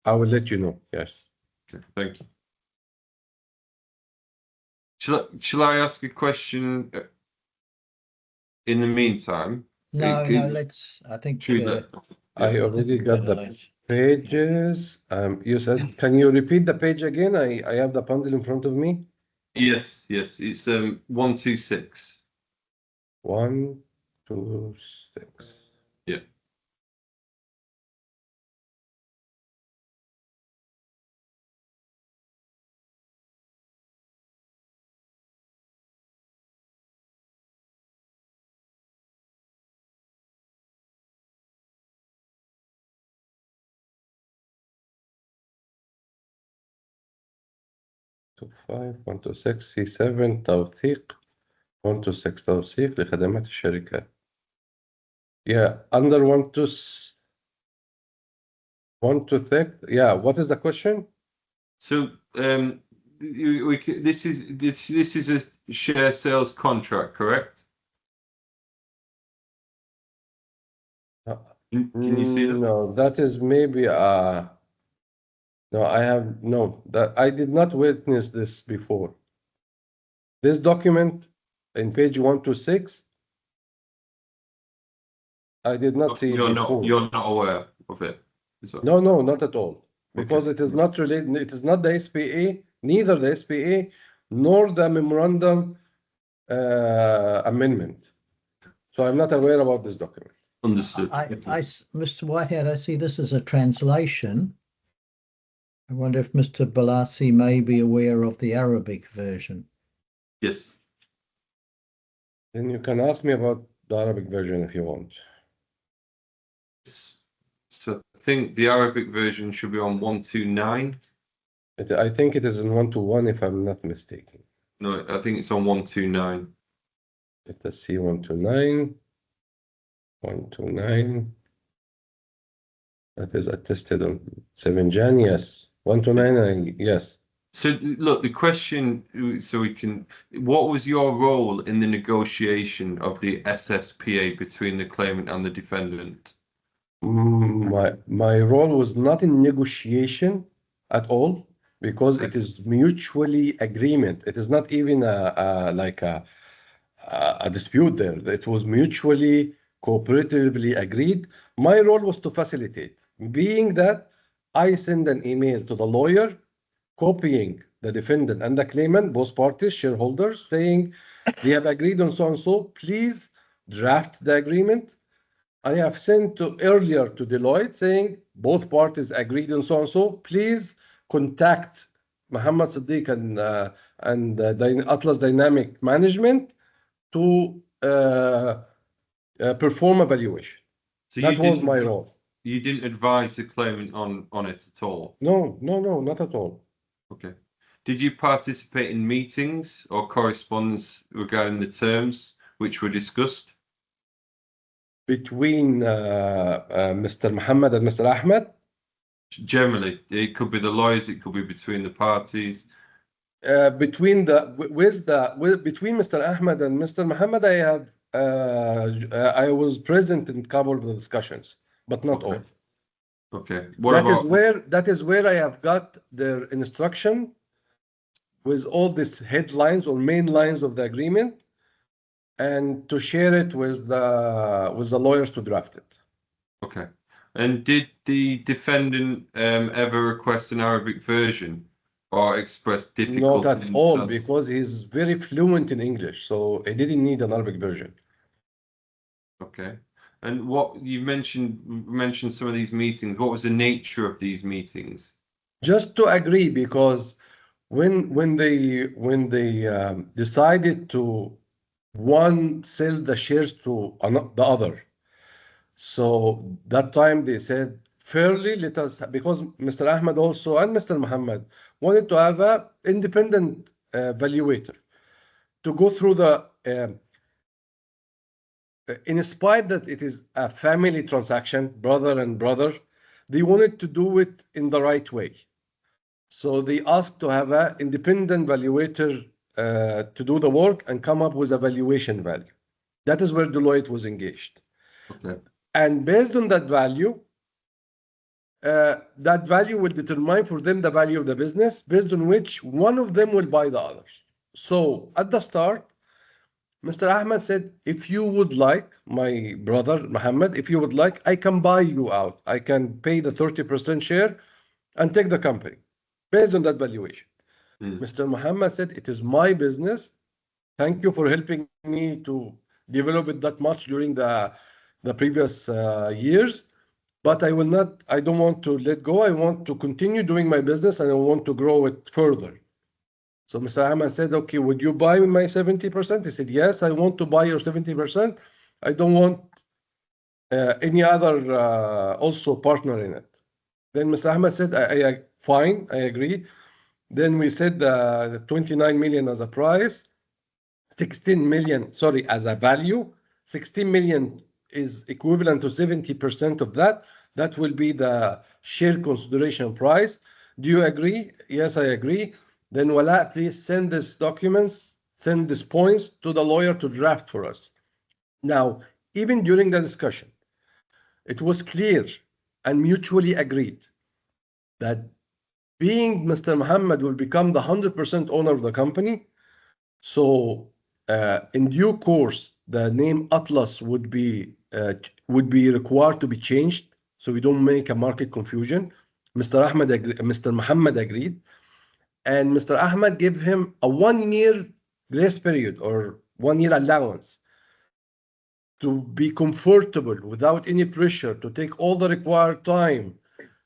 Speaker 5: will let you know. Yes.
Speaker 4: Okay, thank you. Shall I ask a question in the meantime?
Speaker 2: No, let's, I think
Speaker 5: I already got the pages. You said, can you repeat the page again? I have the bundle in front of me.
Speaker 4: Yes, it's 126.
Speaker 5: 126.
Speaker 4: Yeah.
Speaker 5: تو 5 126 سي 7 توثيق 126 توثيق لخدمات الشركات. Yeah, under 126. Yeah, what is the question?
Speaker 4: So this is a share sales contract, correct? Can you see that?
Speaker 5: No, that is maybe no, that I did not witness this before. This document in page 126, I did not see it before.
Speaker 4: You're not aware of it.
Speaker 5: No, not at all. Because it is not related, it is not the SPA, neither the SPA nor the memorandum amendment. So I'm not aware about this document.
Speaker 4: Understood.
Speaker 2: Mr. Whitehead, I see this is a translation. I wonder if Mr. Balassi may be aware of the Arabic version.
Speaker 4: Yes.
Speaker 5: Then you can ask me about the Arabic version if you want.
Speaker 4: So I think the Arabic version should be on 129.
Speaker 5: I think it is in 121 if I'm not mistaken.
Speaker 4: No, I think it's on 129.
Speaker 5: Let us see 129. 129. That is attested on 7 Jan. Yes. 129. Yes.
Speaker 4: So look, the question, so we can, what was your role in the negotiation of the SSPA between the claimant and the defendant?
Speaker 5: My role was not in negotiation at all because it is mutually agreement. It is not even like a dispute there. It was mutually cooperatively agreed. My role was to facilitate, being that I send an email to the lawyer copying the defendant and the claimant, both parties, shareholders, saying we have agreed on so and so, please draft the agreement. I have sent earlier to Deloitte saying both parties agreed on so and so, please contact Mohammed SEDDIQ and Atlas Dynamic Management to perform evaluation. So that was my role.
Speaker 4: You didn't advise the claimant on it at all?
Speaker 5: No, not at all.
Speaker 4: Okay. Did you participate in meetings or correspondence regarding the terms which were discussed?
Speaker 5: Between Mr. Mohammed and Mr. Ahmed?
Speaker 4: Generally, it could be the lawyers, it could be between the parties.
Speaker 5: Between Mr. Ahmed and Mr. Mohammed, I was present in a couple of the discussions, but not all.
Speaker 4: Okay.
Speaker 5: That is where I have got their instruction with all these headlines or main lines of the agreement, and to share it with the lawyers to draft it.
Speaker 4: Okay. And did the defendant ever request an Arabic version or express difficulty?
Speaker 5: Not at all, because he's very fluent in English, so he didn't need an Arabic version.
Speaker 4: Okay. And what you mentioned some of these meetings. What was the nature of these meetings? Just
Speaker 5: to agree, because when they decided to sell the shares to the other, so that time they said fairly, let us, because Mr. Ahmed also and Mr. Mohammed wanted to have an independent valuator to go through the in spite that it is a family transaction, brother and brother, they wanted to do it in the right way. So they asked to have an independent valuator to do the work and come up with a valuation value. That is where Deloitte was engaged.
Speaker 4: Okay.
Speaker 5: And based on that value will determine for them the value of the business, based on which one of them will buy the others. So at the start, Mr. Ahmed said, if you would like, my brother Mohammed, if you would like, I can buy you out. I can pay the 30% share and take the company based on that valuation. Mr. Mohammed said, it is my business. Thank you for helping me to develop it that much during the previous years. But I don't want to let go. I want to continue doing my business and I want to grow it further. So Mr. Ahmed said, okay, would you buy my 70%? He said, yes, I want to buy your 70%. I don't want any other also partner in it. Then Mr. Ahmed said, fine, I agree. Then we said the 29 million as a price, 16 million, sorry, as a value. 16 million is equivalent to 70% of that. That will be the share consideration price. Do you agree? Yes, I agree. Then Wala, please send these documents, send these points to the lawyer to draft for us. Now, even during the discussion, it was clear and mutually agreed that being Mr. Mohammed will become the 100% owner of the company. So in due course, the name Atlas would be required to be changed, so we don't make a market confusion. Mr. Mohammed agreed, and Mr. Ahmed gave him a 1-year grace period or 1-year allowance to be comfortable without any pressure to take all the required time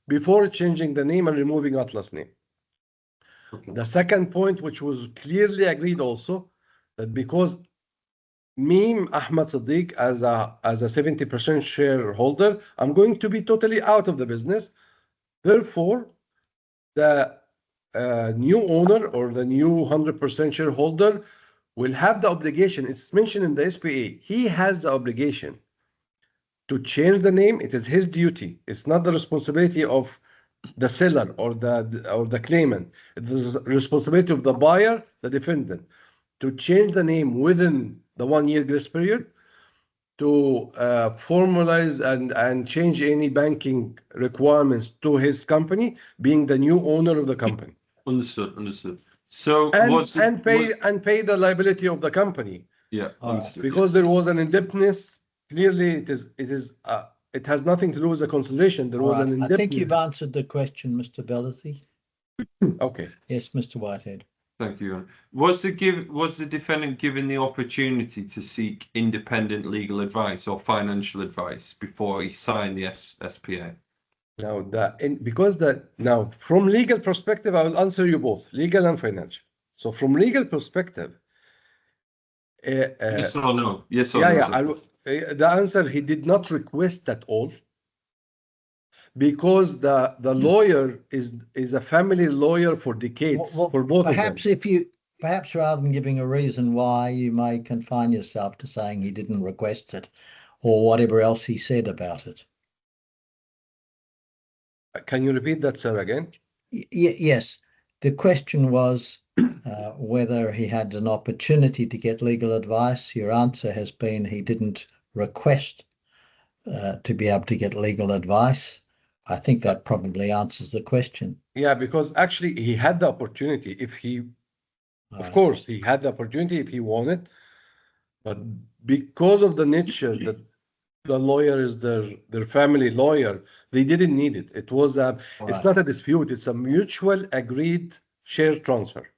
Speaker 5: before changing the name and removing Atlas name. The second point, which was clearly agreed also, that because me, Ahmed SEDDIQ, as a 70% shareholder, I'm going to be totally out of the business. Therefore, the new owner or the new 100% shareholder will have the obligation. It's mentioned in the SPA. He has the obligation to change the name. It is his duty. It's not the responsibility of the seller or the claimant. It is the responsibility of the buyer, the defendant, to change the name within the 1-year grace period, to formalize and change any banking requirements to his company, being the new owner of the company.
Speaker 4: Understood. So
Speaker 5: and pay the liability of the company.
Speaker 4: Yeah, understood.
Speaker 5: Because there was an indebtedness. Clearly, it has nothing to do with the consolidation. There was an indebtedness.
Speaker 2: I think you've answered the question, Mr. Bellothy.
Speaker 5: Okay.
Speaker 2: Yes, Mr. Whitehead.
Speaker 4: Thank you. Was the defendant given the opportunity to seek independent legal advice or financial advice before he signed the SPA?
Speaker 5: Now, from legal perspective, I will answer you both, legal and financial. So from legal perspective,
Speaker 4: yes or no? Yes or
Speaker 5: no? The answer, he did not request at all, because the lawyer is a family lawyer for decades, for both of them.
Speaker 2: Perhaps rather than giving a reason why, you may confine yourself to saying he didn't request it, or whatever else he said about it.
Speaker 5: Can you repeat that, sir, again?
Speaker 2: Yes. The question was whether he had an opportunity to get legal advice. Your answer has been he didn't request to be able to get legal advice. I think that probably answers the question.
Speaker 5: Yeah, because actually he had the opportunity of course, he had the opportunity if he wanted, but because of the nature that the lawyer is their family lawyer, they didn't need it. It's not a dispute. It's a mutual agreed share transfer.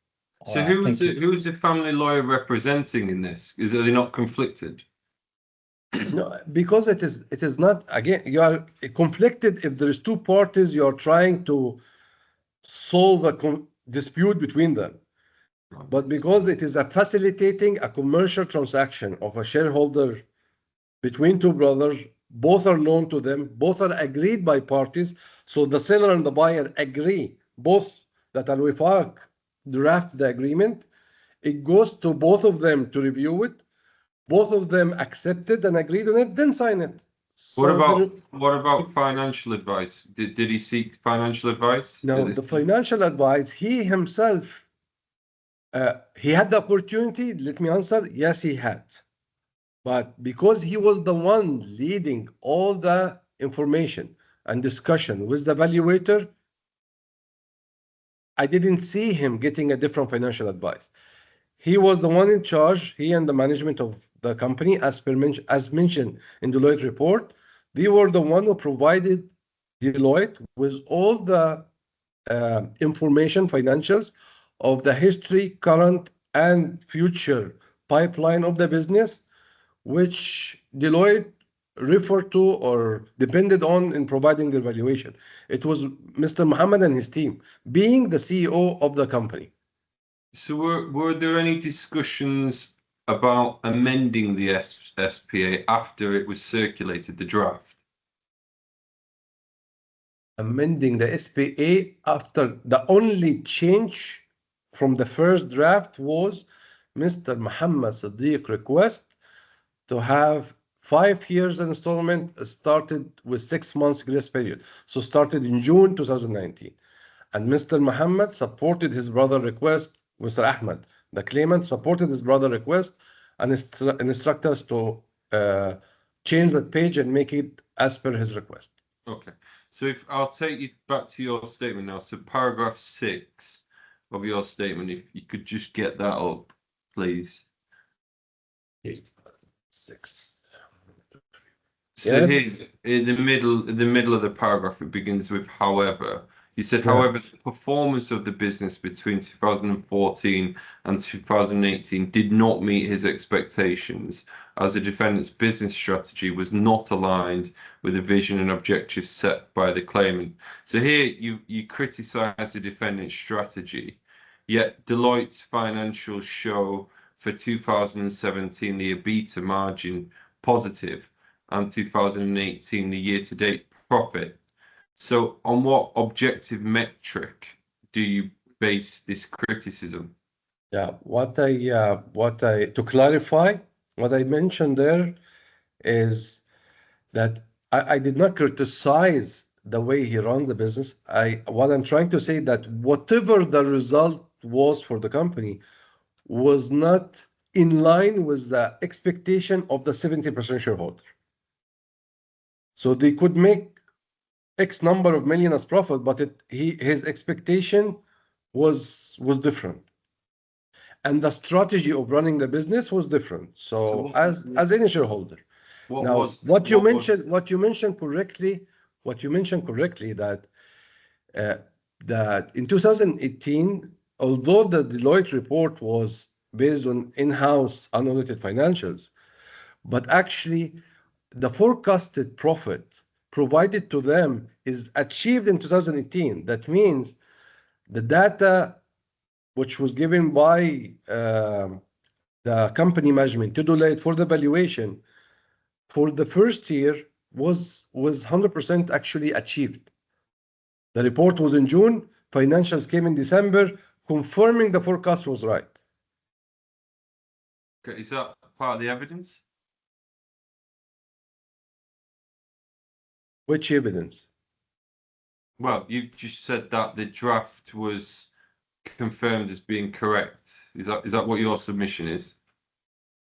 Speaker 4: So who's the family lawyer representing in this? Are they not conflicted?
Speaker 5: No, because it is not, again, you are conflicted if there is two parties you are trying to solve a dispute between them. But because it is facilitating a commercial transaction of a shareholder between two brothers, both are known to them, both are agreed by parties. So the seller and the buyer agree, both that Al-Wifaq draft the agreement. It goes to both of them to review it. Both of them accepted and agreed on it, then sign it.
Speaker 4: What about financial advice? Did he seek financial advice?
Speaker 5: No, the financial advice, he himself, he had the opportunity. Let me answer. Yes, he had. But because he was the one leading all the information and discussion with the evaluator, I didn't see him getting a different financial advice. he was the one in charge, he and the management of the company, as mentioned in Deloitte report, they were the one who provided Deloitte with all the information, financials of the history, current, and future pipeline of the business, which Deloitte referred to or depended on in providing the valuation. It was Mr. Mohammed and his team, being the CEO of the company.
Speaker 4: So were there any discussions about amending the SPA after it was circulated, the draft?
Speaker 5: Amending the SPA after the only change from the first draft was Mr. Mohammed SEDDIQ request to have 5 years installment started with 6 months grace period. So started in June 2019. And Mr. Mohammed supported his brother request, Mr. Ahmed. The claimant supported his brother request and instruct us to change that page and make it as per his request.
Speaker 4: Okay. So if I'll take you back to your statement now. So paragraph 6 of your statement, if you could just get that up, please.
Speaker 5: 6.
Speaker 4: So here in the middle of the paragraph, it begins with however. You said, however, the performance of the business between 2014 and 2018 did not meet his expectations, as the defendant's business strategy was not aligned with the vision and objectives set by the claimant. So here you criticize the defendant's strategy, yet Deloitte's financials show for 2017 the EBITDA margin positive and 2018 the year-to-date profit. So on what objective metric do you base this criticism?
Speaker 5: Yeah, to clarify, what I mentioned there is that I did not criticize the way he runs the business. What I'm trying to say that whatever the result was for the company was not in line with the expectation of the 70% shareholder. So they could make X number of million as profit, but his expectation was different, and the strategy of running the business was different. So as any shareholder, what you mentioned correctly that that in 2018, although the Deloitte report was based on in-house unaudited financials, but actually the forecasted profit provided to them is achieved in 2018. That means the data which was given by the company management to Deloitte for the valuation for the first year was 100% actually achieved. The report was in June, financials came in December, confirming the forecast was right.
Speaker 4: Okay, is that part of the evidence?
Speaker 5: Which evidence?
Speaker 4: Well, you just said that the draft was confirmed as being correct. Is that what your submission is?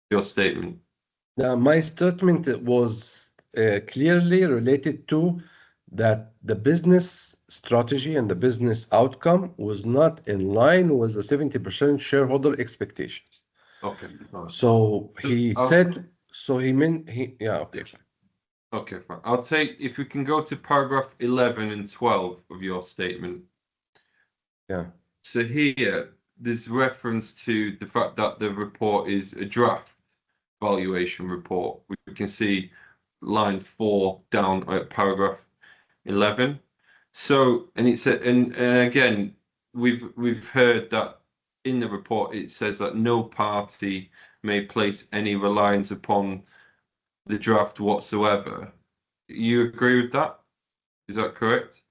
Speaker 4: Your statement?
Speaker 5: My statement was clearly related to that the business strategy and the business outcome was not in line with the 70% shareholder expectations.
Speaker 4: Okay.
Speaker 5: So he said, so he meant, yeah, okay.
Speaker 4: Okay, fine. I'll take, if we can go to paragraph 11 and 12 of your statement.
Speaker 5: Yeah.
Speaker 4: So here, there's reference to the fact that the report is a draft valuation report. We can see line 4 down at paragraph 11. So, and it's and again, we've heard that in the report it says that no party may place any reliance upon the draft whatsoever. You agree with that? Is that correct?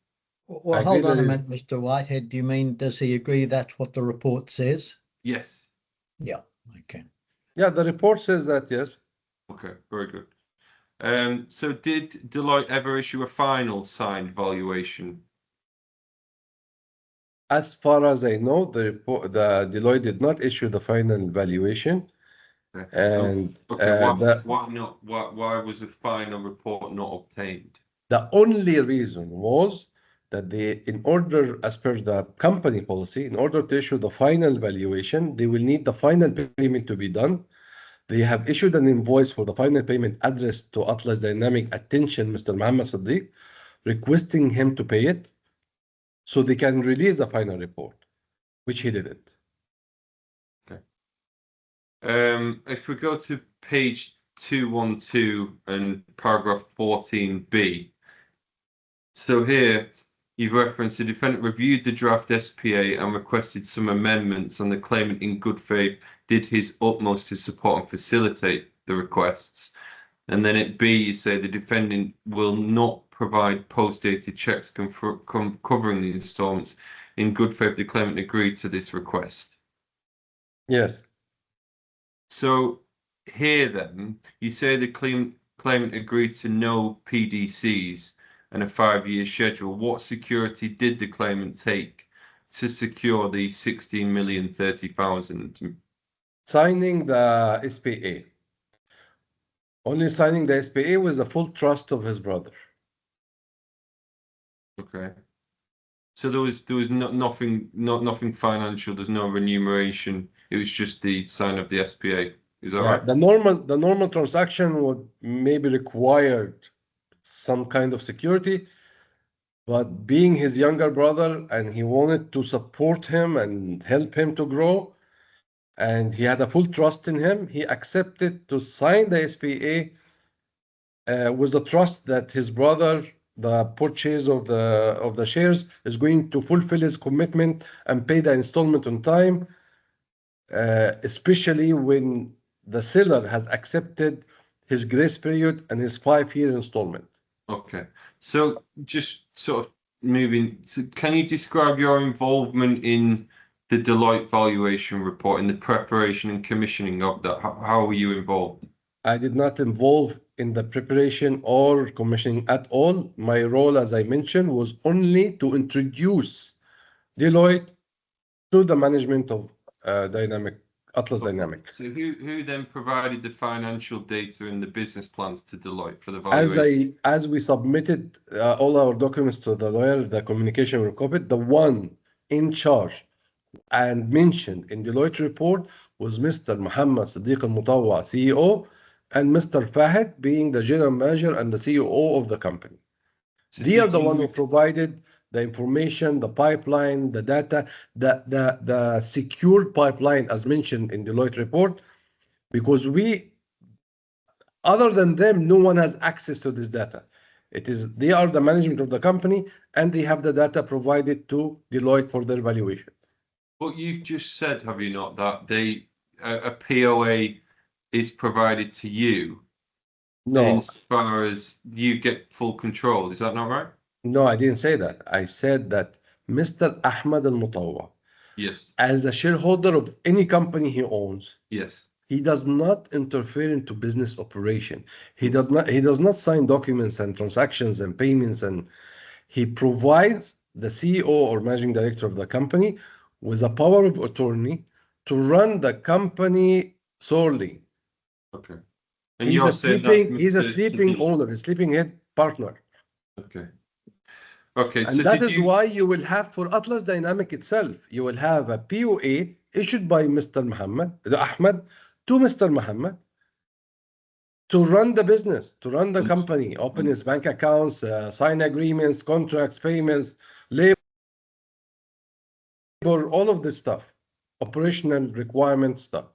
Speaker 2: Well, hold on a minute, Mr. Whitehead. Do you mean, does he agree that's what the report says?
Speaker 4: Yes.
Speaker 2: Yeah, okay.
Speaker 5: Yeah, the report says that, yes.
Speaker 4: Okay, very good. So did Deloitte ever issue a final signed valuation?
Speaker 5: As far as I know, the Deloitte did not issue the final valuation. And
Speaker 4: why not? Why was the final report not obtained?
Speaker 5: The only reason was that they, in order, as per the company policy, in order to issue the final valuation, they will need the final payment to be done. They have issued an invoice for the final payment addressed to Atlas Dynamic attention, Mr. Mohammed SEDDIQ, requesting him to pay it so they can release the final report, which he didn't.
Speaker 4: Okay. If we go to page 212 and paragraph 14b, so here you've referenced the defendant reviewed the draft SPA and requested some amendments, and the claimant in good faith did his utmost to support and facilitate the requests. And then at B, you say the defendant will not provide post-dated checks covering the installments. In good faith, the claimant agreed to this request.
Speaker 5: Yes.
Speaker 4: So here then, you say the claimant agreed to no PDCs and a 5-year schedule. What security did the claimant take to secure the 16,030,000?
Speaker 5: Signing the SPA. Only signing the SPA with the full trust of his brother.
Speaker 4: Okay. So there was nothing financial. There's no remuneration. It was just the sign of the SPA. Is that right?
Speaker 5: The normal transaction would maybe required some kind of security, but being his younger brother and he wanted to support him and help him to grow, and he had a full trust in him, he accepted to sign the SPA with the trust that his brother, the purchase of the shares, is going to fulfill his commitment and pay the installment on time, especially when the seller has accepted his grace period and his 5-year installment.
Speaker 4: Okay. So just sort of moving, so can you describe your involvement in the Deloitte valuation report, in the preparation and commissioning of that? How were you involved?
Speaker 5: I did not involve in the preparation or commissioning at all. My role, as I mentioned, was only to introduce Deloitte to the management of Atlas Dynamics.
Speaker 4: So who then provided the financial data and the business plans to Deloitte for the valuation?
Speaker 5: As we submitted all our documents to the lawyer, the communication were copied. The one in charge and mentioned in Deloitte report was Mr. Mohammed SEDDIQ MUTAWA, CEO, and Mr. Fahad being the general manager and the CEO of the company. So they are the one who provided the information, the pipeline, the data, the secured pipeline as mentioned in Deloitte report, because other than them, no one has access to this data. They are the management of the company and they have the data provided to Deloitte for their valuation.
Speaker 4: But you've just said, have you not, that a POA is provided to you?
Speaker 5: No.
Speaker 4: As far as you get full control, is that not right?
Speaker 5: No, I didn't say that. I said that Mr. AHMED al-MUTAWA,
Speaker 4: yes,
Speaker 5: as a shareholder of any company he owns,
Speaker 4: yes,
Speaker 5: he does not interfere into business operation. He does not sign documents and transactions and payments, and he provides the CEO or managing director of the company with a power of attorney to run the company solely.
Speaker 4: Okay. And
Speaker 5: he's a sleeping
Speaker 4: owner,
Speaker 5: owner, a sleeping head partner.
Speaker 4: Okay. Okay.
Speaker 5: And so that is why you will have for Atlas Dynamic itself, you will have a POA issued by Mr. Ahmed to Mr. Mohammed to run the business, to run the company, open his bank accounts, sign agreements, contracts, payments, labor, all of this stuff, operational requirement stuff.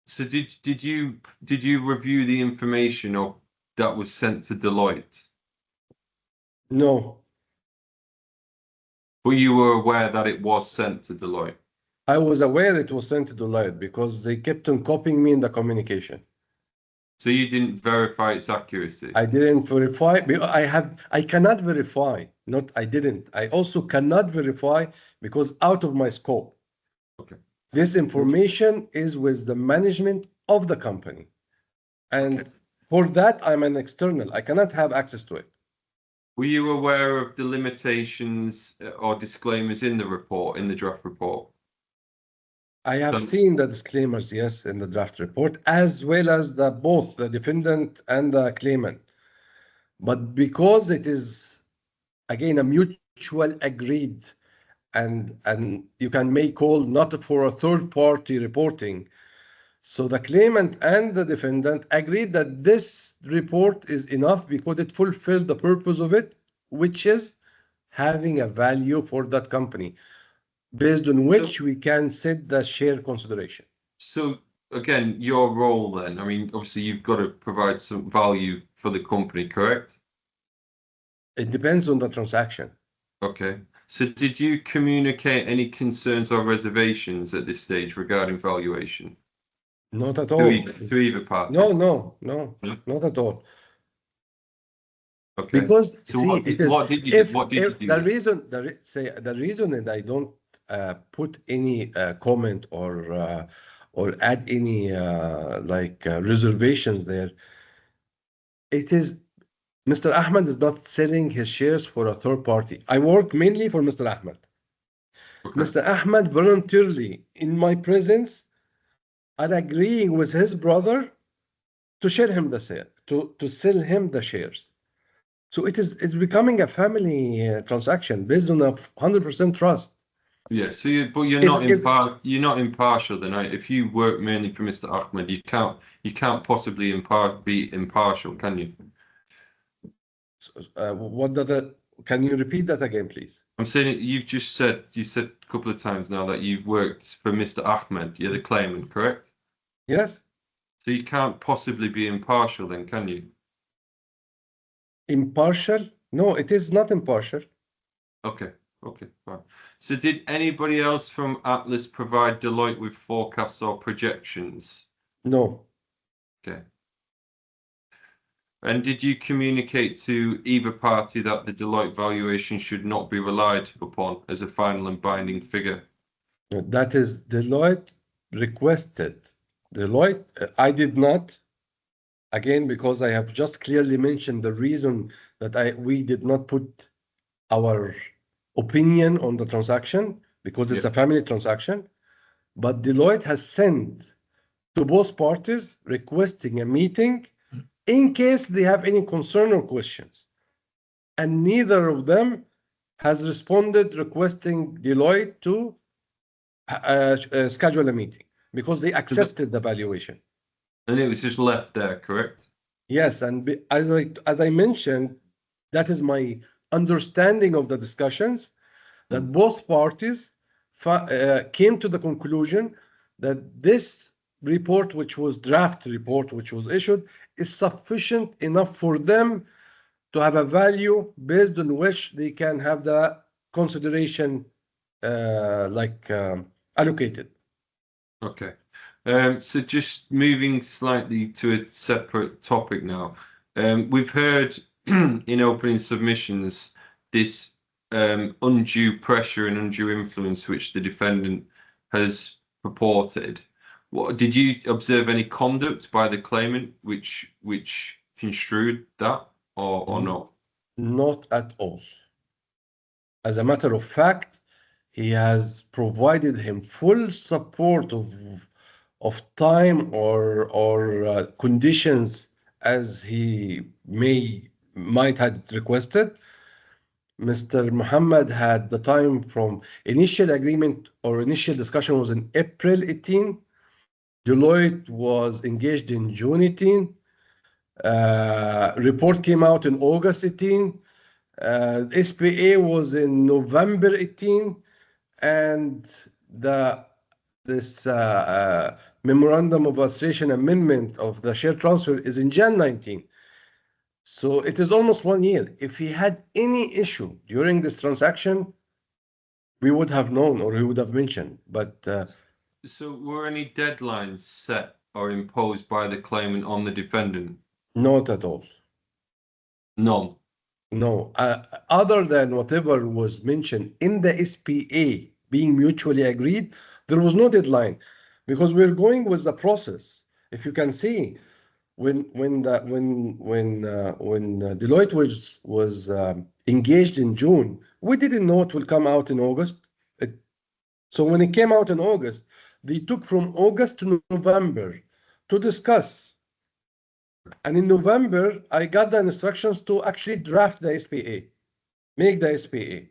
Speaker 4: So did you review the information that was sent to Deloitte?
Speaker 5: No.
Speaker 4: But you were aware that it was sent to Deloitte?
Speaker 5: I was aware it was sent to Deloitte because they kept on copying me in the communication.
Speaker 4: So you didn't verify its accuracy?
Speaker 5: I didn't verify. I cannot verify. I also cannot verify because out of my scope.
Speaker 4: Okay.
Speaker 5: This information is with the management of the company. And for that, I'm an external. I cannot have access to it.
Speaker 4: Were you aware of the limitations or disclaimers in the report, in the draft report?
Speaker 5: I have seen the disclaimers, yes, in the draft report, as well as both the defendant and the claimant. But because it is, again, a mutual mutual agreed, and you can make call not for a third party reporting. So the claimant and the defendant agreed that this report is enough because it fulfills the purpose of it, which is having a value for that company, based on which we can set the share consideration.
Speaker 4: So again, your role then, I mean, obviously you've got to provide some value for the company, correct?
Speaker 5: It depends on the transaction.
Speaker 4: Okay. So did you communicate any concerns or reservations at this stage regarding valuation?
Speaker 5: Not at all.
Speaker 4: To either party?
Speaker 5: No,
Speaker 4: No?
Speaker 5: not at all.
Speaker 4: Okay.
Speaker 5: Because
Speaker 4: So
Speaker 5: see,
Speaker 4: what
Speaker 5: it is
Speaker 4: what did you do? What did you do?
Speaker 5: the reason the reason that I don't put any comment or add any reservations there, it is Mr. Ahmed is not selling his shares for a third party. I work mainly for Mr. Ahmed.
Speaker 4: Okay.
Speaker 5: Mr. Ahmed voluntarily, in my presence, are agreeing with his brother to share him the sale, to sell him the shares. So it's becoming a family transaction based on a 100% trust.
Speaker 4: Yeah, so but you're not impartial then, right? If you work mainly for Mr. Ahmed, you can't possibly be impartial, can you?
Speaker 5: Can you repeat that again, please?
Speaker 4: I'm saying you said a couple of times now that you've worked for Mr. Ahmed, you're the claimant, correct?
Speaker 5: Yes.
Speaker 4: So you can't possibly be impartial then, can you?
Speaker 5: Impartial? No, it is not impartial.
Speaker 4: Okay, fine. So did anybody else from Atlas provide Deloitte with forecasts or projections?
Speaker 5: No.
Speaker 4: Okay. And did you communicate to either party that the Deloitte valuation should not be relied upon as a final and binding figure?
Speaker 5: That is Deloitte requested. Deloitte, I did not. Again, because I have just clearly mentioned the reason that we did not put our opinion on the transaction, because it's a family transaction. But Deloitte has sent to both parties requesting a meeting in case they have any concern or questions. And neither of them has responded requesting Deloitte to schedule a meeting because they accepted the valuation.
Speaker 4: And it was just left there, correct?
Speaker 5: Yes, and as I mentioned, that is my understanding of the discussions, that both parties came to the conclusion that this report, which was draft report, which was issued, is sufficient enough for them to have a value based on which they can have the consideration allocated.
Speaker 4: Okay. So just moving slightly to a separate topic now. We've heard in opening submissions this undue pressure and undue influence which the defendant has purported. What did you observe any conduct by the claimant which construed that or not?
Speaker 5: Not at all. As a matter of fact, he has provided him full support of time or conditions as he might have requested. Mr. Mohammed had the time from initial agreement or initial discussion was in April 18. Deloitte was engaged in June 18. Report came out in August 18. SPA was in November 18, and this memorandum of association amendment of the share transfer is in Jan 19. So it is almost 1 year. If he had any issue during this transaction, we would have known or he would have mentioned. But
Speaker 4: so were any deadlines set or imposed by the claimant on the defendant?
Speaker 5: not at all.
Speaker 4: None.
Speaker 5: No, other than whatever was mentioned in the SPA being mutually agreed, there was no deadline because we're going with the process. If you can see, when Deloitte was engaged in June, we didn't know it will come out in August. So when it came out in August, they took from August to November to discuss. And in November, I got the instructions to actually draft the SPA, make the SPA.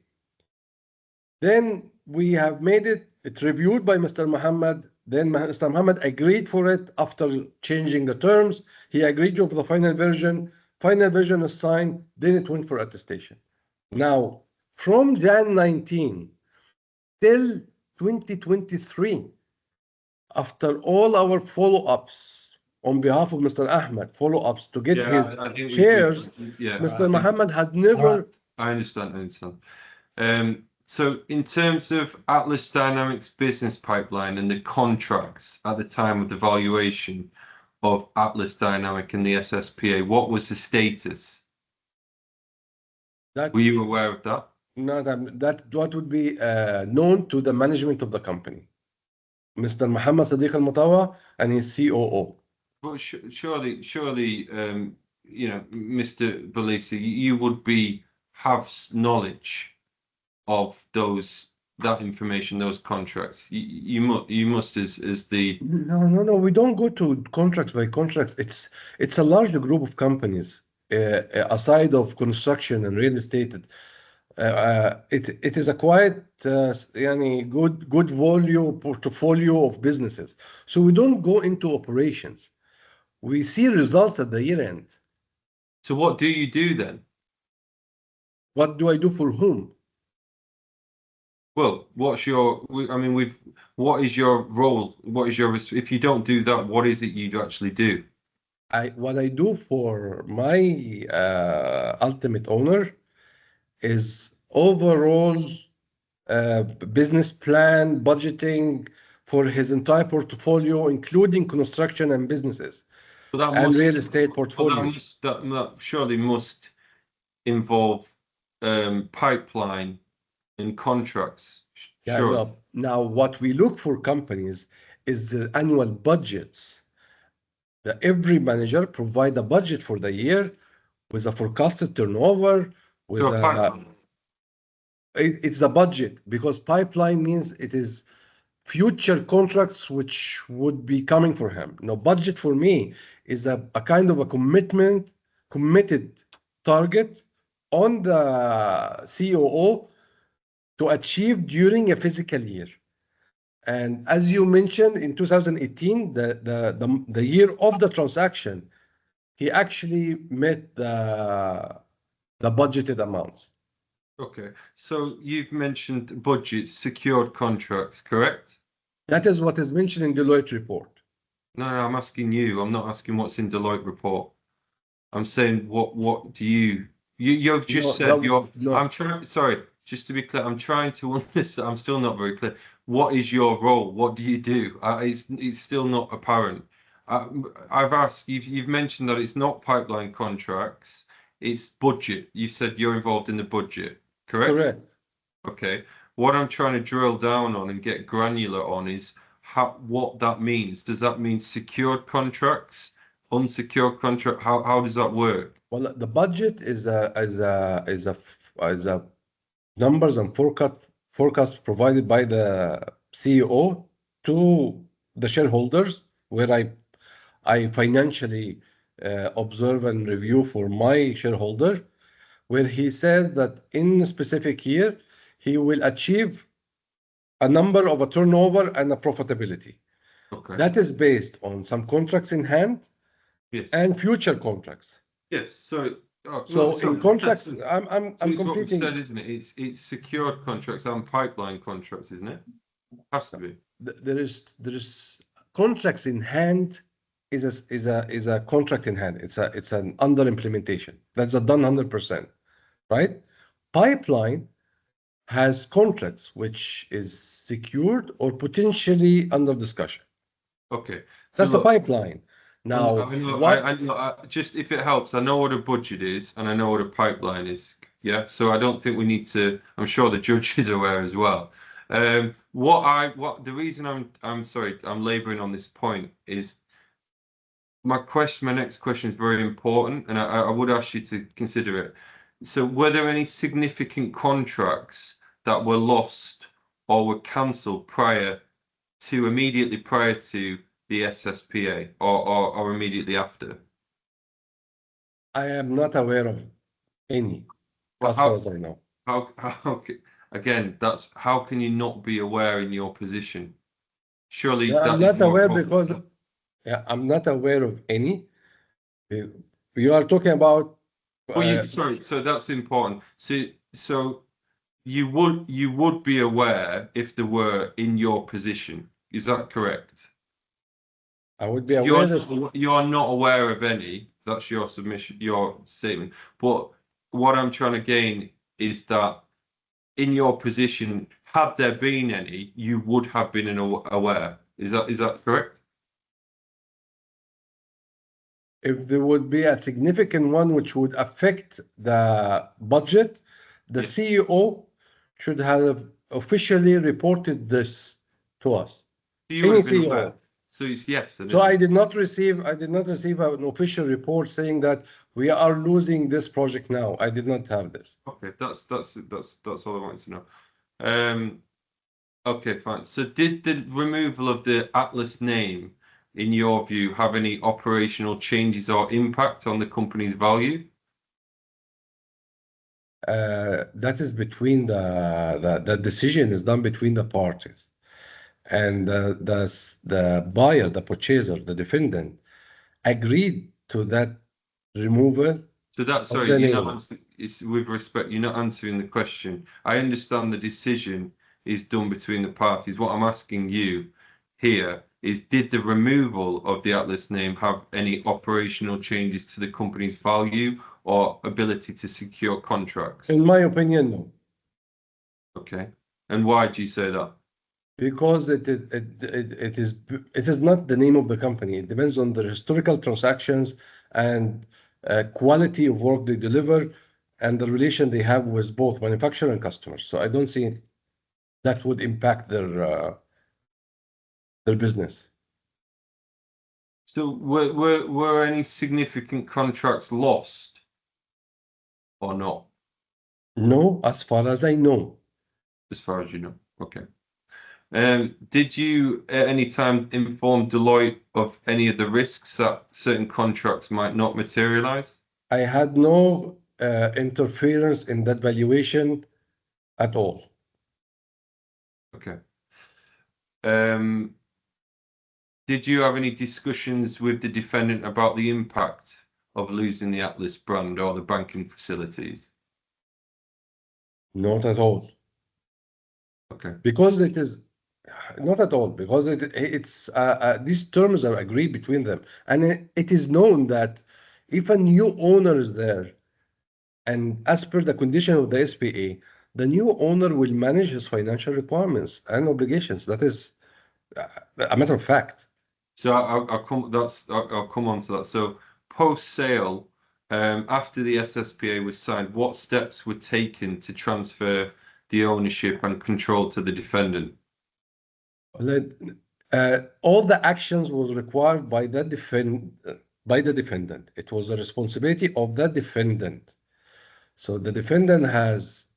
Speaker 5: Then we have made it reviewed by Mr. Mohammed. Then Mr. Mohammed agreed for it after changing the terms. He agreed with the final version. Final version is signed. Then it went for attestation. Now, from Jan 19 till 2023, after all our follow-ups on behalf of Mr. Ahmed, follow-ups to get his
Speaker 4: I think
Speaker 5: shares,
Speaker 4: yeah,
Speaker 5: Mr. Mohammed had never.
Speaker 4: I understand. So in terms of Atlas Dynamics business pipeline and the contracts at the time of the valuation of Atlas Dynamic and the SSPA, what was the status? Were you aware of that?
Speaker 5: No, that would be known to the management of the company, Mr. Mohammed SEDDIQ MUTAWA and his COO.
Speaker 4: But surely, Mr. Balisi, you would have knowledge of that information, those contracts. You must as the.
Speaker 5: No. We don't go to contracts by contracts. It's a large group of companies, aside of construction and real estate. It is a quite good volume portfolio of businesses. So we don't go into operations. We see results at the year end.
Speaker 4: So what do you do then?
Speaker 5: What do I do for whom?
Speaker 4: Well, what is your role? If you don't do that, what is it you actually do?
Speaker 5: What I do for my ultimate owner is overall business plan, budgeting for his entire portfolio, including construction and businesses and real estate portfolio.
Speaker 4: That surely must involve pipeline and contracts. Sure.
Speaker 5: Yeah, now, what we look for companies is the annual budgets. Every manager provide a budget for the year with a forecasted turnover. It's a budget, because pipeline means it is future contracts which would be coming for him. Now, budget for me is a kind of a committed target on the COO to achieve during a fiscal year. And as you mentioned, in 2018, the year of the transaction, he actually met the budgeted amounts.
Speaker 4: Okay, so you've mentioned budgets, secured contracts, correct?
Speaker 5: That is what is mentioned in Deloitte report.
Speaker 4: No, I'm asking you. I'm not asking what's in Deloitte report. I'm saying what do you've just said I'm trying, sorry, just to be clear, I'm trying to understand. I'm still not very clear. What is your role? What do you do? It's still not apparent. I've asked, you've mentioned that it's not pipeline contracts, it's budget. You said you're involved in the budget, correct?
Speaker 5: Correct.
Speaker 4: Okay. What I'm trying to drill down on and get granular on is what that means. Does that mean secured contracts, unsecured contract? How does that work?
Speaker 5: Well, the budget is a numbers and forecast provided by the CEO to the shareholders, where I financially observe and review for my shareholder, where he says that in a specific year he will achieve a number of a turnover and a profitability.
Speaker 4: Okay.
Speaker 5: That is based on some contracts in hand,
Speaker 4: yes,
Speaker 5: and future contracts.
Speaker 4: Yes. So
Speaker 5: in contracts, I'm completing.
Speaker 4: What we've said, isn't it? It's secured contracts and pipeline contracts, isn't it? Has to be.
Speaker 5: There is contracts in hand. Is a contract in hand. It's an under implementation. That's a done 100%, right? Pipeline has contracts which is secured or potentially under discussion.
Speaker 4: Okay.
Speaker 5: That's a pipeline. Now,
Speaker 4: I know, just if it helps, I know what a budget is and I know what a pipeline is. Yeah. So I don't think we need to. I'm sure the judge is aware as well. The reason I'm sorry, I'm laboring on this point is my next question is very important, and I would ask you to consider it. So were there any significant contracts that were lost or were cancelled immediately prior to the SSPA or immediately after?
Speaker 5: I am not aware of any, as far as I know.
Speaker 4: again, that's how can you not be aware in your position? Surely
Speaker 5: Yeah,
Speaker 4: that
Speaker 5: I'm
Speaker 4: is
Speaker 5: not
Speaker 4: more
Speaker 5: aware
Speaker 4: important.
Speaker 5: because I'm not aware of any. You are talking about.
Speaker 4: Well, sorry, so that's important. So you would be aware if there were in your position. Is that correct?
Speaker 5: I would be
Speaker 4: So
Speaker 5: aware that
Speaker 4: you are not aware of any. That's your submission, your statement. But what I'm trying to gain is that in your position, had there been any, you would have been aware. Is that correct?
Speaker 5: if there would be a significant one which would affect the budget, the
Speaker 4: Yes.
Speaker 5: CEO should have officially reported this to us.
Speaker 4: So you would
Speaker 5: Any
Speaker 4: have been aware.
Speaker 5: CEO.
Speaker 4: So it's yes.
Speaker 5: So I did not receive an official report saying that we are losing this project now. I did not have this.
Speaker 4: Okay, that's all I wanted to know. Okay, fine. So did the removal of the Atlas name, in your view, have any operational changes or impact on the company's value?
Speaker 5: That is between the decision is done between the parties, and the buyer, the purchaser, the defendant agreed to that removal
Speaker 4: So that,
Speaker 5: of
Speaker 4: sorry,
Speaker 5: the
Speaker 4: you're not
Speaker 5: name.
Speaker 4: answering, it's with respect, you're not answering the question. I understand the decision is done between the parties. What I'm asking you here is, did the removal of the Atlas name have any operational changes to the company's value or ability to secure contracts?
Speaker 5: In my opinion, no,
Speaker 4: Okay. And why do you say that?
Speaker 5: because it is not the name of the company. It depends on the historical transactions and quality of work they deliver and the relation they have with both manufacturer and customers. So I don't see that would impact their business.
Speaker 4: So were any significant contracts lost or not,
Speaker 5: No, as far as I know.
Speaker 4: as far as you know? Okay. Did you at any time inform Deloitte of any of the risks that certain contracts might not materialize?
Speaker 5: I had no interference in that valuation at all.
Speaker 4: Okay. Did you have any discussions with the defendant about the impact of losing the Atlas brand or the banking facilities?
Speaker 5: Not at all.
Speaker 4: Okay.
Speaker 5: Because it is not at all, because it's these terms are agreed between them, and it is known that if a new owner is there, and as per the condition of the SPA, the new owner will manage his financial requirements and obligations. That is a matter of fact.
Speaker 4: So I'll come on to that. So post sale, after the SSPA was signed, what steps were taken to transfer the ownership and control to the defendant?
Speaker 5: All the actions was required by the defendant. It was the responsibility of the defendant. So the defendant has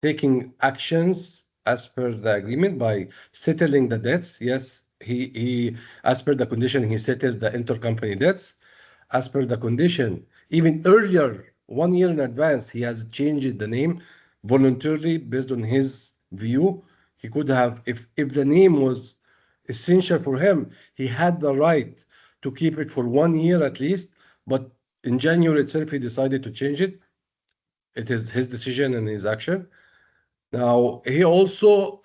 Speaker 5: taken actions as per the agreement by settling the debts. Yes, he as per the condition, he settled the intercompany debts. As per the condition, even earlier, 1 year in advance, he has changed the name voluntarily based on his view. He could have, if the name was essential for him, he had the right to keep it for 1 year at least. But in January itself, he decided to change it. It is his decision and his action. Now, he also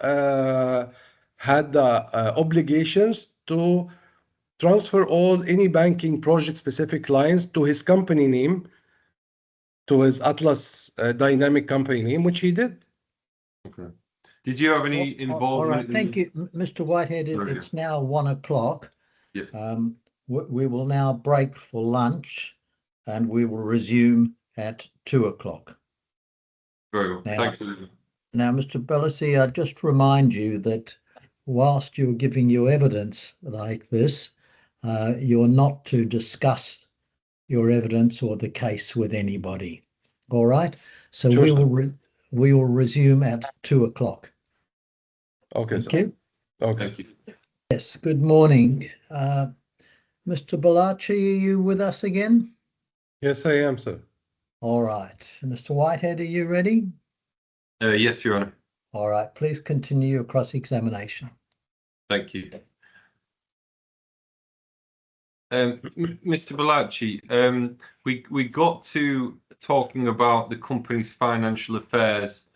Speaker 5: had the obligations to transfer all any banking project specific clients to his company name, to his Atlas Dynamic company name, which he did.
Speaker 4: Okay. Did you have any involvement?
Speaker 2: All right, thank you, Mr. Whitehead. It's now 1 o'clock.
Speaker 4: Yeah.
Speaker 2: We will now break for lunch, and we will resume at 2 o'clock.
Speaker 4: Very well. Thank you.
Speaker 2: Now, Mr. Bellassi, I just remind you that whilst you're giving your evidence like this, you're not to discuss your evidence or the case with anybody. All right. So
Speaker 5: Sure,
Speaker 2: we will resume at 2 o'clock.
Speaker 5: Okay.
Speaker 2: Thank you.
Speaker 5: Okay.
Speaker 4: Thank you.
Speaker 2: Yes. Good morning, Mr. Balachi. Are you with us again?
Speaker 5: Yes, I am, sir.
Speaker 2: All right. Mr. Whitehead, are you ready?
Speaker 4: Yes, Your Honor.
Speaker 2: All right, please continue your cross-examination.
Speaker 4: Thank you. Mr. Balachi, we got to talking about the company's financial affairs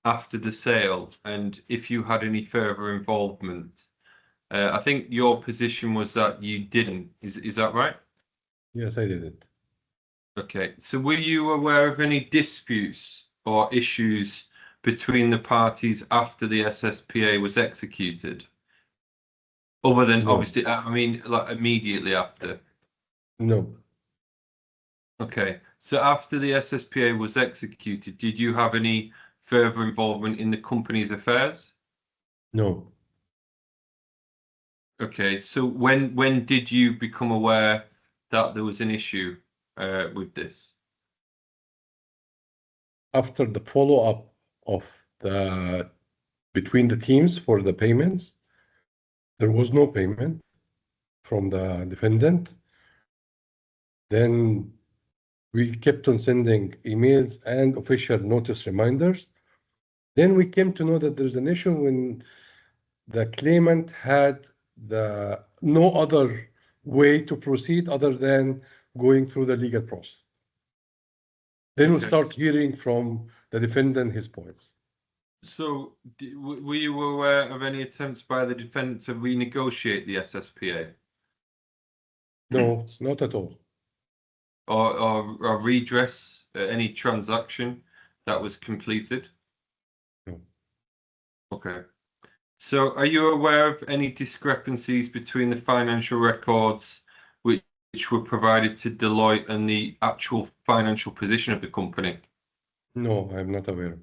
Speaker 4: after the sale and if you had any further involvement. I think your position was that you didn't. Is that right?
Speaker 5: Yes, I did it.
Speaker 4: Okay. So were you aware of any disputes or issues between the parties after the SSPA was executed? Other than
Speaker 5: No.
Speaker 4: obviously, I mean, like immediately after.
Speaker 5: No.
Speaker 4: Okay. So after the SSPA was executed, did you have any further involvement in the company's affairs?
Speaker 5: No.
Speaker 4: Okay. So when did you become aware that there was an issue with this?
Speaker 5: After the follow-up of the between the teams for the payments, there was no payment from the defendant. Then we kept on sending emails and official notice reminders. Then we came to know that there's an issue when the claimant had no other way to proceed other than going through the legal process. Then we
Speaker 4: Okay.
Speaker 5: start hearing from the defendant his points.
Speaker 4: So were you aware of any attempts by the defendant to renegotiate the SSPA
Speaker 5: No, not at all.
Speaker 4: or redress any transaction that was completed?
Speaker 5: No.
Speaker 4: Okay. So are you aware of any discrepancies between the financial records which were provided to Deloitte and the actual financial position of the company?
Speaker 5: No, I'm not aware.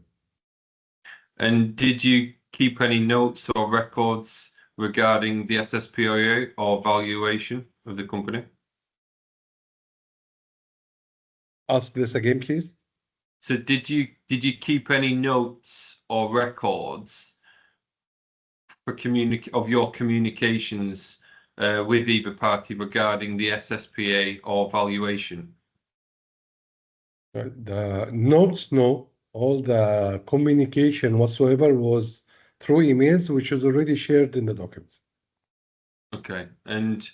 Speaker 4: And did you keep any notes or records regarding the SSPA or valuation of the company?
Speaker 5: Ask this again, please.
Speaker 4: So did you keep any notes or records for of your communications with either party regarding the SSPA or valuation?
Speaker 5: The notes, no. All the communication whatsoever was through emails, which is already shared in the documents.
Speaker 4: Okay, and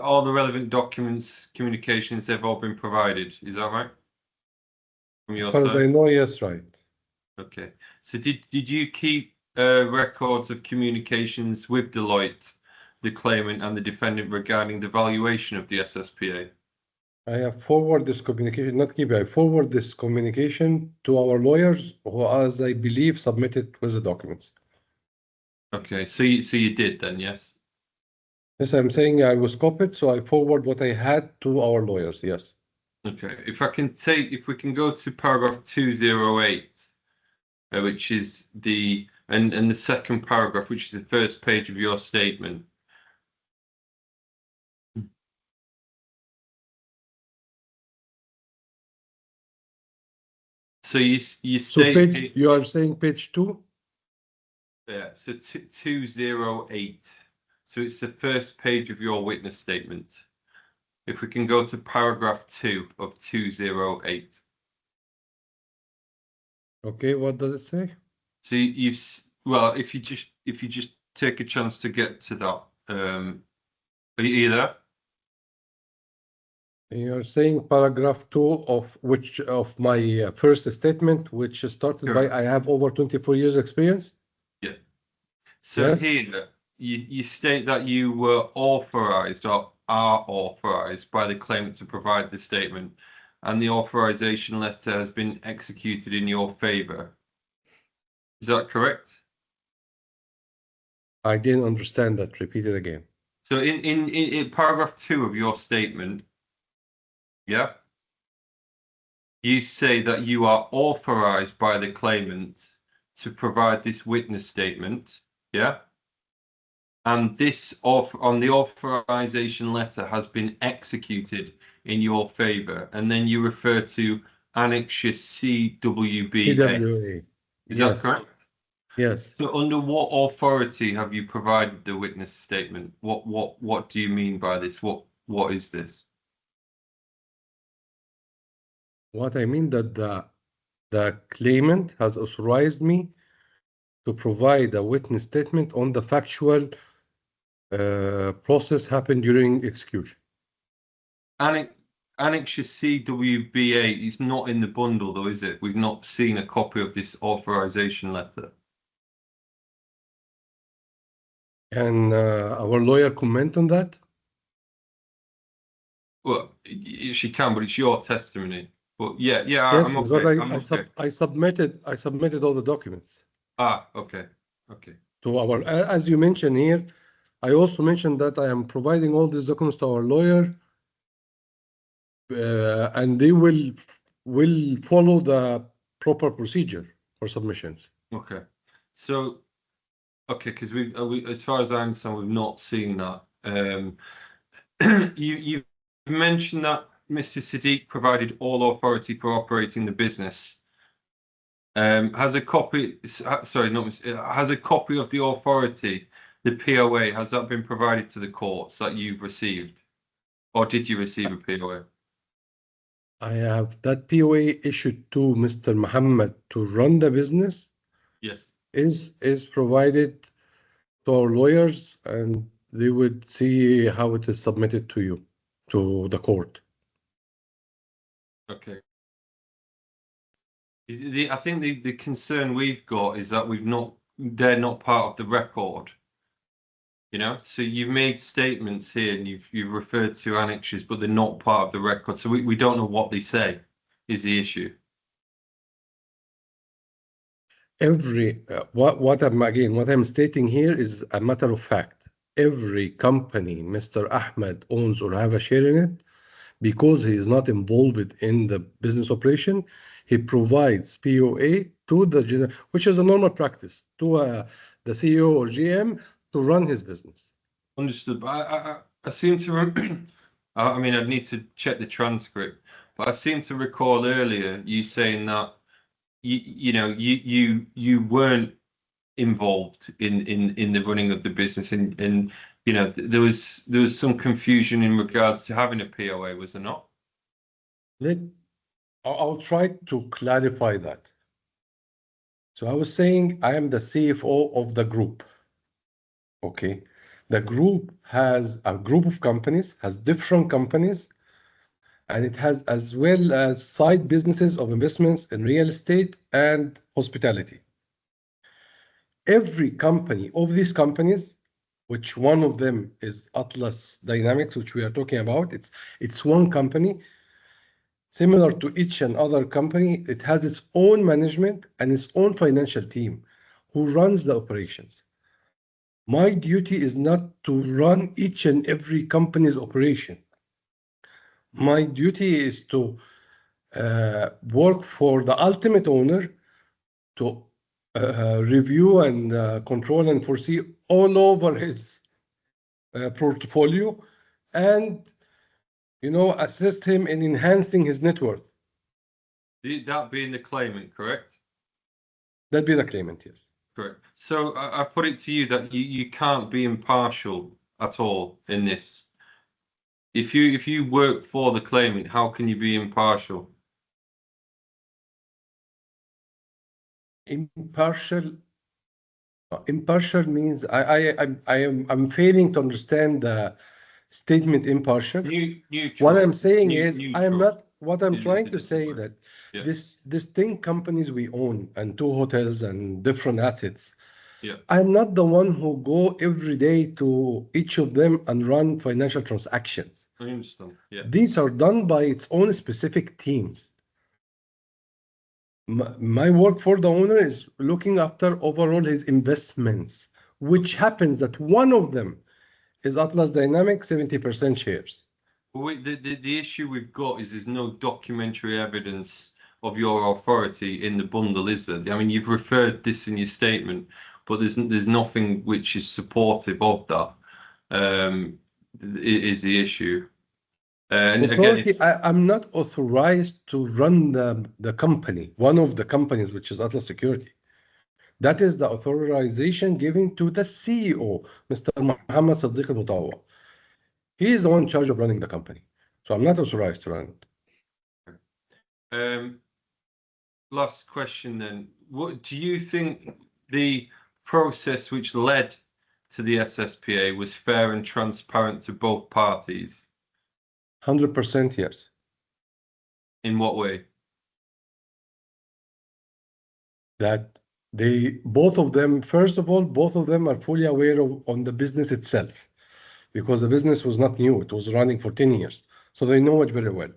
Speaker 4: all the relevant documents, communications, they've all been provided. Is that right? From
Speaker 5: As
Speaker 4: your
Speaker 5: far as
Speaker 4: side?
Speaker 5: I know, yes, right.
Speaker 4: Okay. So did you keep records of communications with Deloitte, the claimant and the defendant regarding the valuation of the SSPA?
Speaker 5: I have forwarded this communication, not keep, I forward this communication to our lawyers who, as I believe, submitted with the documents.
Speaker 4: Okay, so you did then, yes?
Speaker 5: Yes, I'm saying I was copied, so I forward what I had to our lawyers, yes.
Speaker 4: Okay, if we can go to paragraph 208, which is and the second paragraph, which is the first page of your statement. So you
Speaker 5: So
Speaker 4: state
Speaker 5: you are saying page 2?
Speaker 4: Yeah, so 208. So it's the first page of your witness statement. If we can go to paragraph 2 of 208.
Speaker 5: Okay, what does it say?
Speaker 4: So well, if you just take a chance to get to that, are you there?
Speaker 5: You're saying paragraph 2 of my first statement, which started by
Speaker 4: Correct.
Speaker 5: I have over 24 years experience.
Speaker 4: Yeah. So
Speaker 5: Yes.
Speaker 4: here you state that you were authorized or are authorized by the claimant to provide the statement, and the authorization letter has been executed in your favor. Is that correct?
Speaker 5: I didn't understand that. Repeat it again.
Speaker 4: So in paragraph 2 of your statement, yeah, you say that you are authorized by the claimant to provide this witness statement, yeah, and this on the authorization letter has been executed in your favor, and then you refer to Annexure CWBA.
Speaker 5: CWA.
Speaker 4: Is
Speaker 5: Yes.
Speaker 4: that correct?
Speaker 5: Yes.
Speaker 4: So under what authority have you provided the witness statement? What do you mean by this? What is this?
Speaker 5: What I mean that the claimant has authorized me to provide a witness statement on the factual process happened during execution.
Speaker 4: Annexure CWB8 is not in the bundle, though, is it? We've not seen a copy of this authorization letter.
Speaker 5: Can our lawyer comment on that?
Speaker 4: Well, she can, but it's your testimony. But yeah,
Speaker 5: Yes,
Speaker 4: I'm
Speaker 5: because
Speaker 4: okay.
Speaker 5: I submitted all the documents.
Speaker 4: Okay.
Speaker 5: To our, as you mentioned here, I also mentioned that I am providing all these documents to our lawyer, and they will follow the proper procedure for submissions.
Speaker 4: Okay. So, because we, as far as I understand, we've not seen that. You mentioned that Mr. SEDDIQ provided all authority for operating the business. Has a copy? Sorry, has a copy of the authority, the POA, has that been provided to the courts that you've received, or did you receive a POA?
Speaker 5: I have that POA issued to Mr. Mohammed to run the business.
Speaker 4: Yes.
Speaker 5: Is provided to our lawyers, and they would see how it is submitted to you, to the court.
Speaker 4: Okay. I think the concern we've got is that they're not part of the record. You know, so you've made statements here and you've referred to annexures, but they're not part of the record. So we don't know what they say is the issue.
Speaker 5: What I'm stating here is a matter of fact. Every company Mr. Ahmed owns or have a share in it, because he is not involved in the business operation, he provides POA to the general, which is a normal practice, to the CEO or GM to run his business.
Speaker 4: Understood. But I seem to, I mean, I'd need to check the transcript, but I seem to recall earlier you saying that you weren't involved in the running of the business, and you know there was some confusion in regards to having a POA, was there not?
Speaker 5: I'll try to clarify that. So I was saying I am the CFO of the group. Okay. The group has a group of companies, has different companies, and it has as well as side businesses of investments in real estate and hospitality. Every company of these companies, which one of them is Atlas Dynamics, which we are talking about, it's one company. Similar to each and other company, it has its own management and its own financial team who runs the operations. My duty is not to run each and every company's operation. My duty is to work for the ultimate owner to review and control and foresee all over his portfolio and, assist him in enhancing his net worth.
Speaker 4: That being the claimant, correct?
Speaker 5: That be the claimant, yes.
Speaker 4: Correct. So I put it to you that you can't be impartial at all in this. If you work for the claimant, how can you be impartial?
Speaker 5: Impartial means I'm failing to understand the statement impartial.
Speaker 4: Neutral.
Speaker 5: What I'm saying is
Speaker 4: Neutral.
Speaker 5: I am not. What I'm
Speaker 4: Is
Speaker 5: trying
Speaker 4: a
Speaker 5: to say
Speaker 4: different word.
Speaker 5: that this distinct companies we own and 2 hotels and different assets.
Speaker 4: Yeah.
Speaker 5: I'm not the one who go every day to each of them and run financial transactions.
Speaker 4: I understand. Yeah.
Speaker 5: These are done by its own specific teams. My work for the owner is looking after overall his investments, which happens that one of them is Atlas Dynamics 70% shares.
Speaker 4: The issue we've got is there's no documentary evidence of your authority in the bundle, is there? I mean, you've referred this in your statement, but there's nothing which is supportive of that. Is the issue. And
Speaker 5: authority,
Speaker 4: again,
Speaker 5: I'm not authorized to run the company, one of the companies, which is Atlas Security. That is the authorization given to the CEO, Mr. Mohammed SEDDIQ MUTAWA. He is the one in charge of running the company. So I'm not authorized to run it.
Speaker 4: Last question then. What do you think the process which led to the SSPA was fair and transparent to both parties?
Speaker 5: 100% yes.
Speaker 4: In what way?
Speaker 5: That both of them, first of all, both of them are fully aware on the business itself, because the business was not new. It was running for 10 years. So they know it very well.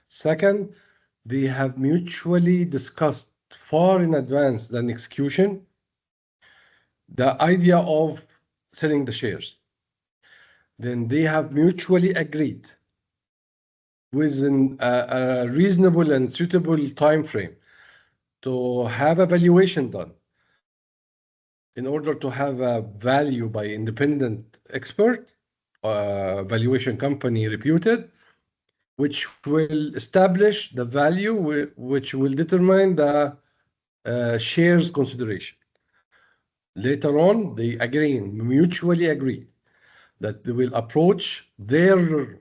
Speaker 5: Second, they have mutually discussed far in advance than execution the idea of selling the shares. Then they have mutually agreed within a reasonable and suitable time frame to have a valuation done in order to have a value by independent expert, valuation company reputed, which will establish the value, which will determine the shares consideration. Later on, they mutually agree that they will approach their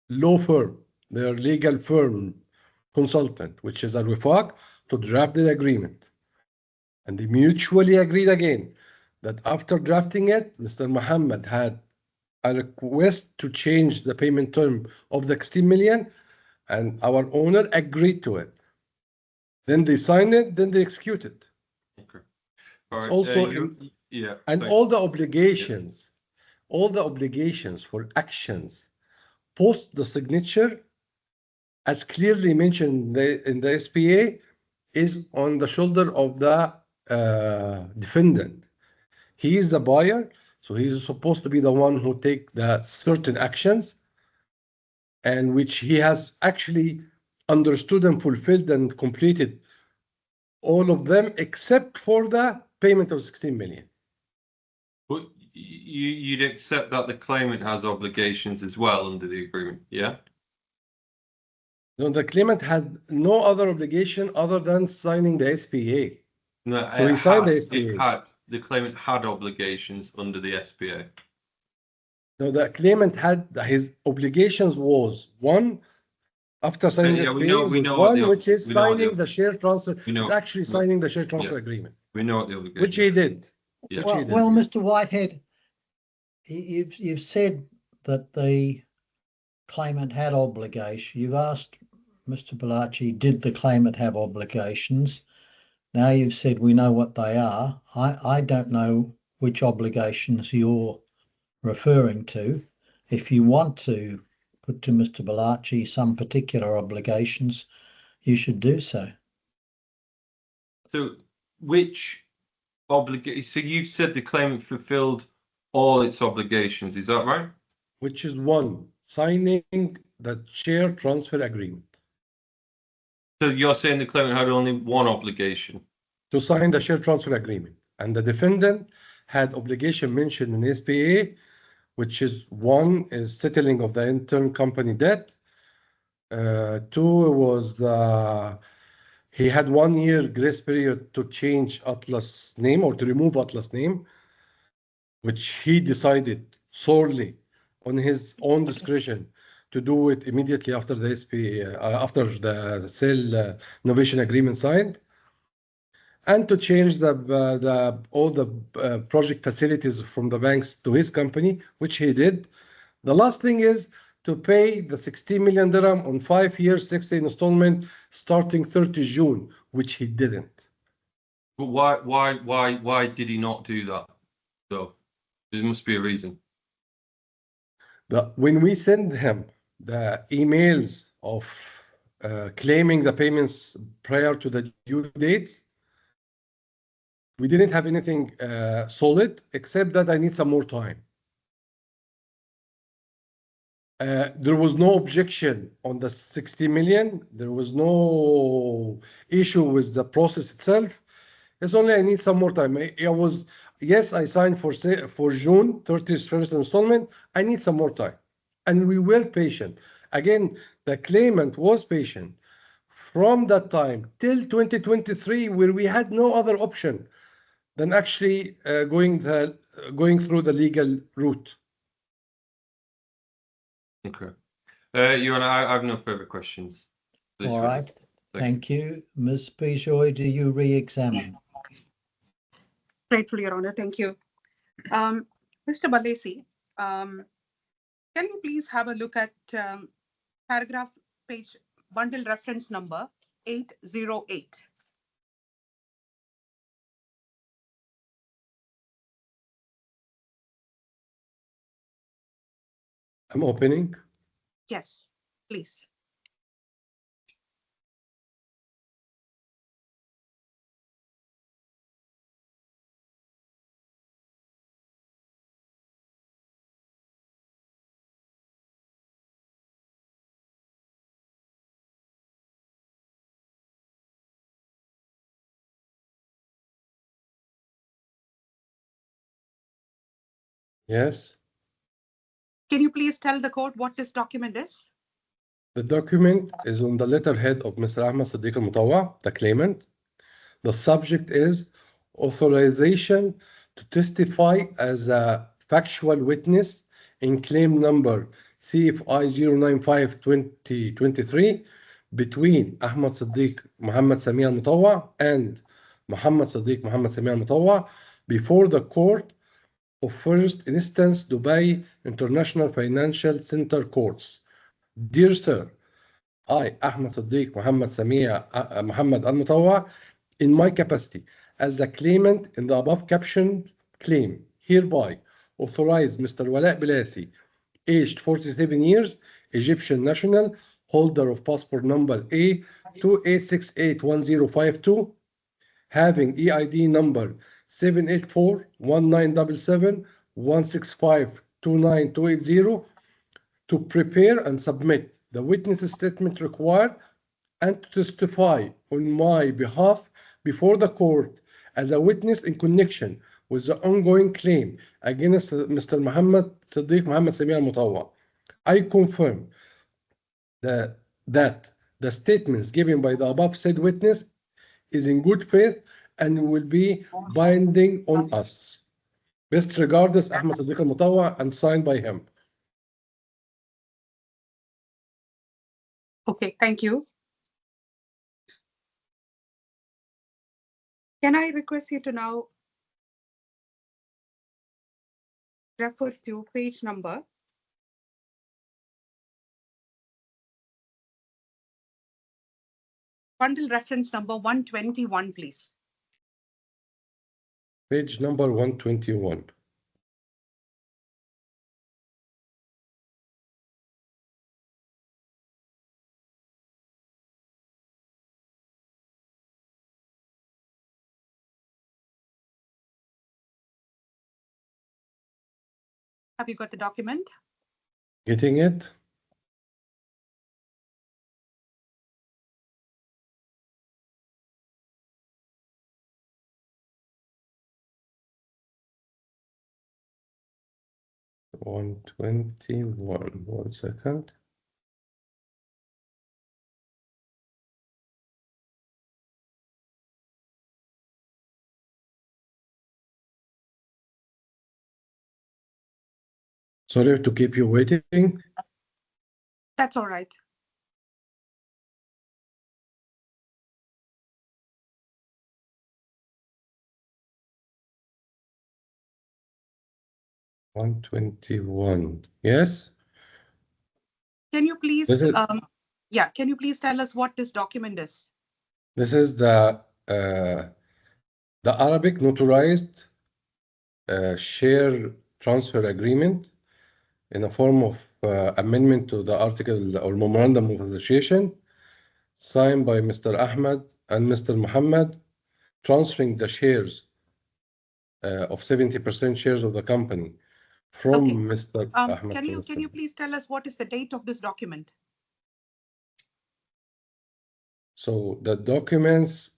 Speaker 5: law firm, their legal firm consultant, which is Al-Wifaq, to draft the agreement. And they mutually agreed again that after drafting it, Mr. Mohammed had a request to change the payment term of the 16 million, and our owner agreed to it. Then they signed it, then they executed.
Speaker 4: Okay.
Speaker 5: It's also
Speaker 4: yeah.
Speaker 5: And
Speaker 4: thanks.
Speaker 5: all the obligations, for actions post the signature, as clearly mentioned in the SPA, is on the shoulder of the defendant. He is the buyer, so he's supposed to be the one who take the certain actions, and which he has actually understood and fulfilled and completed all of them, except for the payment of 16 million.
Speaker 4: But you'd accept that the claimant has obligations as well under the agreement, yeah?
Speaker 5: No, the claimant had no other obligation other than signing the SPA.
Speaker 4: No,
Speaker 5: So he signed the SPA.
Speaker 4: The claimant had obligations under the SPA.
Speaker 5: No, the claimant had his obligations was one, after signing the SPA, which is signing the share transfer. It's actually signing the share transfer agreement.
Speaker 4: We know what the obligation.
Speaker 5: Which he did.
Speaker 4: Yeah.
Speaker 2: Well, Mr. Whitehead, you've said that the claimant had obligation. You've asked Mr. Balachi, did the claimant have obligations? Now you've said we know what they are. I don't know which obligations you're referring to. If you want to put to Mr. Balachi some particular obligations, you should do so.
Speaker 4: So which obligation? So you've said the claimant fulfilled all its obligations, is that right?
Speaker 5: Which is one, signing the share transfer agreement.
Speaker 4: So you're saying the claimant had only one obligation?
Speaker 5: To sign the share transfer agreement. And the defendant had obligation mentioned in SPA, which is one is settling of the intercompany debt. Two was he had 1 year grace period to change Atlas name or to remove Atlas name, which he decided solely on his own discretion to do it immediately after the SPA, after the sale innovation agreement signed, and to change all the project facilities from the banks to his company, which he did. The last thing is to pay the 16 million dirham on 5 years, 60 installment, starting 30 June, which he didn't.
Speaker 4: But why did he not do that? So there must be a reason.
Speaker 5: When we send him the emails of claiming the payments prior to the due dates, we didn't have anything solid, except that I need some more time. There was no objection on the 60 million. There was no issue with the process itself. It's only I need some more time. Yes, I signed for June 31st installment. I need some more time. And we were patient. Again, the claimant was patient from that time till 2023, where we had no other option than actually going through the legal route.
Speaker 4: Okay. I have no further questions.
Speaker 2: All right. Thank you. Ms. Bijoy, do you re-examine?
Speaker 3: Grateful, Your Honor. Thank you. Mr. Balesi, can you please have a look at paragraph page bundle reference number 808?
Speaker 5: I'm opening.
Speaker 3: Yes, please.
Speaker 5: Yes.
Speaker 3: Can you please tell the court what this document is?
Speaker 5: The document is on the letterhead of Mr. Ahmed SEDDIQ MUTAWA, the claimant. The subject is authorization to testify as a factual witness in claim number CFI 095-2023 between Ahmed SEDDIQ Mohammed SAMEA MUTAWA and Mohammed SEDDIQ Mohammed SAMEA MUTAWA before the court of first instance Dubai International Financial Center Courts. Dear sir, I, Ahmed SEDDIQ Mohammed SAMEA Mohammed Al-Mutawa, in my capacity as a claimant in the above captioned claim, hereby authorize Mr. Wala Bilasi, aged 47 years, Egyptian national, holder of passport number A 28681052, having EID number 784-1977-165-29280, to prepare and submit the witness statement required and to testify on my behalf before the court as a witness in connection with the ongoing claim against Mr. Mohammed SEDDIQ Mohammed SAMEA Al-Mutawa. I confirm that the statements given by the above said witness is in good faith and will be binding on us. Best regards, Ahmed SEDDIQ Al-Mutawa, and signed by him.
Speaker 3: Okay, thank you. Can I request you to now refer to page number bundle reference number 121, please.
Speaker 5: Page number 121.
Speaker 3: Have you got the document?
Speaker 5: Getting it? One 1 second. Sorry to keep you waiting.
Speaker 3: That's all right.
Speaker 5: One 121. Yes.
Speaker 3: Can you please,
Speaker 5: This is
Speaker 3: can you please tell us what this document is?
Speaker 5: this is the Arabic notarized share transfer agreement in a form of amendment to the article or memorandum of association signed by Mr. Ahmed and Mr. Mohammed, transferring the shares of 70% shares of the company from
Speaker 3: Okay.
Speaker 5: Mr. Ahmed.
Speaker 3: Can you please tell us what is the date of this document?
Speaker 5: So the documents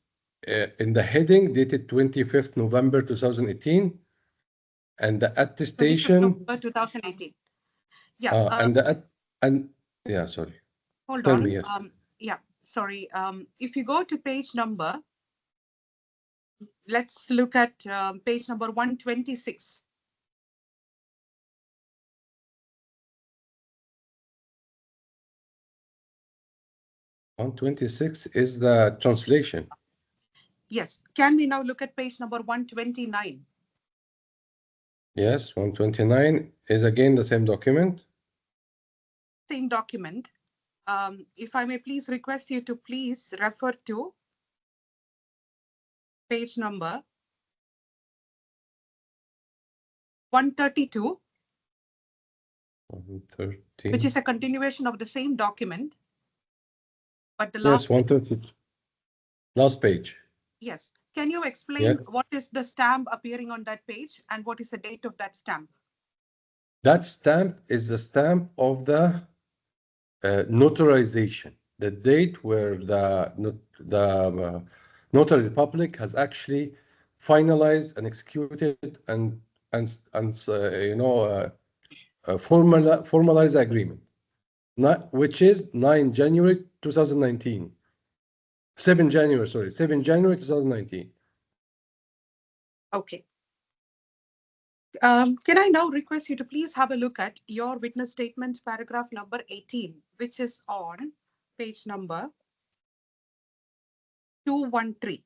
Speaker 5: in the heading dated 25th November 2018, and the attestation.
Speaker 3: November 2018. Yeah.
Speaker 5: Sorry.
Speaker 3: Hold
Speaker 5: Tell
Speaker 3: on.
Speaker 5: me, yes.
Speaker 3: Yeah. Sorry. If you go to page number, let's look at page number 126.
Speaker 5: On 26 is the translation.
Speaker 3: Yes. Can we now look at page number 129?
Speaker 5: Yes, 129 is again the same document.
Speaker 3: Same document. If I may please request you to please refer to page number 132,
Speaker 5: 130.
Speaker 3: which is a continuation of the same document, but the
Speaker 5: Yes,
Speaker 3: last
Speaker 5: 130. Last page.
Speaker 3: Yes. Can you explain
Speaker 5: Yes.
Speaker 3: what is the stamp appearing on that page and what is the date of that stamp?
Speaker 5: That stamp is the stamp of the notarization, the date where the notary public has actually finalized and executed and formalized the agreement, which is 9 January 2019. 7 January, sorry, 7 January 2019.
Speaker 3: Okay. Can I now request you to please have a look at your witness statement, paragraph number 18, which is on page number 213.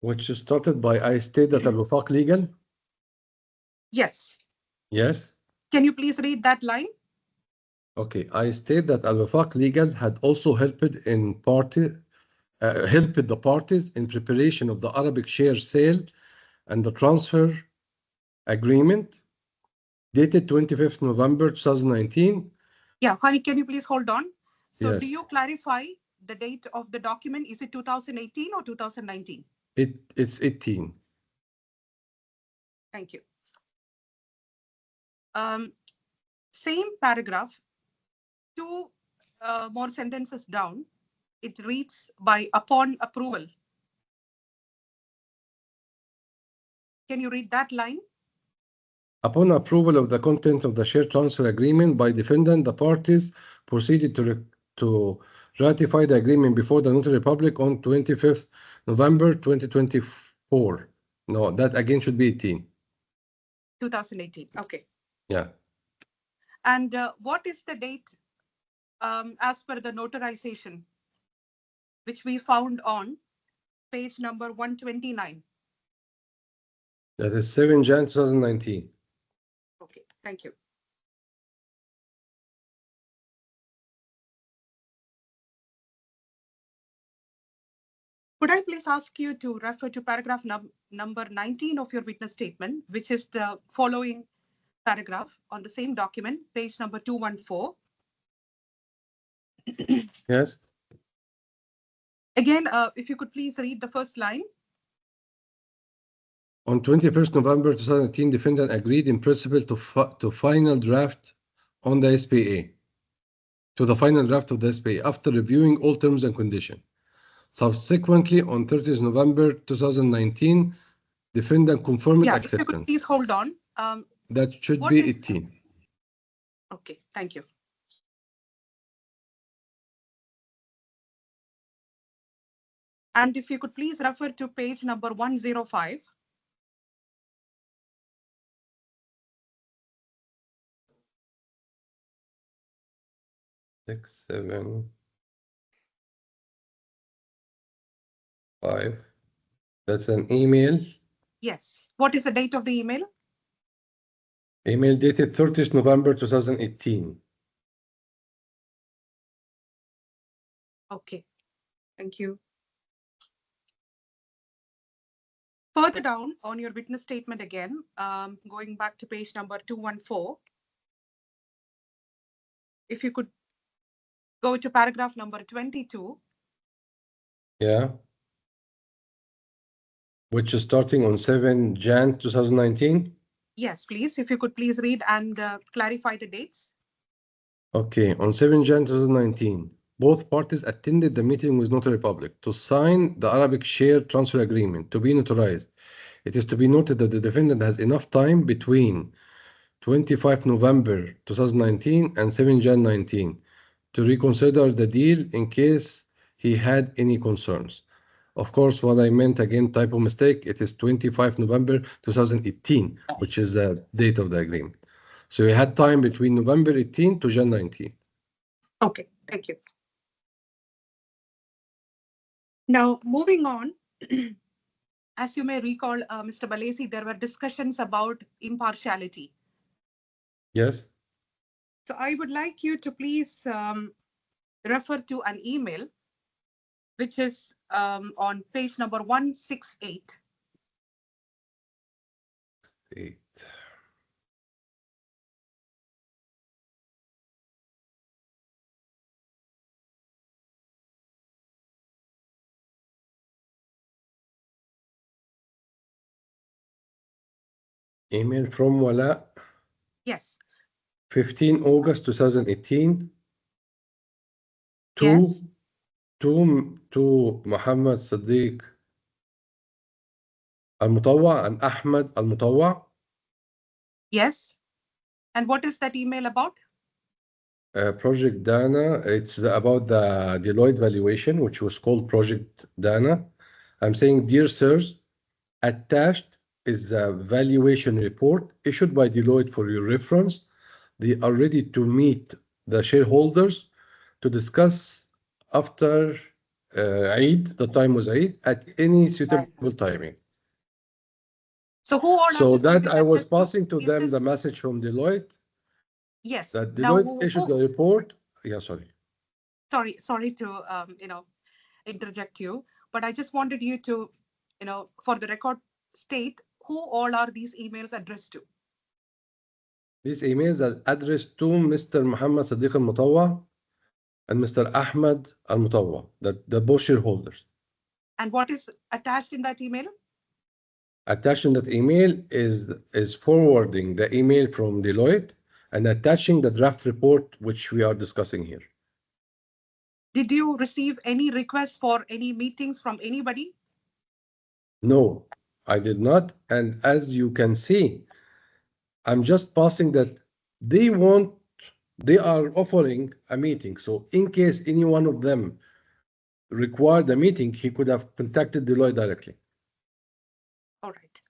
Speaker 5: Which is started by I state that al-wifaq legal.
Speaker 3: Yes.
Speaker 5: Yes.
Speaker 3: Can you please read that line?
Speaker 5: Okay. I state that al-wifaq legal had also helped the parties in preparation of the Arabic share sale and the transfer agreement dated 25th November 2019.
Speaker 3: Yeah, honey, can you please hold on? So
Speaker 5: Yes.
Speaker 3: do you clarify the date of the document? Is it 2018 or 2019?
Speaker 5: It's 18.
Speaker 3: Thank you. Same paragraph, two more sentences down. It reads by upon approval. Can you read that line?
Speaker 5: Upon approval of the content of the share transfer agreement by defendant, the parties proceeded to ratify the agreement before the notary public on 25th November 2024. No, that again should be 18.
Speaker 3: 2018. Okay.
Speaker 5: Yeah.
Speaker 3: And what is the date as per the notarization, which we found on page number 129?
Speaker 5: That is 7 Jan 2019.
Speaker 3: Okay, thank you. Could I please ask you to refer to paragraph number 19 of your witness statement, which is the following paragraph on the same document, page number 214.
Speaker 5: Yes.
Speaker 3: Again, if you could please read the first line.
Speaker 5: On 21st November 2018, defendant agreed in principle to final draft on the SPA. To the final draft of the SPA after reviewing all terms and conditions. Subsequently, on 30th November 2019, defendant confirmed acceptance.
Speaker 3: If you could please hold on.
Speaker 5: That should be 18.
Speaker 3: Okay, thank you. And if you could please refer to page number 105.
Speaker 5: Six, 7, 5. That's an email.
Speaker 3: Yes. What is the date of the email?
Speaker 5: Email dated 30th November 2018.
Speaker 3: Okay, thank you. Further down on your witness statement again, going back to page number 214. If you could go to paragraph number 22.
Speaker 5: Yeah. Which is starting on 7 Jan 2019.
Speaker 3: Yes, please. If you could please read and clarify the dates.
Speaker 5: Okay, on 7 Jan 2019, both parties attended the meeting with Notary Public to sign the Arabic share transfer agreement to be notarized. It is to be noted that the defendant has enough time between 25 November 2019 and 7 Jan 19 to reconsider the deal in case he had any concerns. Of course, what I meant, again, typo mistake, it is 25 November 2018, which is the date of the agreement. So he had time between November 18 to Jan 19.
Speaker 3: Okay, thank you. Now, moving on, as you may recall, Mr. Balesi, there were discussions about impartiality.
Speaker 5: Yes.
Speaker 3: So I would like you to please refer to an email, which is on page number 168.
Speaker 5: 8. Email from Wala.
Speaker 3: Yes.
Speaker 5: 15 August 2018 to
Speaker 3: Yes.
Speaker 5: to Mohammed SEDDIQ ALMUTAWA and AHMED ALMUTAWA.
Speaker 3: Yes. And what is that email about?
Speaker 5: Project Dana. It's about the Deloitte valuation, which was called Project Dana. I'm saying, dear sirs, attached is the valuation report issued by Deloitte for your reference. They are ready to meet the shareholders to discuss after Eid, the time was Eid, at any suitable timing.
Speaker 3: So who all
Speaker 5: So
Speaker 3: are
Speaker 5: that I was
Speaker 3: addressed to?
Speaker 5: passing to
Speaker 3: Is
Speaker 5: them
Speaker 3: this-
Speaker 5: the message from Deloitte.
Speaker 3: Yes.
Speaker 5: That
Speaker 3: Now,
Speaker 5: Deloitte issued the report. Yeah, sorry.
Speaker 3: Sorry to interject you, but I just wanted you to, for the record, state who all are these emails addressed to.
Speaker 5: These emails are addressed to Mr. Mohammed SEDDIQ ALMUTAWA and Mr. Ahmed ALMUTAWA, the both shareholders.
Speaker 3: And what is attached in that email?
Speaker 5: Attached in that email is forwarding the email from Deloitte and attaching the draft report which we are discussing here.
Speaker 3: Did you receive any requests for any meetings from anybody?
Speaker 5: No, I did not. And as you can see, I'm just passing that they are offering a meeting. So in case any one of them required a meeting, he could have contacted Deloitte directly.
Speaker 3: All right.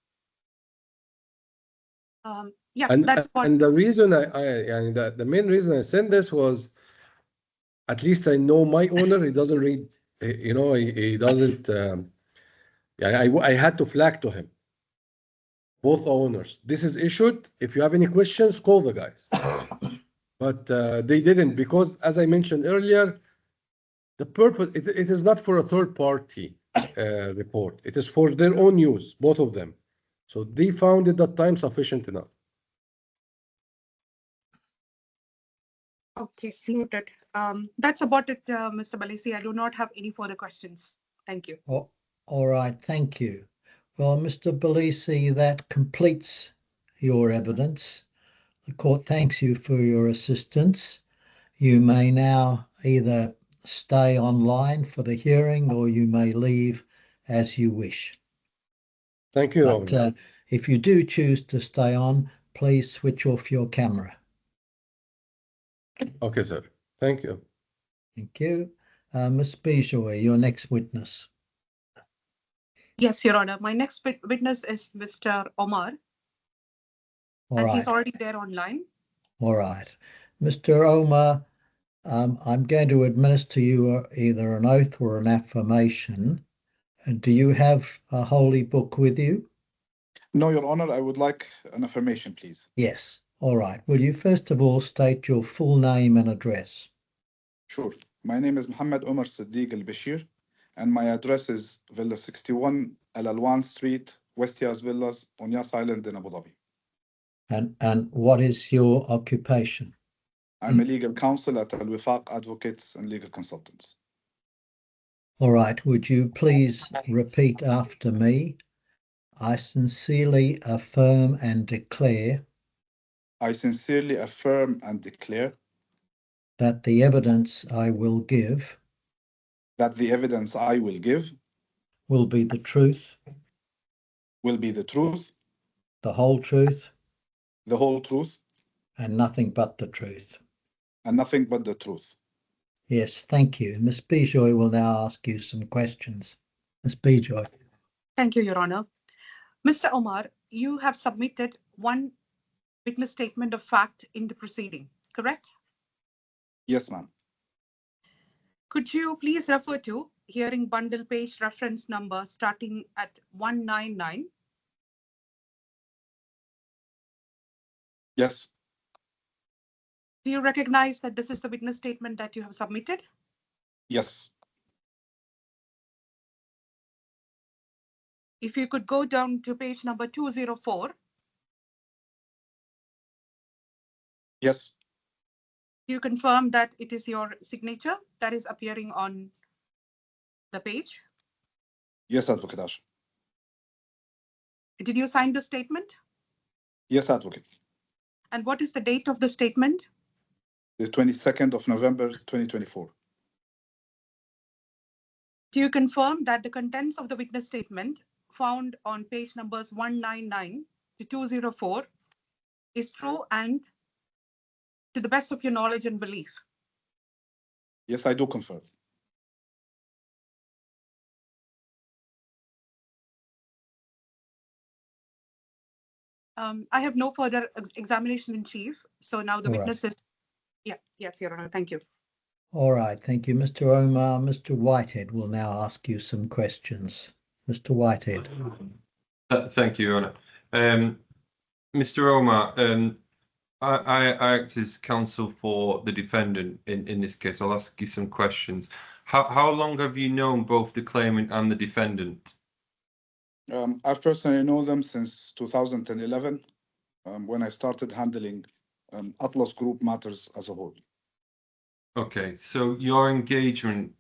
Speaker 3: Yeah,
Speaker 5: And
Speaker 3: that's what.
Speaker 5: and the reason the main reason I sent this was, at least I know my owner. He doesn't read. He doesn't. I had to flag to him. Both owners. This is issued. If you have any questions, call the guys. But they didn't, because, as I mentioned earlier, the purpose, it is not for a third party report. It is for their own use, both of them. So they found it that time sufficient enough.
Speaker 3: Okay, noted. That's about it, Mr. Balesi. I do not have any further questions. Thank you.
Speaker 2: Oh, all right, thank you. Well, Mr. Balesi, that completes your evidence. The court thanks you for your assistance. You may now either stay online for the hearing or you may leave as you wish.
Speaker 5: Thank you.
Speaker 2: But if you do choose to stay on, please switch off your camera.
Speaker 5: Okay, sir. Thank you.
Speaker 2: Thank you. Ms. Bijoy, your next witness.
Speaker 3: Yes, Your Honor. My next witness is Mr. Omar.
Speaker 2: All
Speaker 3: and
Speaker 2: right.
Speaker 3: he's already there online.
Speaker 2: All right. Mr. Omar, I'm going to administer you either an oath or an affirmation. Do you have a holy book with you?
Speaker 6: No, Your Honor, I would like an affirmation, please.
Speaker 2: Yes. All right. Will you first of all state your full name and address?
Speaker 6: Sure. My name is Mohammed Omar SEDDIQ Al-Bashir, and my address is Villa 61 Al Alwan Street, West Yas Villas, on Yas Island in Abu Dhabi.
Speaker 2: And what is your occupation?
Speaker 6: I'm a legal counsel at Al Wifaq Advocates and Legal Consultants.
Speaker 2: All right. Would you please repeat after me? I sincerely affirm and declare
Speaker 6: I sincerely affirm and declare
Speaker 2: that the evidence I will give
Speaker 6: that the evidence I will give
Speaker 2: will be the truth,
Speaker 6: will be the truth,
Speaker 2: the whole truth,
Speaker 6: the whole truth,
Speaker 2: and nothing but the truth.
Speaker 6: and nothing but the truth.
Speaker 2: Yes, thank you. Ms. Bijoy will now ask you some questions. Ms. Bijoy.
Speaker 3: Thank you, Your Honor. Mr. Omar, you have submitted one witness statement of fact in the proceeding, correct?
Speaker 6: Yes, ma'am.
Speaker 3: Could you please refer to hearing bundle page reference number starting at 199?
Speaker 6: Yes.
Speaker 3: Do you recognize that this is the witness statement that you have submitted?
Speaker 6: Yes.
Speaker 3: If you could go down to page number 204.
Speaker 6: Yes.
Speaker 3: Do you confirm that it is your signature that is appearing on the page?
Speaker 6: Yes, Advocate Ash.
Speaker 3: Did you sign the statement?
Speaker 6: Yes, Advocate.
Speaker 3: And what is the date of the statement?
Speaker 6: The 22nd of November, 2024.
Speaker 3: Do you confirm that the contents of the witness statement found on page numbers 199 to 204 is true and to the best of your knowledge and belief?
Speaker 6: Yes, I do confirm.
Speaker 3: I have no further examination in chief. So now the
Speaker 2: All right.
Speaker 3: witness is, yeah, yes, Your Honor, thank you.
Speaker 2: All right, thank you, Mr. Omar. Mr. Whitehead will now ask you some questions. Mr. Whitehead.
Speaker 4: Thank you, Your Honour. Mr. Omar, I act as counsel for the defendant in this case. I'll ask you some questions. How long have you known both the claimant and the defendant?
Speaker 6: I've personally known them since 2011, when I started handling Atlas Group matters as a whole.
Speaker 4: Okay, so your engagement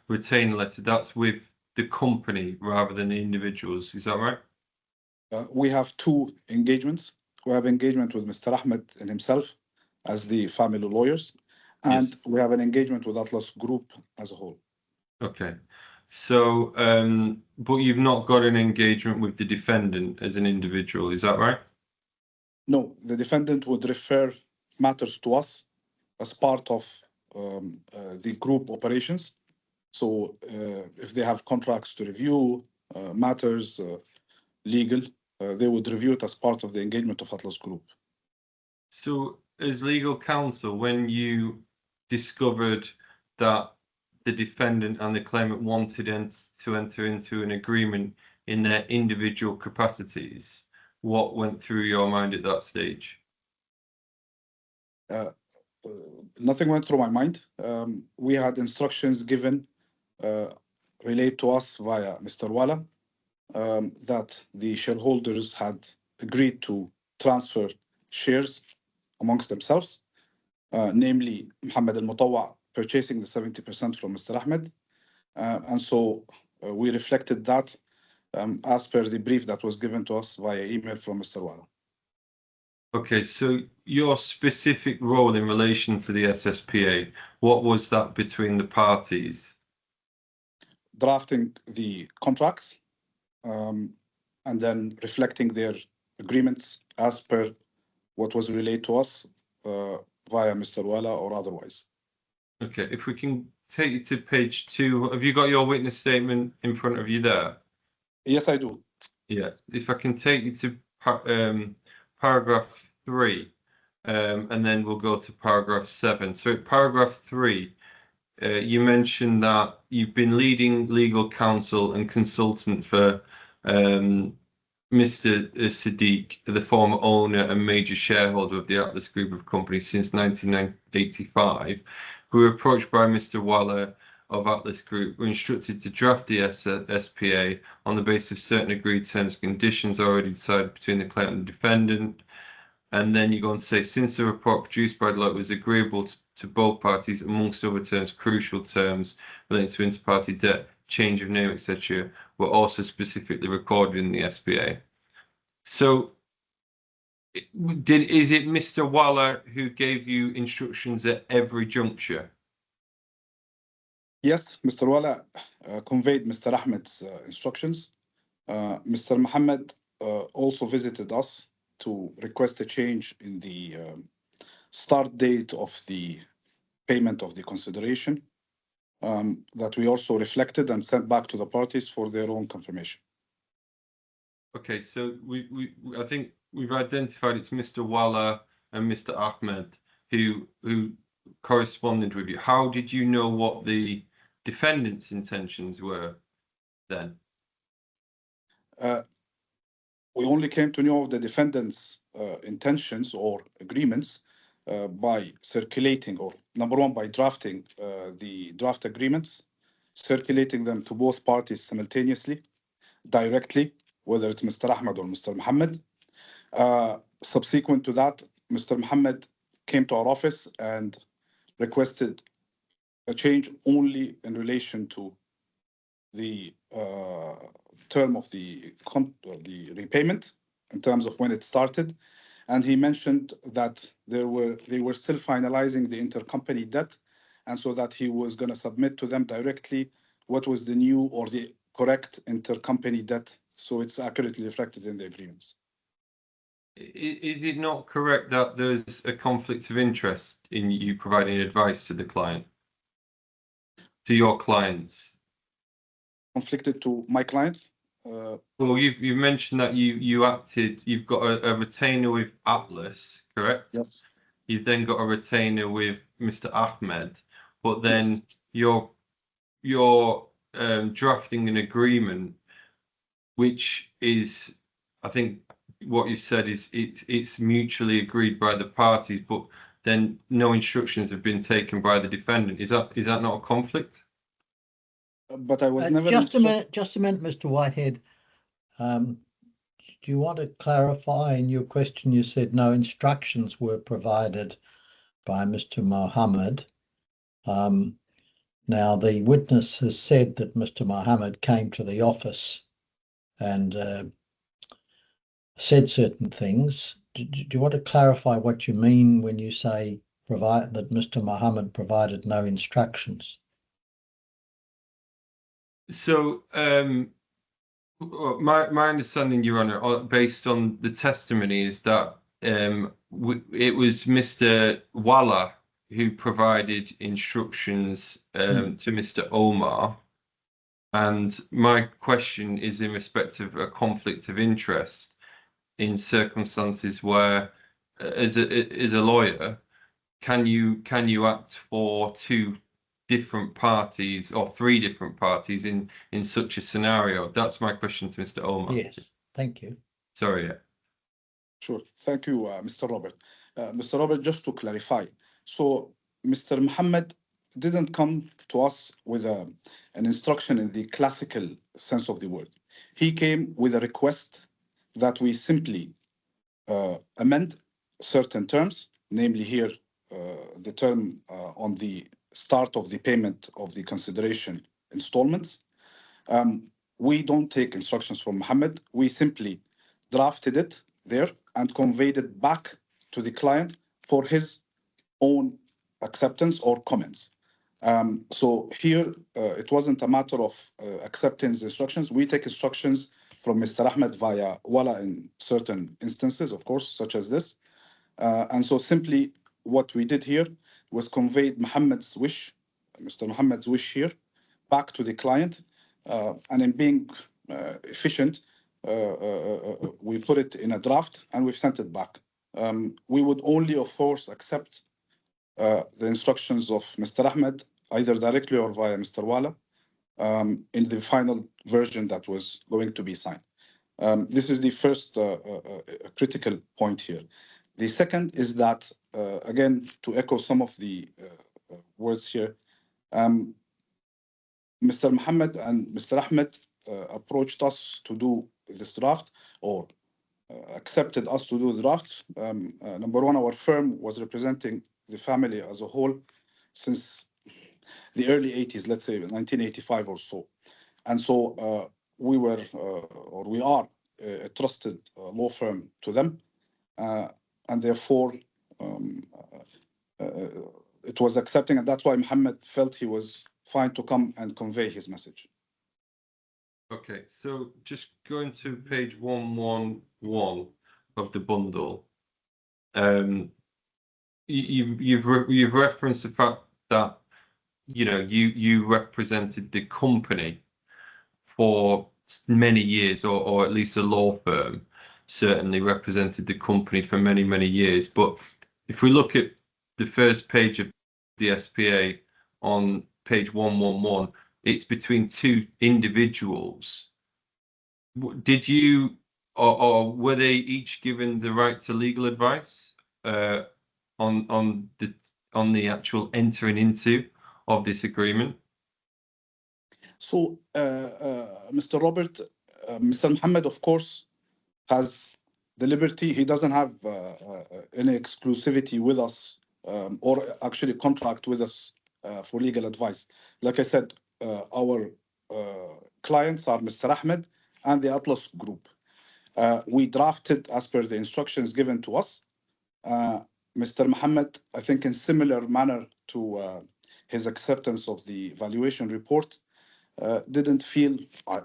Speaker 4: retainer letter, that's with the company rather than the individuals, is that right?
Speaker 6: We have two engagements. We have engagement with Mr. Ahmed and himself as the family lawyers, and
Speaker 4: Yes.
Speaker 6: we have an engagement with Atlas Group as a whole.
Speaker 4: Okay, so but you've not got an engagement with the defendant as an individual, is that right?
Speaker 6: No, the defendant would refer matters to us as part of the group operations. So if they have contracts to review, matters legal, they would review it as part of the engagement of Atlas Group.
Speaker 4: So as legal counsel, when you discovered that the defendant and the claimant wanted to enter into an agreement in their individual capacities, what went through your mind at that stage?
Speaker 6: Nothing went through my mind. We had instructions given relayed to us via Mr. Wala that the shareholders had agreed to transfer shares amongst themselves, namely MOHAMED ALMUTAWA purchasing the 70% from Mr. Ahmed. And so we reflected that as per the brief that was given to us via email from Mr. Wala.
Speaker 4: Okay, so your specific role in relation to the SSPA, what was that between the parties?
Speaker 6: Drafting the contracts and then reflecting their agreements as per what was relayed to us via Mr. Wala or otherwise.
Speaker 4: Okay, if we can take you to page 2, have you got your witness statement in front of you there?
Speaker 6: Yes, I do.
Speaker 4: Yeah, if I can take you to paragraph 3, and then we'll go to paragraph 7. So paragraph 3, you mentioned that you've been leading legal counsel and consultant for Mr. SEDDIQ, the former owner and major shareholder of the Atlas Group of companies since 1985, who were approached by Mr. Wala of Atlas Group, were instructed to draft the SPA on the basis of certain agreed terms and conditions already decided between the claimant and the defendant. And then you go on to say, since the report produced by Deloitte was agreeable to both parties, amongst other terms, crucial terms relating to inter-party debt, change of name, etc., were also specifically recorded in the SPA. So, is it Mr. Wala who gave you instructions at every juncture?
Speaker 6: Yes, Mr. Wala conveyed Mr. Ahmed's instructions. Mr. Mohammed also visited us to request a change in the start date of the payment of the consideration that we also reflected and sent back to the parties for their own confirmation.
Speaker 4: Okay, so I think we've identified it's Mr. Wala and Mr. Ahmed who corresponded with you. How did you know what the defendant's intentions were then?
Speaker 6: We only came to know of the defendant's intentions or agreements by circulating, or number one, by drafting the draft agreements, circulating them to both parties simultaneously, directly, whether it's Mr. Ahmed or Mr. Mohammed. Subsequent to that, Mr. Mohammed came to our office and requested a change only in relation to the term of the repayment, in terms of when it started. And he mentioned that they were still finalizing the intercompany debt, and so that he was going to submit to them directly what was the new or the correct intercompany debt, so it's accurately reflected in the agreements.
Speaker 4: Is it not correct that there's a conflict of interest in you providing advice to the client, to your clients?
Speaker 6: Conflicted to my clients?
Speaker 4: Well, you mentioned that you've got a retainer with Atlas, correct?
Speaker 6: Yes.
Speaker 4: You've then got a retainer with Mr. Ahmed, but then
Speaker 6: Yes.
Speaker 4: you're drafting an agreement, which is, I think what you've said is it's mutually agreed by the parties, but then no instructions have been taken by the defendant. Is that not a conflict?
Speaker 6: But I was never
Speaker 2: just a minute, Mr. Whitehead. Do you want to clarify in your question? You said no instructions were provided by Mr. Mohammed. Now, the witness has said that Mr. Mohammed came to the office and said certain things. Do you want to clarify what you mean when you say that Mr. Mohammed provided no instructions?
Speaker 4: So, my understanding, Your Honour, based on the testimony, is that it was Mr. Wala who provided instructions to Mr. Omar. And my question is in respect of a conflict of interest in circumstances where, as a lawyer, can you act for two different parties or three different parties in such a scenario? That's my question to Mr. Omar.
Speaker 2: Yes, thank you.
Speaker 4: Sorry. Yeah.
Speaker 6: Sure. Thank you, Mr. Robert. Mr. Robert, just to clarify, so Mr. Mohammed didn't come to us with an instruction in the classical sense of the word. He came with a request that we simply amend certain terms, namely here the term on the start of the payment of the consideration installments. We don't take instructions from Mohammed. We simply drafted it there and conveyed it back to the client for his own acceptance or comments. So here, it wasn't a matter of accepting instructions. We take instructions from Mr. Ahmed via Wala in certain instances, of course, such as this. And so simply what we did here was conveyed Muhammad's wish, Mr. Muhammad's wish here, back to the client. And in being efficient, we put it in a draft and we've sent it back. We would only, of course, accept the instructions of Mr. Ahmed, either directly or via Mr. Wala, in the final version that was going to be signed. This is the first critical point here. The second is that, again, to echo some of the words here, Mr. Mohammed and Mr. Ahmed approached us to do this draft, or accepted us to do the draft. Number one, our firm was representing the family as a whole since the early 80s, let's say 1985 or so. And so we were, or we are, a trusted law firm to them. And therefore, it was accepting, and that's why Mohammed felt he was fine to come and convey his message.
Speaker 4: Okay, so just going to page 111 of the bundle, you've referenced the fact that you represented the company for many years, or at least a law firm certainly represented the company for many years. But if we look at the first page of the SPA on page 111, it's between two individuals. Did you, or were they each given the right to legal advice on the actual entering into of this agreement?
Speaker 6: So, Mr. Robert, Mr. Mohammed, of course, has the liberty. He doesn't have any exclusivity with us or actually contract with us for legal advice. Like I said, our clients are Mr. Ahmed and the Atlas Group. We drafted as per the instructions given to us. Mr. Mohammed, I think in similar manner to his acceptance of the valuation report, didn't feel,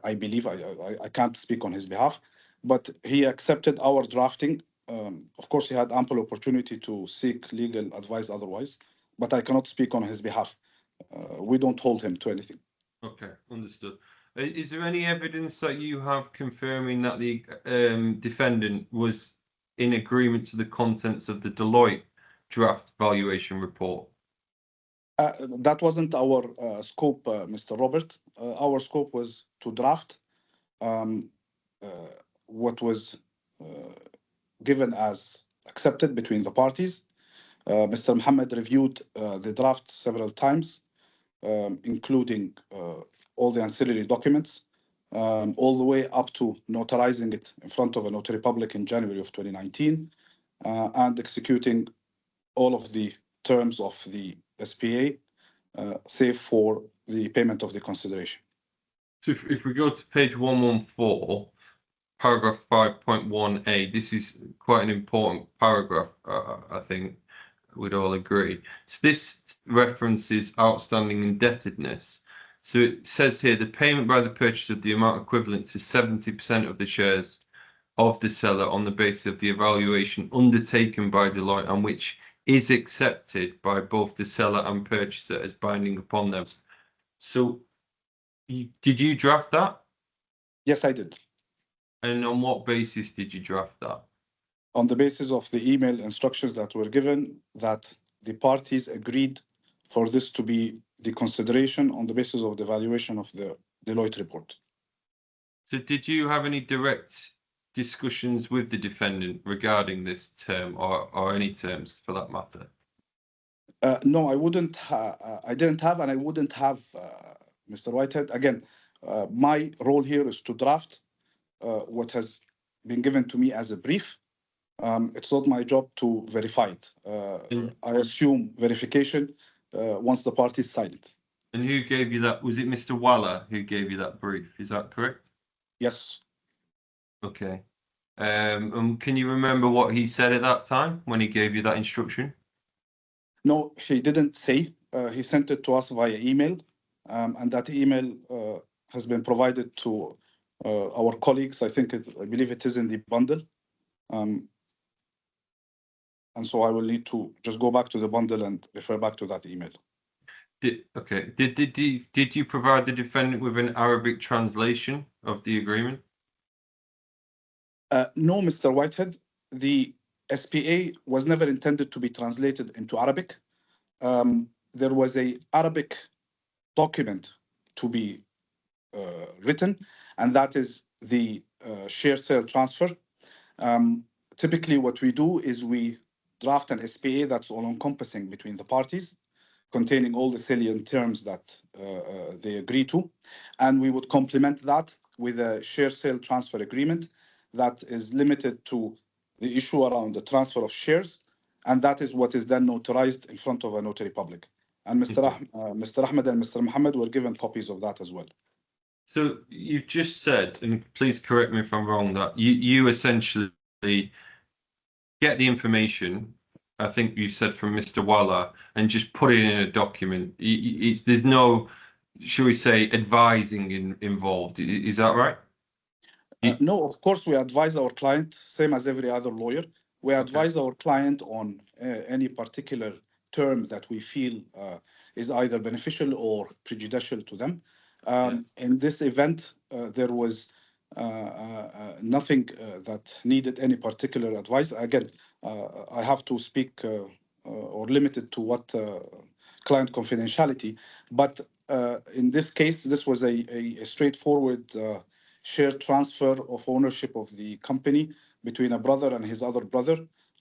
Speaker 6: I believe, I can't speak on his behalf, but he accepted our drafting. Of course, he had ample opportunity to seek legal advice otherwise, but I cannot speak on his behalf. We don't hold him to anything.
Speaker 4: Okay, understood. Is there any evidence that you have confirming that the defendant was in agreement to the contents of the Deloitte draft valuation report?
Speaker 6: That wasn't our scope, Mr. Robert. Our scope was to draft what was given as accepted between the parties. Mr. Mohammed reviewed the draft several times, including all the ancillary documents, all the way up to notarizing it in front of a notary public in January of 2019, and executing all of the terms of the SPA, save for the payment of the consideration.
Speaker 4: So if we go to page 114, paragraph 5.1a, this is quite an important paragraph, I think we'd all agree. So this references outstanding indebtedness. So it says here, the payment by the purchaser of the amount equivalent to 70% of the shares of the seller on the basis of the evaluation undertaken by Deloitte and which is accepted by both the seller and purchaser as binding upon them. So did you draft that?
Speaker 6: Yes, I did.
Speaker 4: And on what basis did you draft that?
Speaker 6: On the basis of the email instructions that were given, that the parties agreed for this to be the consideration on the basis of the valuation of the Deloitte report.
Speaker 4: So did you have any direct discussions with the defendant regarding this term or any terms for that matter?
Speaker 6: No, I wouldn't. I didn't have, and I wouldn't have, Mr. Whitehead. Again, my role here is to draft what has been given to me as a brief. It's not my job to verify it. I assume verification once the parties sign it.
Speaker 4: And who gave you that? Was it Mr. Waller who gave you that brief? Is that correct?
Speaker 6: Yes.
Speaker 4: Okay. Can you remember what he said at that time when he gave you that instruction?
Speaker 6: No, he didn't say. He sent it to us via email, and that email has been provided to our colleagues. I believe it is in the bundle. And so I will need to just go back to the bundle and refer back to that email.
Speaker 4: Did you provide the defendant with an Arabic translation of the agreement?
Speaker 6: No, Mr. Whitehead. The SPA was never intended to be translated into Arabic. There was an Arabic document to be written, and that is the share sale transfer. Typically, what we do is we draft an SPA that's all-encompassing between the parties, containing all the salient terms that they agree to, and we would complement that with a share sale transfer agreement that is limited to the issue around the transfer of shares, and that is what is then notarized in front of a notary public. And Mr. Ahmed and Mr. Mohammed were given copies of that as well.
Speaker 4: So you've just said, and please correct me if I'm wrong, that you essentially get the information, I think you said from Mr. Waller, and just put it in a document. There's no, should we say, advising involved. Is that right?
Speaker 6: No, of course, we advise our client, same as every other lawyer. We advise our client on any particular term that we feel is either beneficial or prejudicial to them. In this event, there was nothing that needed any particular advice. Again, I have to speak or limit it to what client confidentiality. But in this case, this was a straightforward share transfer of ownership of the company between a brother and his other brother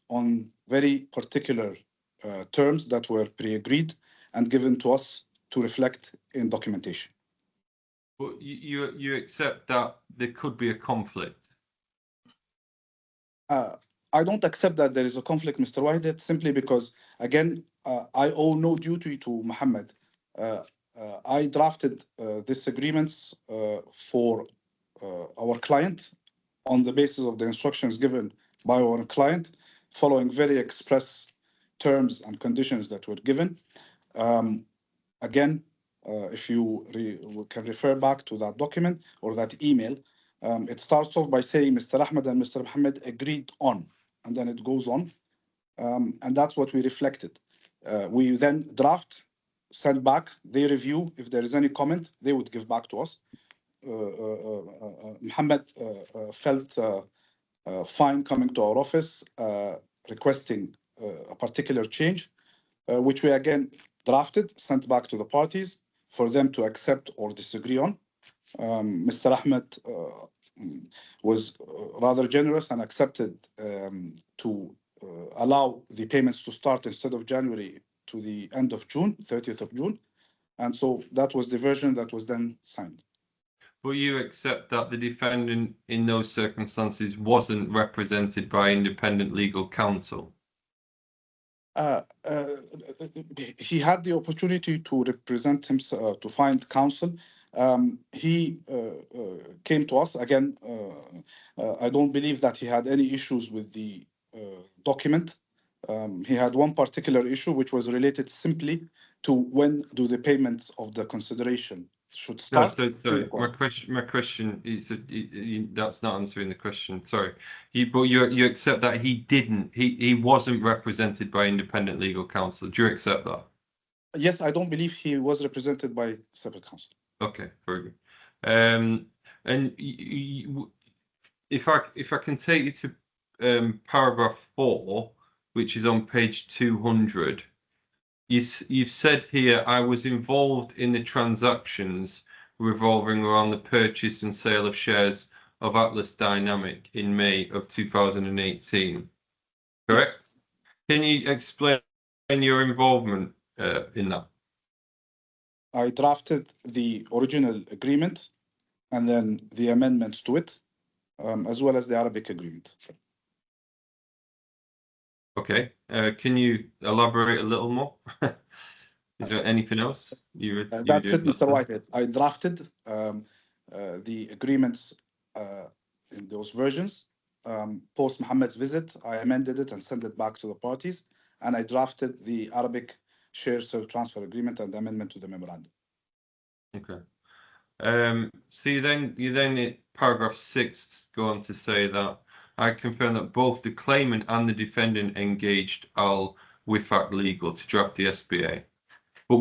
Speaker 6: on very particular terms that were pre-agreed and given to us to reflect in documentation.
Speaker 4: But you accept that there could be a conflict?
Speaker 6: I don't accept that there is a conflict, Mr. Whitehead, simply because, again, I owe no duty to Mohammed. I drafted these agreements for our client on the basis of the instructions given by our client, following very express terms and conditions that were given. Again, if you can refer back to that document or that email, it starts off by saying Mr. Ahmed and Mr. Mohammed agreed on, and then it goes on. And that's what we reflected. We then draft, send back, they review. If there is any comment, they would give back to us. Mohammed felt fine coming to our office, requesting a particular change, which we again drafted, sent back to the parties for them to accept or disagree on. Mr. Ahmed was rather generous and accepted to allow the payments to start instead of January to the end of June, 30th of June. And so that was the version that was then signed.
Speaker 4: Will you accept that the defendant in those circumstances wasn't represented by independent legal counsel?
Speaker 6: He had the opportunity to represent himself, to find counsel. He came to us again. I don't believe that he had any issues with the document. He had one particular issue which was related simply to when do the payments of the consideration should start.
Speaker 4: No, sorry. My question is that's not answering the question. Sorry, but you accept that he wasn't represented by independent legal counsel. Do you accept that?
Speaker 6: Yes, I don't believe he was represented by separate counsel.
Speaker 4: Okay, very good. And if I can take you to paragraph 4, which is on page 200. You've said here, I was involved in the transactions revolving around the purchase and sale of shares of Atlas Dynamic in May of 2018. Correct?
Speaker 6: Yes.
Speaker 4: Can you explain your involvement in that?
Speaker 6: I drafted the original agreement and then the amendments to it, as well as the Arabic agreement.
Speaker 4: Okay. Can you elaborate a little more? Is there anything else
Speaker 6: That's it, Mr. Whitehead. I drafted the agreements in those versions. Post Mohammed's visit, I amended it and sent it back to the parties, and I drafted the Arabic share sale transfer agreement and the amendment to the memorandum.
Speaker 4: Okay. So you then in paragraph 6 go on to say that I confirm that both the claimant and the defendant engaged Al Wifaq Legal to draft the SBA. But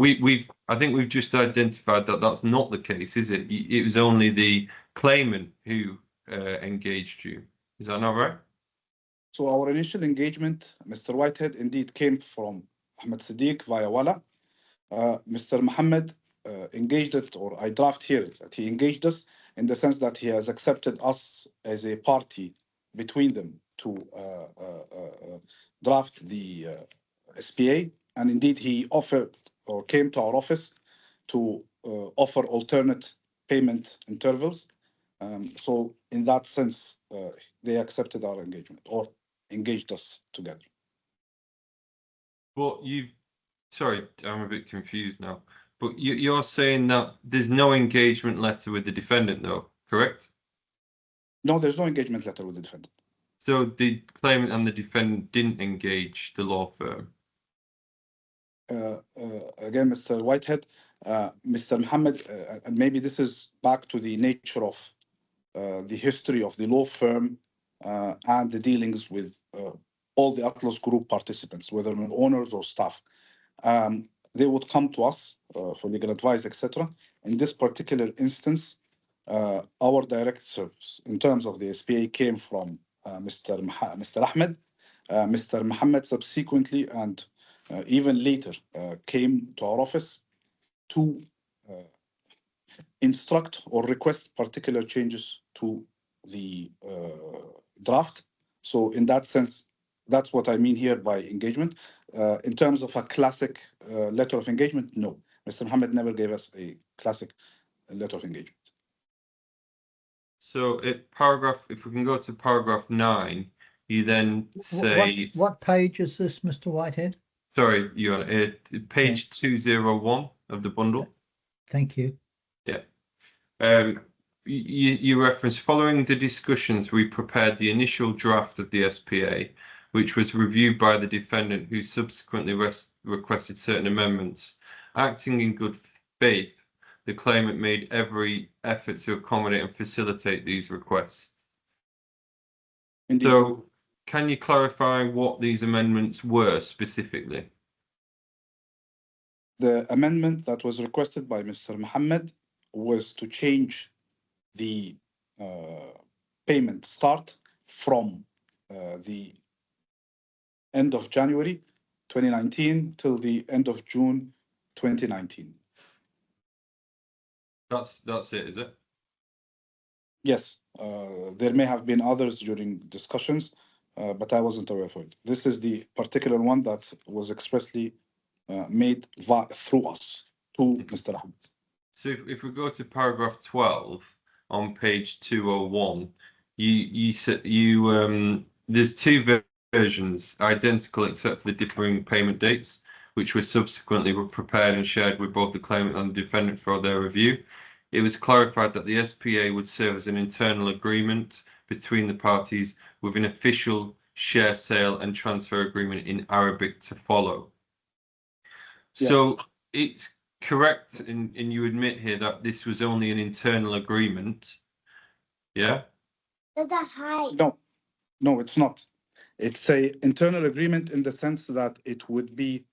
Speaker 4: I think we've just identified that that's not the case, is it? It was only the claimant who engaged you. Is that not right?
Speaker 6: So our initial engagement, Mr. Whitehead, indeed came from Ahmed SEDDIQ via Wala. Mr. Mohammed engaged it, or I draft here that he engaged us in the sense that he has accepted us as a party between them to draft the SPA. And indeed, he offered or came to our office to offer alternate payment intervals. So in that sense, they accepted our engagement or engaged us together.
Speaker 4: But sorry, I'm a bit confused now. But you're saying that there's no engagement letter with the defendant, though, correct?
Speaker 6: No, there's no engagement letter with the defendant.
Speaker 4: So the claimant and the defendant didn't engage the law firm?
Speaker 6: Again, Mr. Whitehead, Mr. Mohammed, and maybe this is back to the nature of the history of the law firm and the dealings with all the Atlas Group participants, whether owners or staff. They would come to us for legal advice, etc. In this particular instance, our direct service in terms of the SPA came from Mr. Ahmed. Mr. Mohammed subsequently and even later, came to our office to instruct or request particular changes to the draft. So in that sense, that's what I mean here by engagement. In terms of a classic letter of engagement, no. Mr. Mohammed never gave us a classic letter of engagement.
Speaker 4: So if we can go to paragraph 9, you then say...
Speaker 2: What page is this, Mr. Whitehead?
Speaker 4: Sorry, you're on page 201 of the bundle.
Speaker 2: Thank you.
Speaker 4: Yeah. You reference, following the discussions, we prepared the initial draft of the SPA, which was reviewed by the defendant, who subsequently requested certain amendments. Acting in good faith, the claimant made every effort to accommodate and facilitate these requests.
Speaker 6: Indeed.
Speaker 4: So, can you clarify what these amendments were specifically?
Speaker 6: The amendment that was requested by Mr. Mohammed was to change the payment start from the end of January 2019 till the end of June 2019.
Speaker 4: That's it, is it?
Speaker 6: Yes, there may have been others during discussions, but I wasn't aware of it. This is the particular one that was expressly made through us to Mr. Ahmed.
Speaker 4: So if we go to paragraph 12 on page 201, you said there's two versions, identical except for the differing payment dates, which were subsequently prepared and shared with both the claimant and the defendant for their review. It was clarified that the SPA would serve as an internal agreement between the parties with an official share sale and transfer agreement in Arabic to follow.
Speaker 6: Yeah.
Speaker 4: So it's correct, and you admit here that this was only an internal agreement, yeah?
Speaker 6: No, it's not. It's a internal agreement in the sense that it would be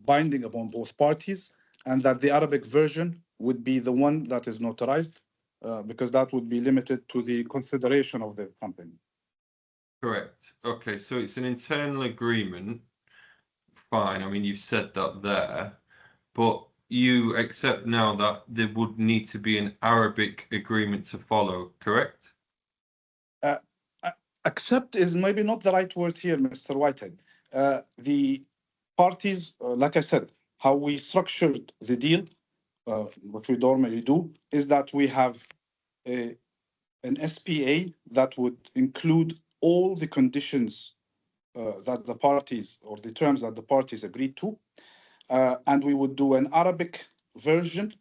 Speaker 6: binding upon both parties, and that the Arabic version would be the one that is notarized, because that would be limited to the consideration of the company.
Speaker 4: Correct. Okay, so it's an internal agreement. Fine. I mean, you've said that there, but you accept now that there would need to be an Arabic agreement to follow, correct?
Speaker 6: Accept is maybe not the right word here, Mr. Whitehead. The parties, like I said, how we structured the deal, what we normally do, is that we have an SPA that would include all the conditions that the parties, or the terms that the parties agreed to, and we would do an Arabic version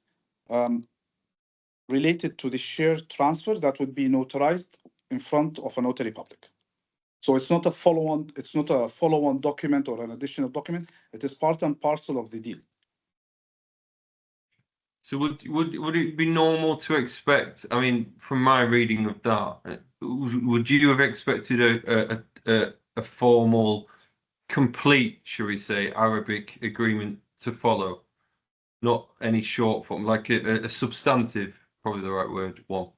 Speaker 6: related to the share transfer that would be notarized in front of a notary public. So it's not a follow-on. It's not a follow-on document or an additional document. It is part and parcel of the deal.
Speaker 4: So would it be normal to expect? I mean, from my reading of that, would you have expected a formal, complete, shall we say, Arabic agreement to follow, not any short form, like a substantive, probably the right word, one?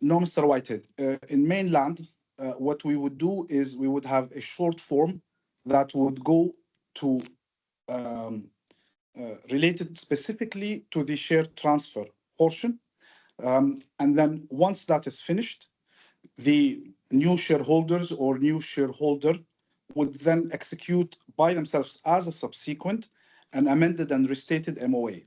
Speaker 6: No, Mr. Whitehead. In mainland, what we would do is we would have a short form that would go to related specifically to the share transfer portion. And then once that is finished, the new shareholders or new shareholder would then execute by themselves as a subsequent an amended and restated MOA.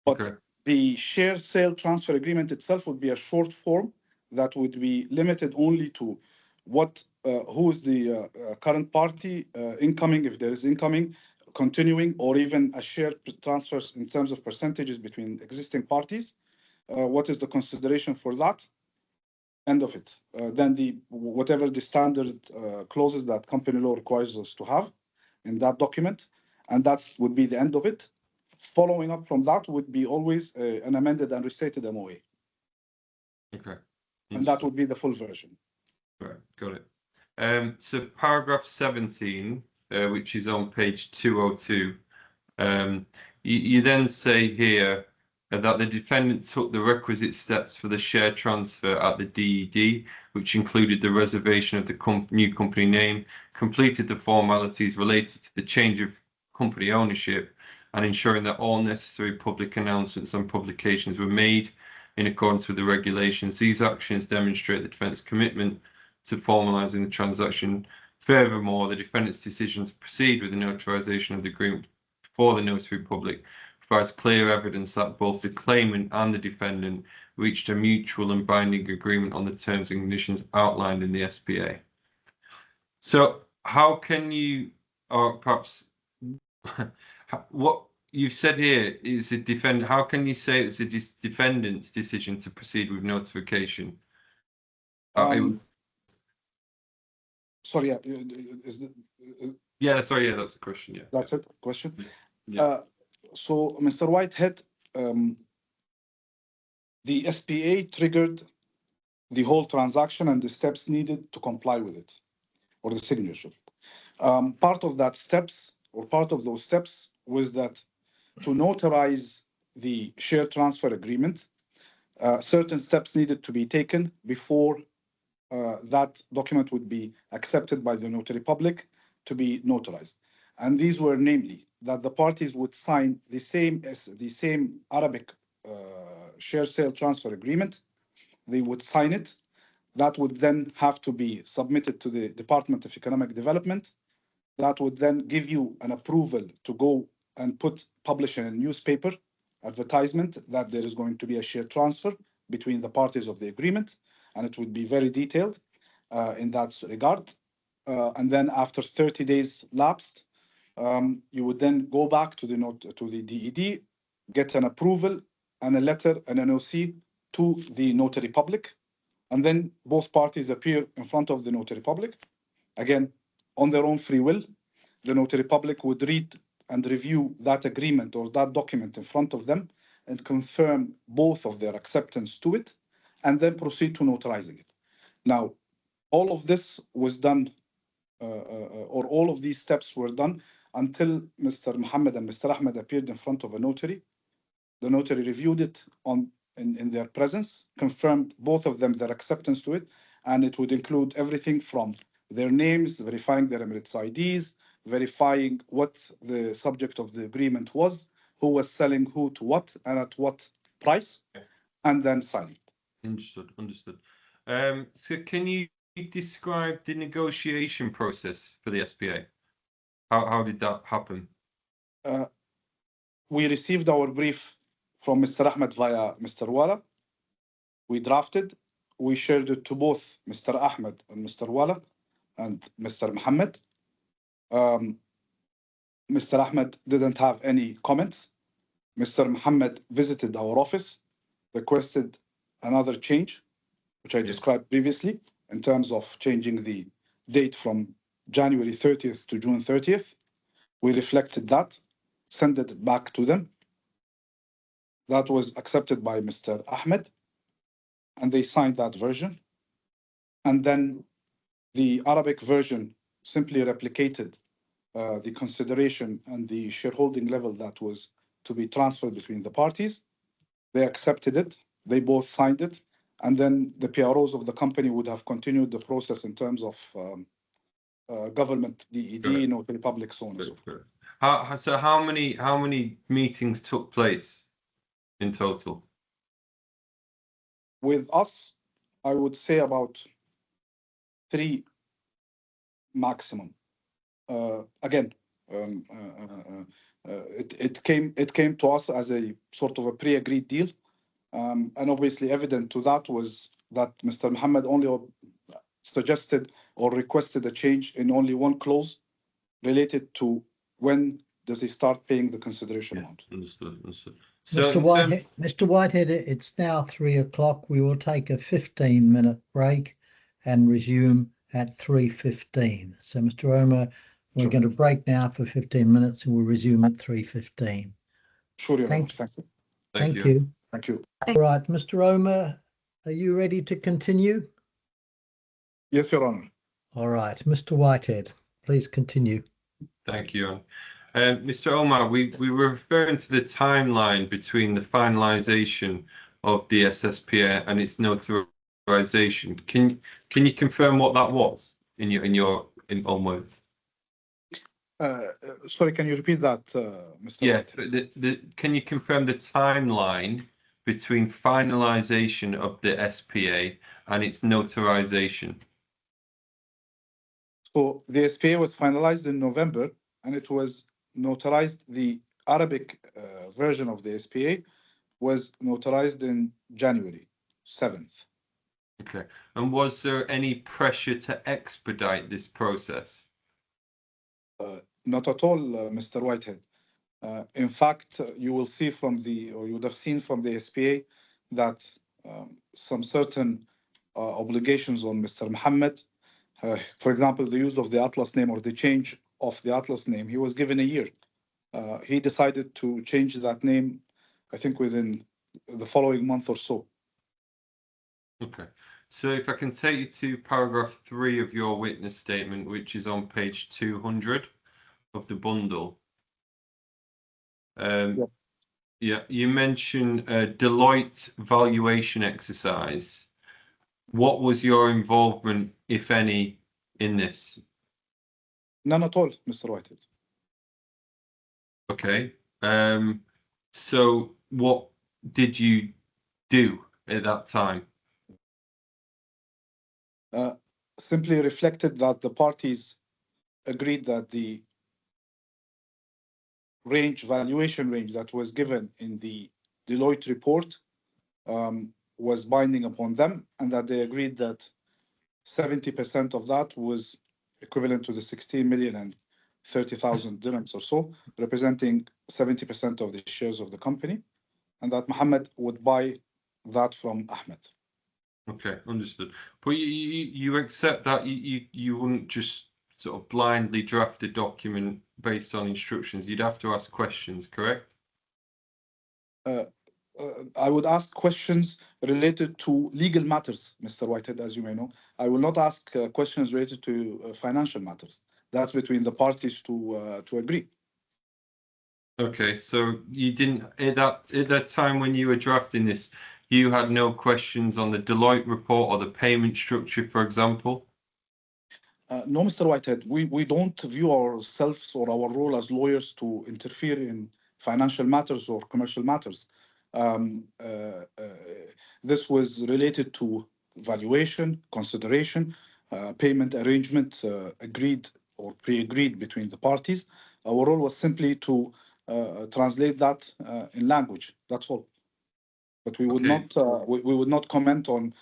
Speaker 6: But
Speaker 4: Okay.
Speaker 6: the share sale transfer agreement itself would be a short form that would be limited only to what, who is the current party, incoming, if there is incoming, continuing, or even a share transfers in terms of percentages between existing parties. What is the consideration for that? End of it. Then whatever the standard clauses that company law requires us to have in that document, and that would be the end of it. Following up from that would be always an amended and restated MOA.
Speaker 4: Okay.
Speaker 6: And that would be the full version.
Speaker 4: Right, got it. So paragraph 17, which is on page 202, you then say here, that the defendant took the requisite steps for the share transfer at the DED, which included the reservation of the new company name, completed the formalities related to the change of company ownership, and ensuring that all necessary public announcements and publications were made in accordance with the regulations. These actions demonstrate the defendant's commitment to formalising the transaction. Furthermore, the defendant's decision to proceed with the notarization of the agreement before the notary public provides clear evidence that both the claimant and the defendant reached a mutual and binding agreement on the terms and conditions outlined in the SPA. So how can you, or perhaps what you've said here is a defendant, how can you say it's a defendant's decision to proceed with notification?
Speaker 6: Sorry,
Speaker 4: Yeah, sorry, yeah, that's the question, yeah.
Speaker 6: That's it, question?
Speaker 4: Yeah.
Speaker 6: So, Mr. Whitehead, the SPA triggered the whole transaction and the steps needed to comply with it, or the signature. Part of those steps was that to notarize the share transfer agreement, certain steps needed to be taken before that document would be accepted by the notary public to be notarized. And these were namely that the parties would sign the same Arabic share sale transfer agreement. They would sign it. That would then have to be submitted to the Department of Economic Development. That would then give you an approval to go and publish in a newspaper advertisement that there is going to be a share transfer between the parties of the agreement, and it would be very detailed in that regard. And then after 30 days lapsed, you would then go back to the DED, get an approval and a letter, an NOC to the notary public, and then both parties appear in front of the notary public. Again, on their own free will, the notary public would read and review that agreement or that document in front of them and confirm both of their acceptance to it, and then proceed to notarizing it. Now, all of this was done, or all of these steps were done until Mr. Mohammed and Mr. Ahmed appeared in front of a notary. The notary reviewed it in their presence, confirmed both of them their acceptance to it, and it would include everything from their names, verifying their Emirates IDs, verifying what the subject of the agreement was, who was selling who to what, and at what price, and then signing it.
Speaker 4: Understood. So can you describe the negotiation process for the SPA? How did that happen?
Speaker 6: We received our brief from Mr. Ahmed via Mr. Wala. We drafted, we shared it to both Mr. Ahmed and Mr. Wala and Mr. Mohammed. Mr. Ahmed didn't have any comments. Mr. Mohammed visited our office, requested another change, which I described previously, in terms of changing the date from January 30th to June 30th. We reflected that, sent it back to them. That was accepted by Mr. Ahmed, and they signed that version. And then the Arabic version simply replicated the consideration and the shareholding level that was to be transferred between the parties. They accepted it, they both signed it, and then the PROs of the company would have continued the process in terms of government, DED, notary public, so on and so forth.
Speaker 4: So how many meetings took place in total?
Speaker 6: With us, I would say about 3 maximum. Again, it came to us as a sort of a pre-agreed deal, and obviously evident to that was that Mr. Mohammed only suggested or requested a change in only one clause related to when does he start paying the consideration amount.
Speaker 4: Understood. So
Speaker 2: Mr. Whitehead, it's now 3 o'clock. We will take a 15-minute break and resume at 3:15. So, Mr. Omer, we're going to break now for 15 minutes and we'll resume at 3:15.
Speaker 6: Sure, Your Honor.
Speaker 2: Thank you.
Speaker 6: Thank you.
Speaker 2: All right, Mr. Omer, are you ready to continue?
Speaker 6: Yes, Your Honor.
Speaker 2: All right, Mr. Whitehead, please continue.
Speaker 4: Thank you. Mr. Omar, we were referring to the timeline between the finalization of the SSPA and its notarization. Can you confirm what that was in your own words?
Speaker 6: Sorry, can you repeat that, Mr.
Speaker 4: Yeah,
Speaker 6: White?
Speaker 4: can you confirm the timeline between finalization of the SPA and its notarization?
Speaker 6: So the SPA was finalized in November, and it was notarized. The Arabic version of the SPA was notarized in January 7th.
Speaker 4: Okay. And was there any pressure to expedite this process?
Speaker 6: Not at all, Mr. Whitehead. In fact, you will see or you would have seen from the SPA that some certain obligations on Mr. Mohammed, for example, the use of the Atlas name or the change of the Atlas name, he was given a year. He decided to change that name, I think, within the following month or so.
Speaker 4: Okay. So if I can take you to paragraph 3 of your witness statement, which is on page 200 of the bundle. Yeah, you mentioned a Deloitte valuation exercise. What was your involvement, if any, in this?
Speaker 6: None at all, Mr. Whitehead.
Speaker 4: Okay. So what did you do at that time?
Speaker 6: Simply reflected that the parties agreed that the valuation range that was given in the Deloitte report was binding upon them, and that they agreed that 70% of that was equivalent to the 16,030,000 dirhams or so, representing 70% of the shares of the company, and that Mohammed would buy that from Ahmed.
Speaker 4: Okay, understood. But you accept that you wouldn't just sort of blindly draft a document based on instructions. You'd have to ask questions, correct?
Speaker 6: I would ask questions related to legal matters, Mr. Whitehead, as you may know. I will not ask questions related to financial matters. That's between the parties to agree.
Speaker 4: Okay, so you didn't at that time when you were drafting this, you had no questions on the Deloitte report or the payment structure, for example?
Speaker 6: No, Mr. Whitehead, we don't view ourselves or our role as lawyers to interfere in financial matters or commercial matters. This was related to valuation, consideration, payment arrangement agreed or pre-agreed between the parties. Our role was simply to translate that in language. That's all. But we would not we would not comment on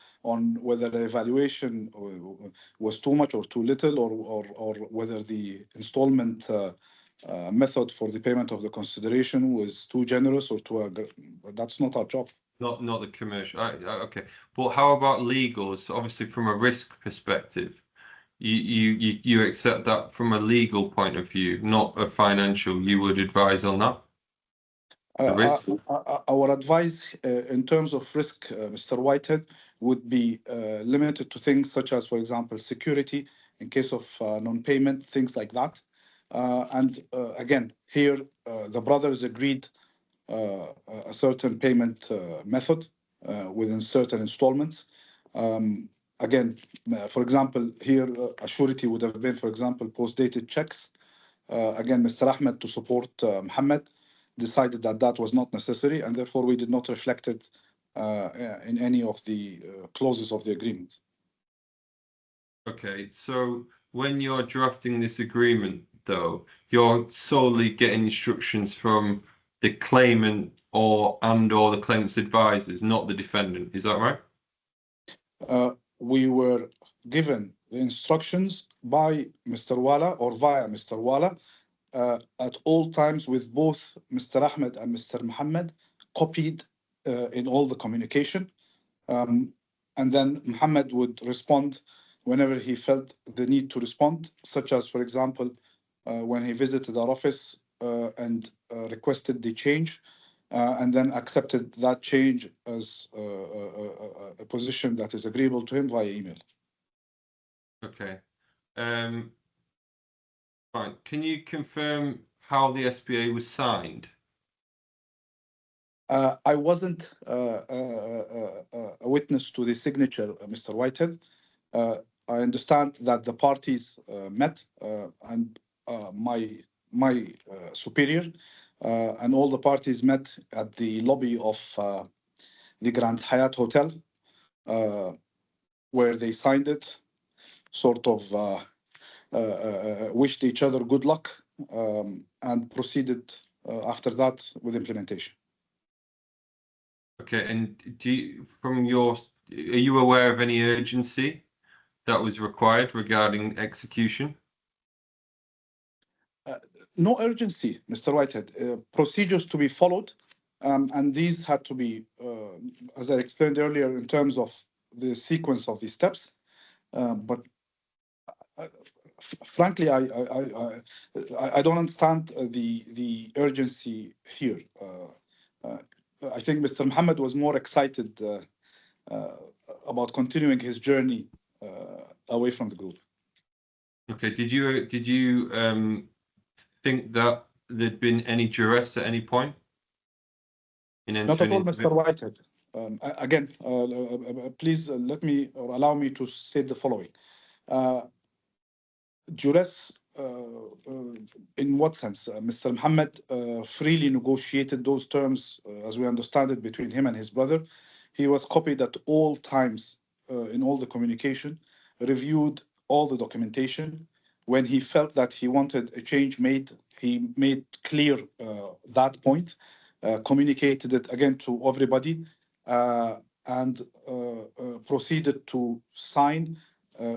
Speaker 6: whether the evaluation was too much or too little, or whether the installment method for the payment of the consideration was too generous or too. That's not our job.
Speaker 4: Not the commercial. Okay, but how about legals? Obviously, from a risk perspective, you accept that from a legal point of view, not a financial. You would advise on that.
Speaker 6: Our advice in terms of risk, Mr. Whitehead, would be limited to things such as, for example, security in case of non-payment, things like that. And again, here the brothers agreed a certain payment method within certain installments. Again, for example, here a surety would have been, for example, post-dated checks. Again, Mr. Ahmed, to support Mohammed, decided that that was not necessary, and therefore we did not reflect it in any of the clauses of the agreement.
Speaker 4: Okay, so when you're drafting this agreement, though, you're solely getting instructions from the claimant or the claimant's advisors, not the defendant. Is that right?
Speaker 6: We were given the instructions by Mr. Wala or via Mr. Wala at all times, with both Mr. Ahmed and Mr. Mohammed copied in all the communication. And then Mohammed would respond whenever he felt the need to respond, such as, for example, when he visited our office and requested the change, and then accepted that change as a position that is agreeable to him via email.
Speaker 4: Okay. Fine. Can you confirm how the SPA was signed?
Speaker 6: I wasn't a witness to the signature, Mr. Whitehead. I understand that the parties met, and my superior and all the parties met at the lobby of the Grand Hyatt Hotel, where they signed it, sort of wished each other good luck, and proceeded after that with implementation.
Speaker 4: Okay, and are you aware of any urgency that was required regarding execution?
Speaker 6: No urgency, Mr. Whitehead. Procedures to be followed, and these had to be, as I explained earlier, in terms of the sequence of the steps. But frankly, I don't understand the urgency here. I think Mr. Mohammed was more excited about continuing his journey away from the group.
Speaker 4: Okay, did you think that there'd been any duress at any point in
Speaker 6: Not at all,
Speaker 4: entering
Speaker 6: Mr. Whitehead. Again, please let me or allow me to state the following. Duress, in what sense? Mr. Mohammed freely negotiated those terms, as we understand it, between him and his brother. He was copied at all times in all the communication, reviewed all the documentation. When he felt that he wanted a change made, he made clear that point, communicated it again to everybody, and proceeded to sign,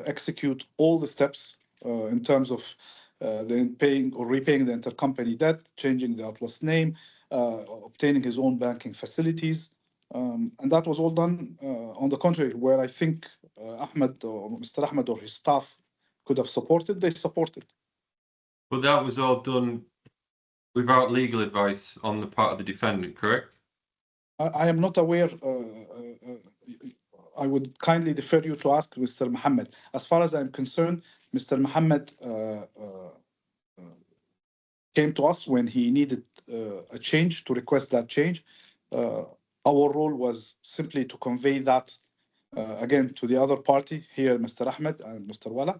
Speaker 6: execute all the steps in terms of the paying or repaying the intercompany debt, changing the Atlas name, obtaining his own banking facilities. And that was all done on the contrary, where I think Ahmed or Mr. Ahmed or his staff could have supported, they supported.
Speaker 4: But that was all done without legal advice on the part of the defendant, correct?
Speaker 6: I am not aware. I would kindly defer you to ask Mr. Mohammed. As far as I'm concerned, Mr. Mohammed came to us when he needed a change, to request that change. Our role was simply to convey that again to the other party, here Mr. Ahmed and Mr. Wala.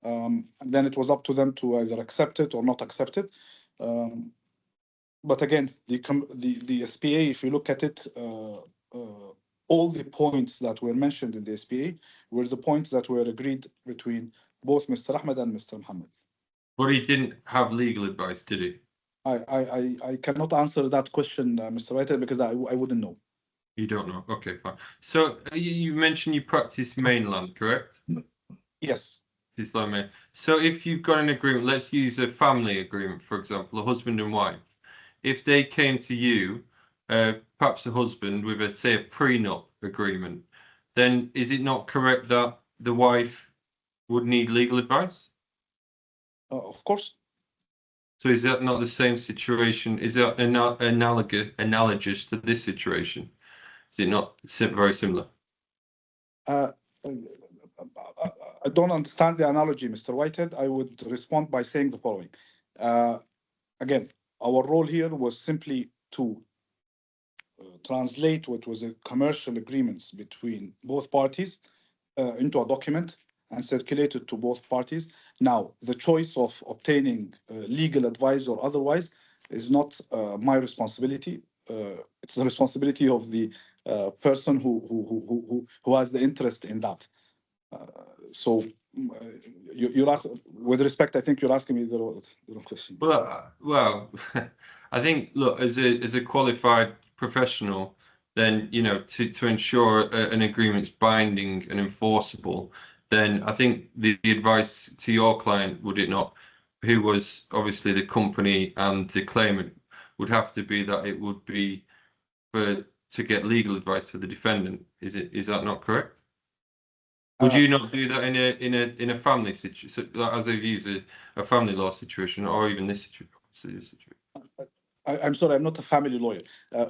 Speaker 6: And then it was up to them to either accept it or not accept it. But again, the SPA, if you look at it, all the points that were mentioned in the SPA were the points that were agreed between both Mr. Ahmed and Mr. Mohammed.
Speaker 4: But he didn't have legal advice, did he?
Speaker 6: I cannot answer that question, Mr. Whitehead, because I wouldn't know.
Speaker 4: You don't know. Okay, fine. So you mentioned you practice mainland, correct?
Speaker 6: Yes.
Speaker 4: Islam. So if you've got an agreement, let's use a family agreement, for example, a husband and wife. If they came to you, perhaps a husband with say a prenup agreement, then is it not correct that the wife would need legal advice?
Speaker 6: Of course.
Speaker 4: So is that not the same situation? Is that analogous to this situation? Is it not very similar?
Speaker 6: I don't understand the analogy, Mr. Whitehead. I would respond by saying the following. Again, our role here was simply to translate what was a commercial agreements between both parties into a document and circulate it to both parties. Now, the choice of obtaining legal advice or otherwise is not my responsibility. It's the responsibility of the person who has the interest in that. So you're asking, with respect, I think you're asking me the wrong question.
Speaker 4: Well, I think, look, as a qualified professional, then, you know, to ensure an agreement's binding and enforceable, then I think the advice to your client, would it not, who was obviously the company and the claimant, would have to be that it would be to get legal advice for the defendant. Is that not correct? Would you not do that in a family situation, as they use a family law situation, or even this situation?
Speaker 6: I'm sorry, I'm not a family lawyer,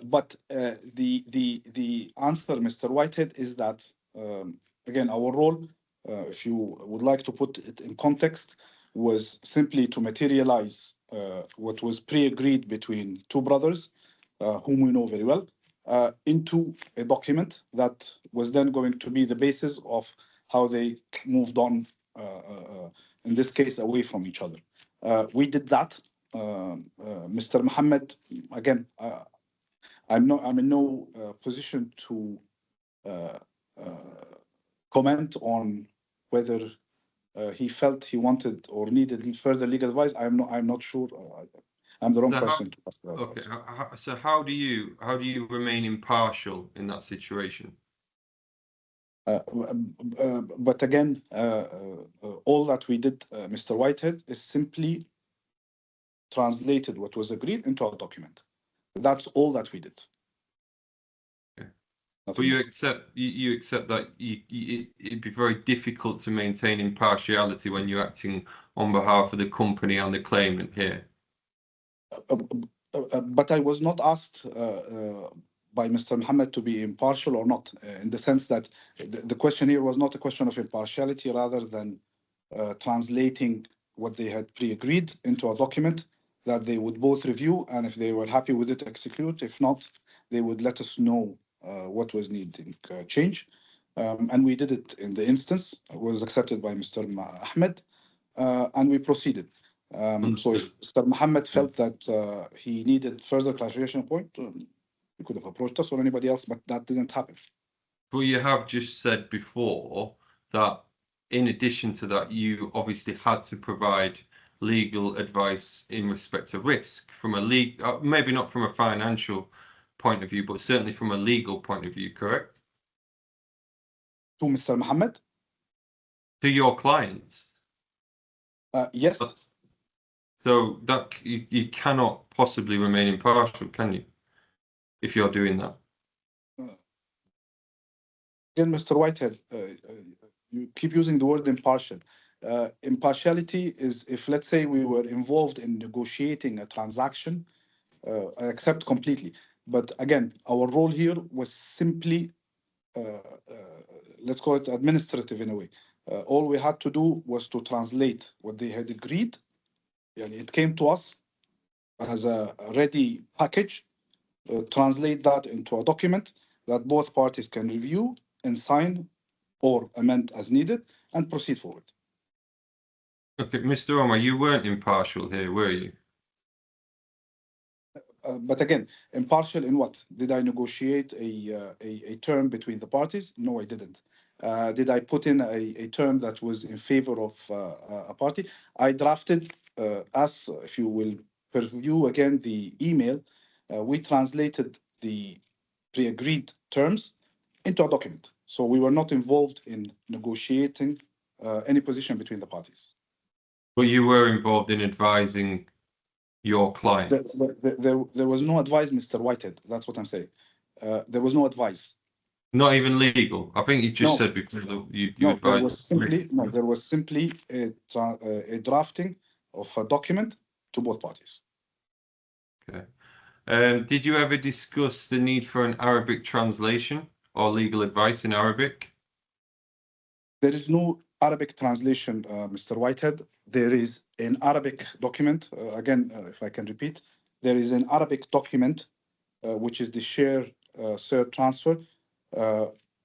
Speaker 6: but the answer, Mr. Whitehead, is that again, our role, if you would like to put it in context, was simply to materialize what was pre-agreed between two brothers, whom we know very well, into a document that was then going to be the basis of how they moved on, in this case, away from each other. We did that. Mr. Mohammed, again, I'm in no position to comment on whether he felt he wanted or needed further legal advice. I'm not sure. I'm the wrong person to ask about
Speaker 4: okay.
Speaker 6: that.
Speaker 4: So how do you remain impartial in that situation?
Speaker 6: But again, all that we did, Mr. Whitehead, is simply translated what was agreed into a document. That's all that we did.
Speaker 4: Okay.
Speaker 6: Nothing
Speaker 4: But you
Speaker 6: more.
Speaker 4: accept that it'd be very difficult to maintain impartiality when you're acting on behalf of the company and the claimant here.
Speaker 6: But I was not asked by Mr. Mohammed to be impartial or not, in the sense that the question here was not a question of impartiality, rather than translating what they had pre-agreed into a document that they would both review, and if they were happy with it, execute. If not, they would let us know what was needing change. And we did it in the instance. It was accepted by Mr. Ahmed, and we proceeded. So if Mr. Mohammed felt that he needed further clarification point, he could have approached us or anybody else, but that didn't happen.
Speaker 4: But you have just said before that in addition to that, you obviously had to provide legal advice in respect to risk from a legal, maybe not from a financial point of view, but certainly from a legal point of view, correct?
Speaker 6: To Mr. Mohammed?
Speaker 4: To your clients?
Speaker 6: Yes.
Speaker 4: So that you cannot possibly remain impartial, can you? If you're doing that.
Speaker 6: Again, Mr. Whitehead, you keep using the word impartial. Impartiality is if, let's say, we were involved in negotiating a transaction, I accept completely. But again, our role here was simply, let's call it administrative in a way. All we had to do was to translate what they had agreed. It came to us as a ready package, translate that into a document that both parties can review and sign or amend as needed and proceed forward.
Speaker 4: Okay, Mr. Omar, you weren't impartial here, were you?
Speaker 6: But again, impartial in what? Did I negotiate a term between the parties? No, I didn't. Did I put in a term that was in favor of a party? I drafted, as if you will review again the email, we translated the pre-agreed terms into a document. So we were not involved in negotiating any position between the parties.
Speaker 4: But you were involved in advising your clients.
Speaker 6: There was no advice, Mr. Whitehead. That's what I'm saying. There was no advice.
Speaker 4: Not even legal. I think you just said before you advised.
Speaker 6: There was simply a drafting of a document to both parties.
Speaker 4: Okay. Did you ever discuss the need for an Arabic translation or legal advice in Arabic?
Speaker 6: There is no Arabic translation, Mr. Whitehead. There is an Arabic document. Again, if I can repeat, there is an Arabic document, which is the share transfer.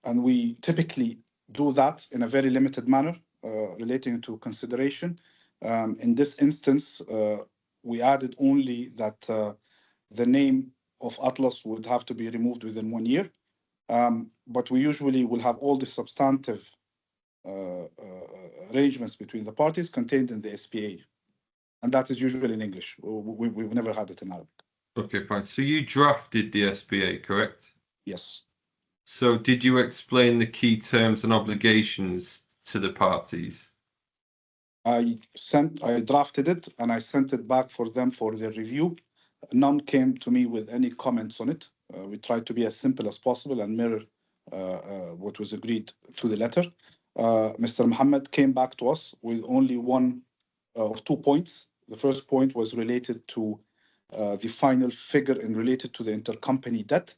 Speaker 6: And we typically do that in a very limited manner relating to consideration. In this instance, we added only that the name of Atlas would have to be removed within 1 year. But we usually will have all the substantive arrangements between the parties contained in the SPA. And that is usually in English. We've never had it in Arabic.
Speaker 4: Okay, fine. So you drafted the SPA, correct?
Speaker 6: Yes.
Speaker 4: So did you explain the key terms and obligations to the parties?
Speaker 6: I drafted it and I sent it back for them for their review. None came to me with any comments on it. We tried to be as simple as possible and mirror what was agreed to the letter. Mr. Mohammed came back to us with only one of 2 points. The first point was related to the final figure and related to the intercompany debt.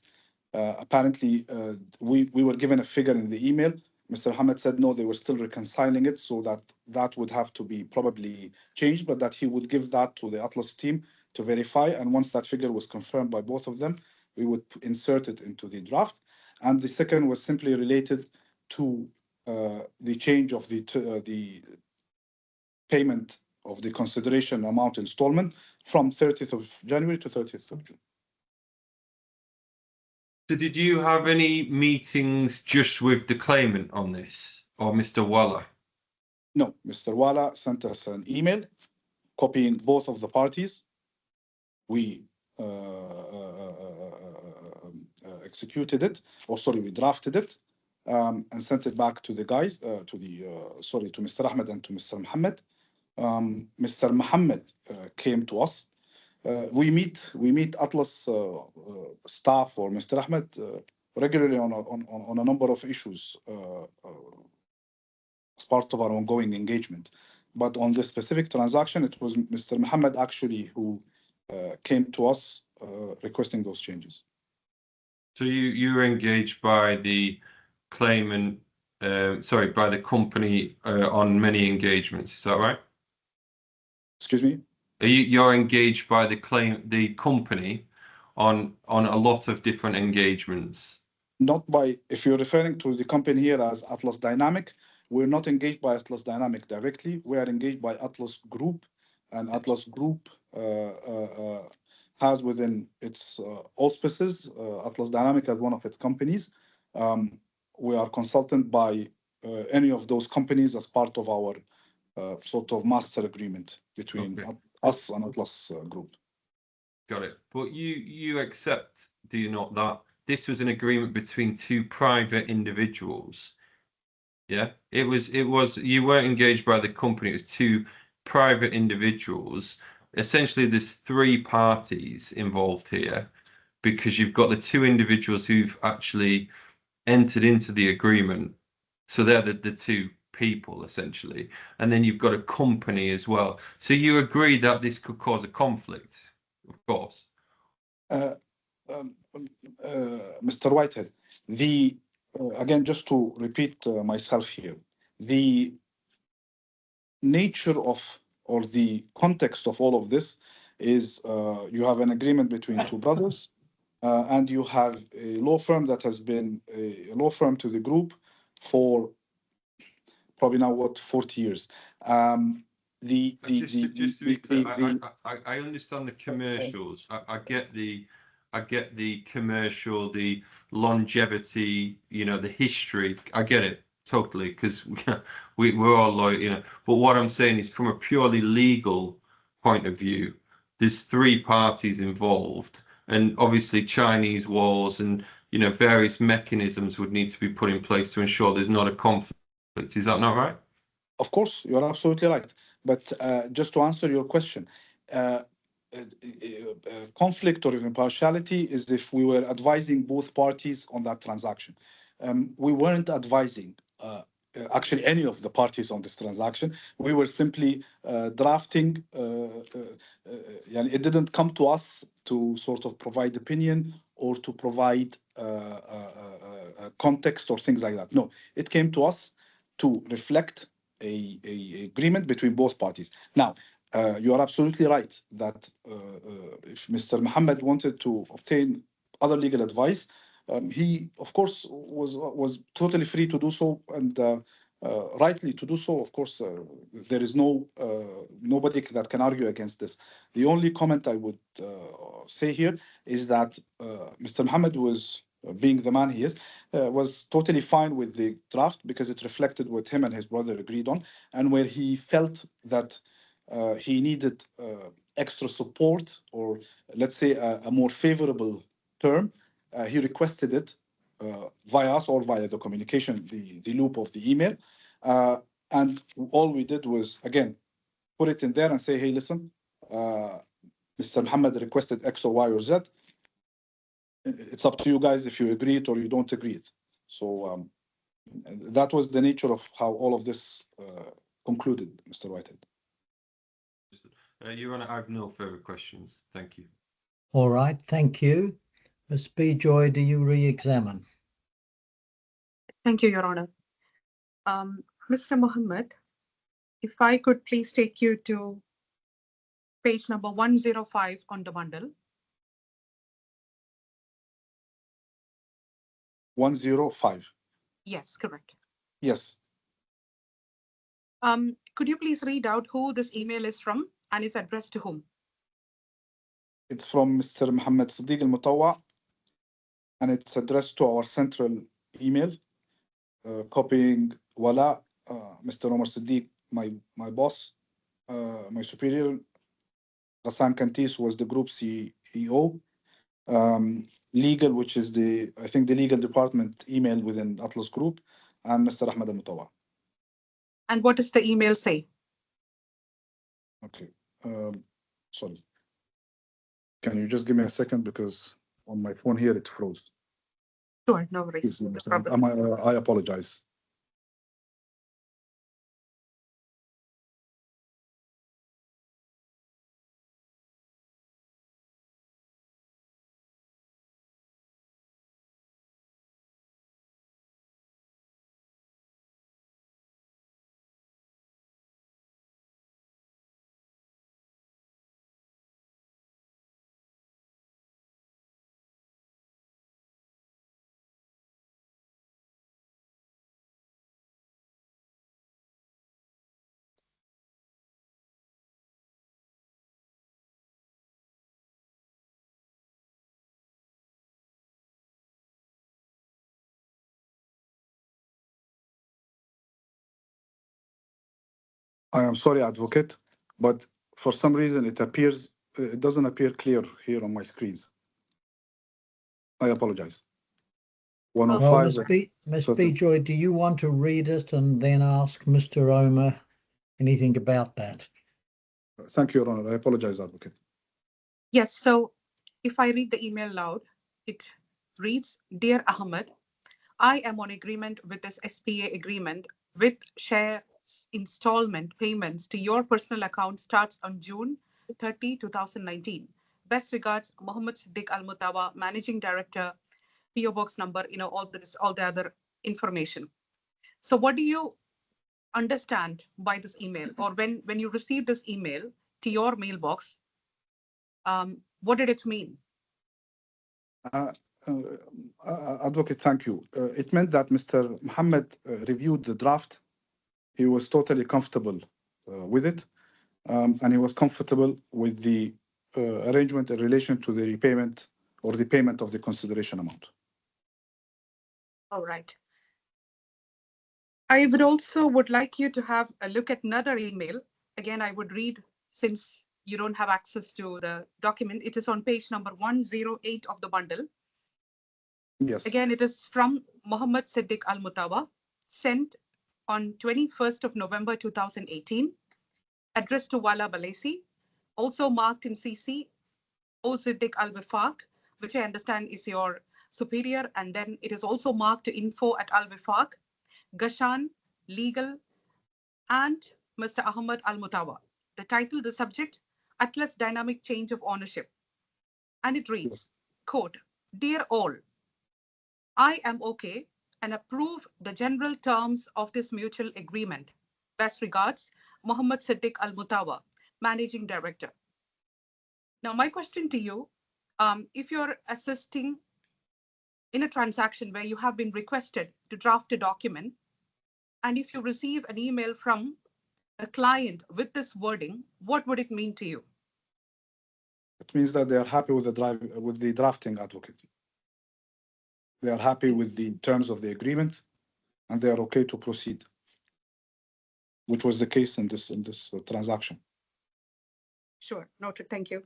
Speaker 6: Apparently, we were given a figure in the email. Mr. Hamid said no, they were still reconciling it, so that would have to be probably changed, but that he would give that to the Atlas team to verify. And once that figure was confirmed by both of them, we would insert it into the draft. And the second was simply related to the change of the payment of the consideration amount installment from 30th of January to 30th of June.
Speaker 4: So did you have any meetings just with the claimant on this, or Mr. Walla?
Speaker 6: No, Mr. Walla sent us an email copying both of the parties. We executed it, or sorry, we drafted it and sent it back to the guys, to Mr. Ahmed and to Mr. Mohammed. Mr. Mohammed came to us. We meet Atlas staff or Mr. Ahmed regularly on a number of issues as part of our ongoing engagement. But on this specific transaction, it was Mr. Mohammed actually who came to us requesting those changes.
Speaker 4: So you were engaged by the claimant, by the company on many engagements, is that right?
Speaker 6: Excuse me?
Speaker 4: You're engaged by the company on a lot of different engagements.
Speaker 6: Not by, if you're referring to the company here as Atlas Dynamic, we're not engaged by Atlas Dynamic directly. We are engaged by Atlas Group, and Atlas Group has within its auspices Atlas Dynamic as one of its companies. We are consulted by any of those companies as part of our sort of master agreement between us and Atlas Group.
Speaker 4: Got it. But you accept, do you not, that this was an agreement between two private individuals? Yeah, it was. You weren't engaged by the company. It was two private individuals. Essentially, there's three parties involved here, because you've got the two individuals who've actually entered into the agreement. So they're the two people essentially, and then you've got a company as well. So you agree that this could cause a conflict, of course.
Speaker 6: Mr. Whitehead, again, just to repeat myself here, the nature of, or the context of all of this is you have an agreement between two brothers, and you have a law firm that has been a law firm to the group for probably now 40 years.
Speaker 4: Just to be clear, I understand the commercials. I get the commercial, the longevity, the history. I get it totally, because we're all loyal, But what I'm saying is, from a purely legal point of view, there's three parties involved, and obviously Chinese walls and various mechanisms would need to be put in place to ensure there's not a conflict. Is that not right?
Speaker 6: Of course, you're absolutely right. But just to answer your question, conflict or even partiality is if we were advising both parties on that transaction. We weren't advising actually any of the parties on this transaction. We were simply drafting. It didn't come to us to sort of provide opinion or to provide context or things like that. No, it came to us to reflect a agreement between both parties. Now, you are absolutely right that if Mr. Mohammed wanted to obtain other legal advice, he, of course, was totally free to do so, and rightly to do so. Of course, there is nobody that can argue against this. The only comment I would say here is that Mr. Mohammed was, being the man he is, was totally fine with the draft because it reflected what him and his brother agreed on, and where he felt that he needed extra support, or let's say a more favorable term, he requested it via us or via the communication, the loop of the email. And all we did was, again, put it in there and say, hey, listen, Mr. Mohammed requested X or Y or Z. It's up to you guys if you agree it or you don't agree it. So that was the nature of how all of this concluded, Mr. Whitehead.
Speaker 4: Your Honor, I have no further questions. Thank you.
Speaker 2: All right, thank you. Ms. B. Joy, do you re-examine?
Speaker 3: Thank you, Your Honor. Mr. Mohammed, if I could please take you to page number 105 on the bundle.
Speaker 6: 105.
Speaker 3: Yes, correct.
Speaker 6: Yes.
Speaker 3: Could you please read out who this email is from and is addressed to whom?
Speaker 6: It's from Mr. Mohamed SEDDIQ MUTAWA, and it's addressed to our central email, copying Wala, Mr. Omar SEDDIQ, my boss, my superior, Ghassan Kantis was the group CEO, legal, which is I think the legal department email within Atlas Group, and Mr. Ahmed Al-Mutawa.
Speaker 3: And what does the email say?
Speaker 6: Okay. Sorry. Can you just give me a second, because on my phone here it froze.
Speaker 3: Sure, no worries. No problem.
Speaker 6: I apologize. I am sorry, advocate, but for some reason it doesn't appear clear here on my screens. I apologize.
Speaker 2: Well,
Speaker 6: 105.
Speaker 2: Ms. Bijoy, do you want to read it and then ask Mr. Omar anything about that?
Speaker 6: Thank you, Your Honor. I apologize, advocate.
Speaker 3: Yes, so if I read the email loud, it reads, Dear Ahmed, I am on agreement with this SPA agreement with share installment payments to your personal account starts on June 30, 2019. Best regards, Mohammed SEDDIQ Al-Mutawa, Managing Director, PO Box number, all the other information. So what do you understand by this email? Or when you received this email to your mailbox, what did it mean?
Speaker 6: Advocate, thank you. It meant that Mr. Mohammed reviewed the draft. He was totally comfortable with it, and he was comfortable with the arrangement in relation to the repayment or the payment of the consideration amount.
Speaker 3: All right. I would like you to have a look at another email. Again, I would read, since you don't have access to the document. It is on page number 108 of the bundle.
Speaker 6: Yes.
Speaker 3: Again, it is from Mohammed SEDDIQ Al-Mutawa, sent on 21st of November 2018, addressed to Wala Balesi, also marked in CC, O SEDDIQ Al-Wifaq, which I understand is your superior, and then it is also marked to info@Al-Wifaq, Ghassan, legal, and Mr. Ahmed Al-Mutawa. The title, the subject, Atlas Dynamic Change of Ownership. And it reads, quote, Dear all, I am okay and approve the general terms of this mutual agreement. Best regards, Mohammed SEDDIQ Al-Mutawa, Managing Director. Now, my question to you, if you're assisting in a transaction where you have been requested to draft a document, and if you receive an email from a client with this wording, what would it mean to you?
Speaker 6: It means that they are happy with the drafting, advocate. They are happy with the terms of the agreement, and they are okay to proceed, which was the case in this transaction.
Speaker 3: Sure, noted. Thank you.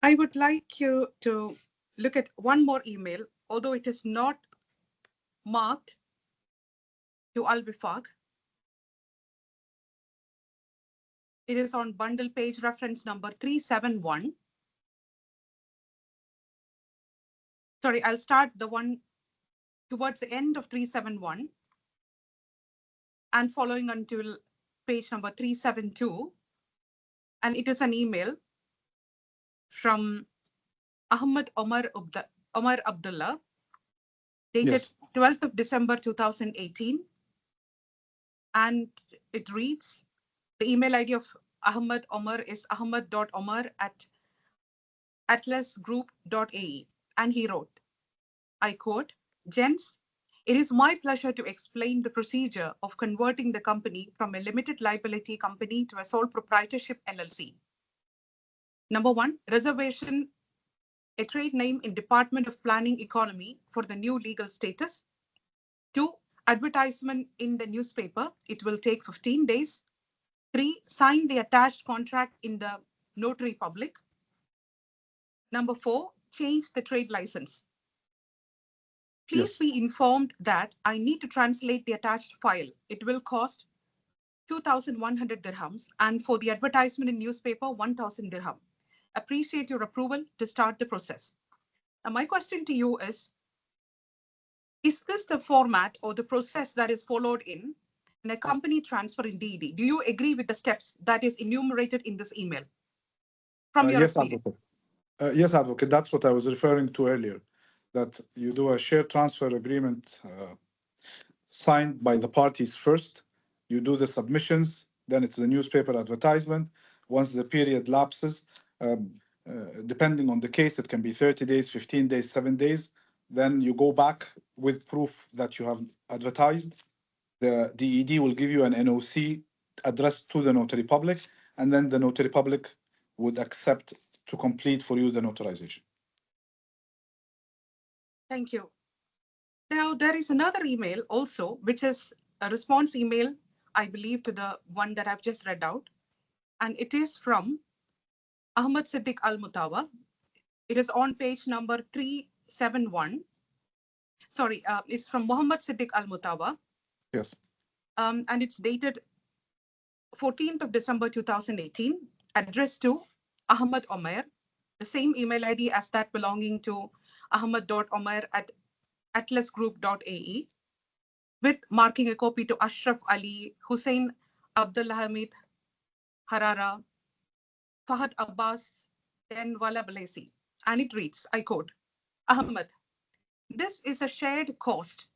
Speaker 3: I would like you to look at one more email, although it is not marked to Al-Wifaq. It is on bundle page reference number 371. Sorry, I'll start the one towards the end of 371 and following until page number 372. And it is an email from Ahmed Omar Abdullah, dated
Speaker 6: Yes.
Speaker 3: 12th of December 2018. And it reads, the email ID of Ahmed Omar is ahmed.omar@atlasgroup.ae. And he wrote, I quote, "Gents, it is my pleasure to explain the procedure of converting the company from a limited liability company to a sole proprietorship LLC. Number one, reservation, a trade name in Department of Planning Economy for the new legal status. 2, advertisement in the newspaper. It will take 15 days. 3, sign the attached contract in the notary public. Number 4, change the trade license. Please
Speaker 6: Yes.
Speaker 3: be informed that I need to translate the attached file. It will cost 2,100 dirhams, and for the advertisement in newspaper, 1,000 dirham. Appreciate your approval to start the process." Now, my question to you is this the format or the process that is followed in a company transfer in DED? Do you agree with the steps that is enumerated in this email from your
Speaker 6: Yes,
Speaker 3: experience?
Speaker 6: Advocate. Yes, Advocate. That's what I was referring to earlier, that you do a share transfer agreement signed by the parties first. You do the submissions, then it's the newspaper advertisement. Once the period lapses, depending on the case, it can be 30 days, 15 days, 7 days. Then you go back with proof that you have advertised. The DED will give you an NOC addressed to the notary public, and then the notary public would accept to complete for you the notarization.
Speaker 3: Thank you. Now, there is another email also, which is a response email, I believe, to the one that I've just read out. And it is from Ahmed SEDDIQ ALMUTAWA. It is on page number 371. Sorry, it's from Mohammed SEDDIQ ALMUTAWA.
Speaker 6: Yes.
Speaker 3: And it's dated 14th of December 2018, addressed to Ahmed Omar, the same email ID as that belonging to ahmed.omar@atlasgroup.ae, with marking a copy to Ashraf Ali, Hussein Abdulhamid Harara, Fahad Abbas, and Wala Balesi. And it reads, I quote, "Ahmed, this is a shared cost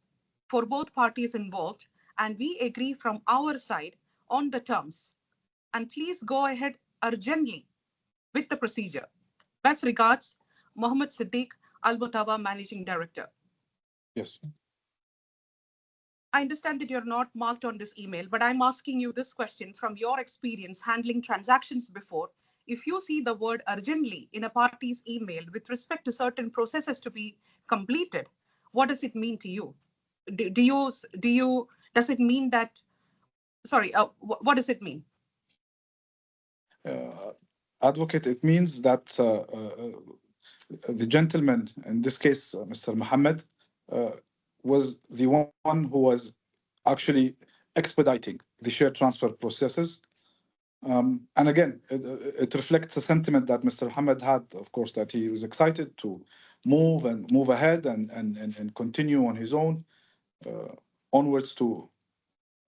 Speaker 3: for both parties involved, and we agree from our side on the terms. And please go ahead urgently with the procedure. Best regards, Mohammed SEDDIQ ALMUTAWA, Managing Director."
Speaker 6: Yes.
Speaker 3: I understand that you're not marked on this email, but I'm asking you this question from your experience handling transactions before. If you see the word urgently in a party's email with respect to certain processes to be completed, what does it mean to you? Does it mean that, sorry, what does it mean?
Speaker 6: Advocate, it means that the gentleman, in this case, Mr. Mohammed, was the one who was actually expediting the share transfer processes. And again, it reflects a sentiment that Mr. Mohammed had, of course, that he was excited to move ahead and continue on his own onwards to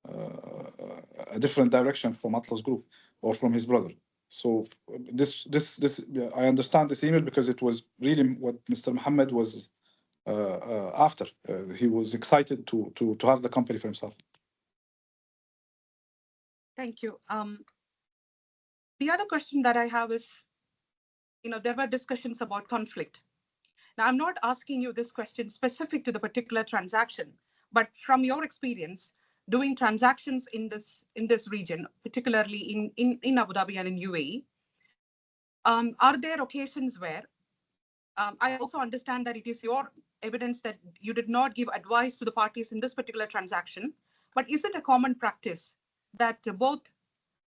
Speaker 6: a different direction from Atlas Group or from his brother. So this I understand this email because it was really what Mr. Mohammed was after. He was excited to have the company for himself.
Speaker 3: Thank you. The other question that I have is, there were discussions about conflict. Now, I'm not asking you this question specific to the particular transaction, but from your experience doing transactions in this region, particularly in Abu Dhabi and in UAE, are there occasions where I also understand that it is your evidence that you did not give advice to the parties in this particular transaction, but is it a common practice that both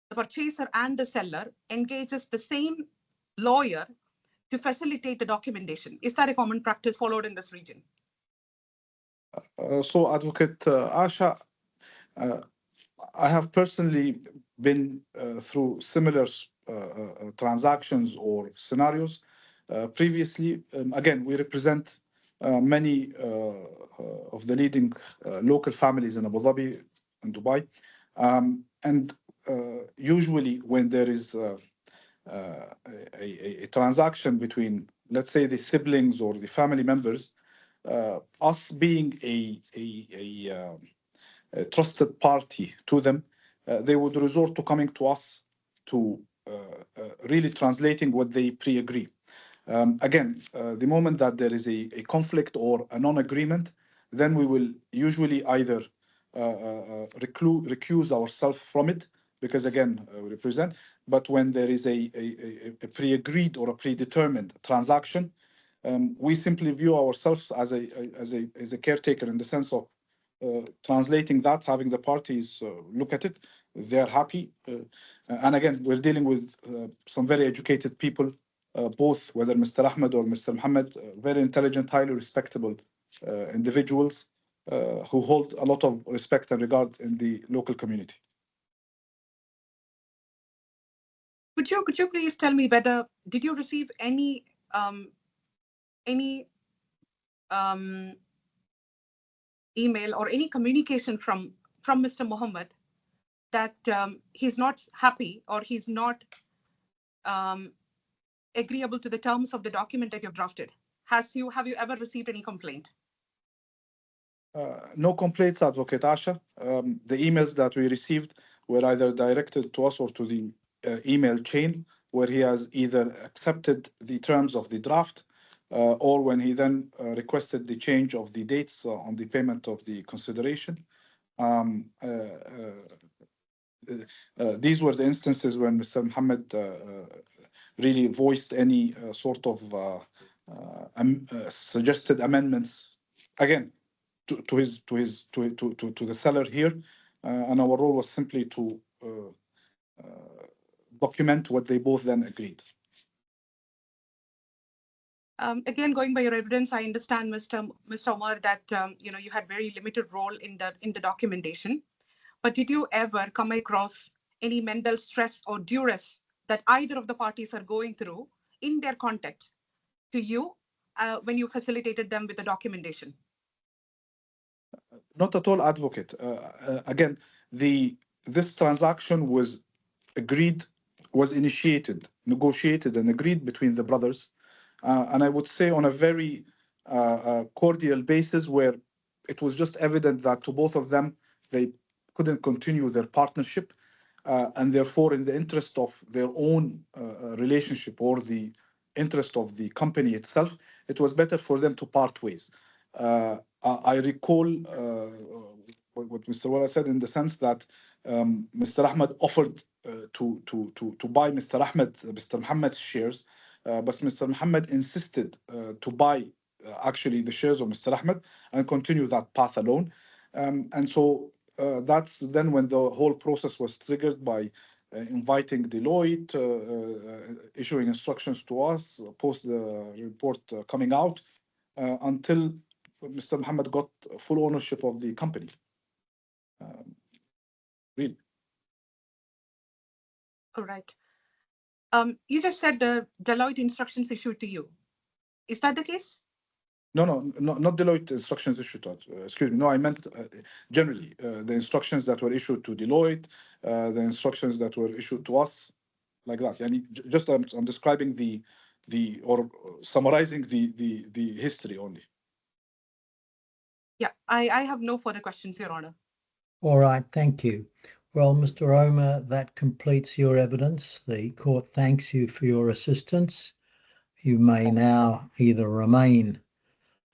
Speaker 3: the purchaser and the seller engages the same lawyer to facilitate the documentation? Is that a common practice followed in this region?
Speaker 6: So, Advocate Asha, I have personally been through similar transactions or scenarios previously. Again, we represent many of the leading local families in Abu Dhabi and Dubai. And usually when there is a transaction between, let's say, the siblings or the family members, us being a trusted party to them, they would resort to coming to us to really translating what they pre-agree. Again, the moment that there is a conflict or a non-agreement, then we will usually either recuse ourselves from it, because again, we represent. But when there is a pre-agreed or a predetermined transaction, we simply view ourselves as a caretaker, in the sense of translating that, having the parties look at it. They're happy. And again, we're dealing with some very educated people, both, whether Mr. Ahmed or Mr. Mohammed, very intelligent, highly respectable individuals who hold a lot of respect and regard in the local community.
Speaker 3: Could you please tell me whether did you receive any email or any communication from Mr. Mohammed that he's not happy or he's not agreeable to the terms of the document that you've drafted? Have you ever received any complaint?
Speaker 6: No complaints, Advocate Asha. The emails that we received were either directed to us or to the email chain, where he has either accepted the terms of the draft or when he then requested the change of the dates on the payment of the consideration. These were the instances when Mr. Mohammed really voiced any sort of suggested amendments, again, to the seller here, and our role was simply to document what they both then agreed.
Speaker 3: Again, going by your evidence, I understand, Mr. Omar, that you had very limited role in the documentation. But did you ever come across any mental stress or duress that either of the parties are going through in their contact to you when you facilitated them with the documentation?
Speaker 6: Not at all, Advocate. Again, this transaction was initiated, negotiated, and agreed between the brothers, and I would say on a very cordial basis, where it was just evident that to both of them they couldn't continue their partnership, and therefore, in the interest of their own relationship or the interest of the company itself, it was better for them to part ways. I recall what Mr. Wala said, in the sense that Mr. Ahmed offered to buy Mr. Mohammed's shares, but Mr. Mohammed insisted to buy actually the shares of Mr. Ahmed and continue that path alone. And so that's then when the whole process was triggered by inviting Deloitte, issuing instructions to us, post the report coming out, until Mr. Mohammed got full ownership of the company. Really.
Speaker 3: All right. You just said the Deloitte instructions issued to you. Is that the case?
Speaker 6: No, not Deloitte instructions issued to us. Excuse me. No, I meant generally the instructions that were issued to Deloitte, the instructions that were issued to us, like that. And just I'm describing or summarizing the history only.
Speaker 3: Yeah, I have no further questions, Your Honor.
Speaker 2: All right, thank you. Well, Mr. Omar, that completes your evidence. The court thanks you for your assistance. You may now either remain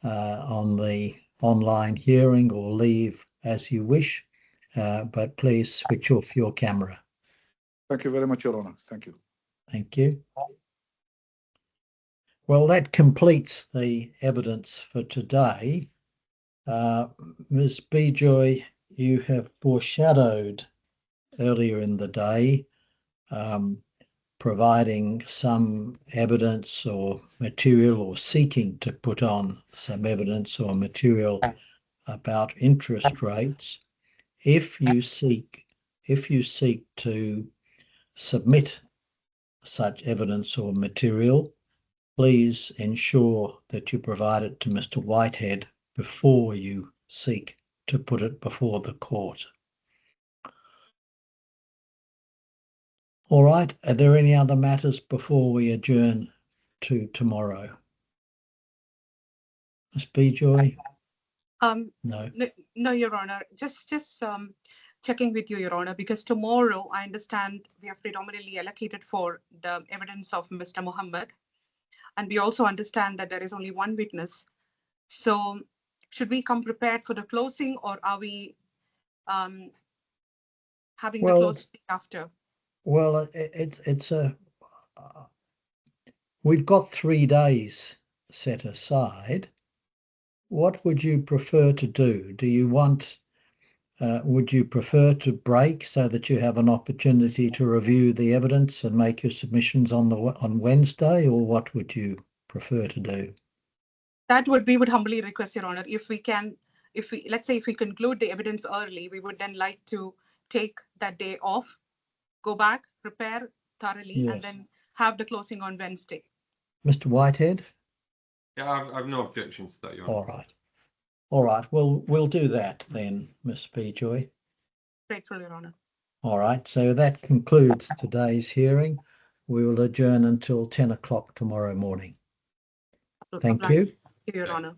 Speaker 2: on the online hearing or leave as you wish, but please switch off your camera.
Speaker 6: Thank you very much, Your Honor. Thank you.
Speaker 2: Thank you. Well, that completes the evidence for today. Ms. Bijoy, you have foreshadowed earlier in the day providing some evidence or material, or seeking to put on some evidence or material about interest rates. If you seek to submit such evidence or material, please ensure that you provide it to Mr. Whitehead before you seek to put it before the court. All right. Are there any other matters before we adjourn to tomorrow? Ms. Bejoy? No.
Speaker 3: No, Your Honor. Just checking with you, Your Honor, because tomorrow I understand we have predominantly allocated for the evidence of Mr. Mohammed, and we also understand that there is only one witness. So, should we come prepared for the closing, or are we having the closing after?
Speaker 2: Well, we've got 3 days set aside. What would you prefer to do? Do you want, would you prefer to break so that you have an opportunity to review the evidence and make your submissions on Wednesday, or what would you prefer to do?
Speaker 3: We would humbly request, Your Honor, if we let's say if we conclude the evidence early, we would then like to take that day off, go back, prepare thoroughly, and then have the closing on Wednesday.
Speaker 2: Mr. Whitehead?
Speaker 4: Yeah, I've no objections to that, Your Honor.
Speaker 2: All right. All right. We'll do that then, Ms. Bejoy.
Speaker 3: Grateful, Your Honor.
Speaker 2: All right. So that concludes today's hearing. We will adjourn until 10 o'clock tomorrow morning. Thank you.
Speaker 3: Your Honor.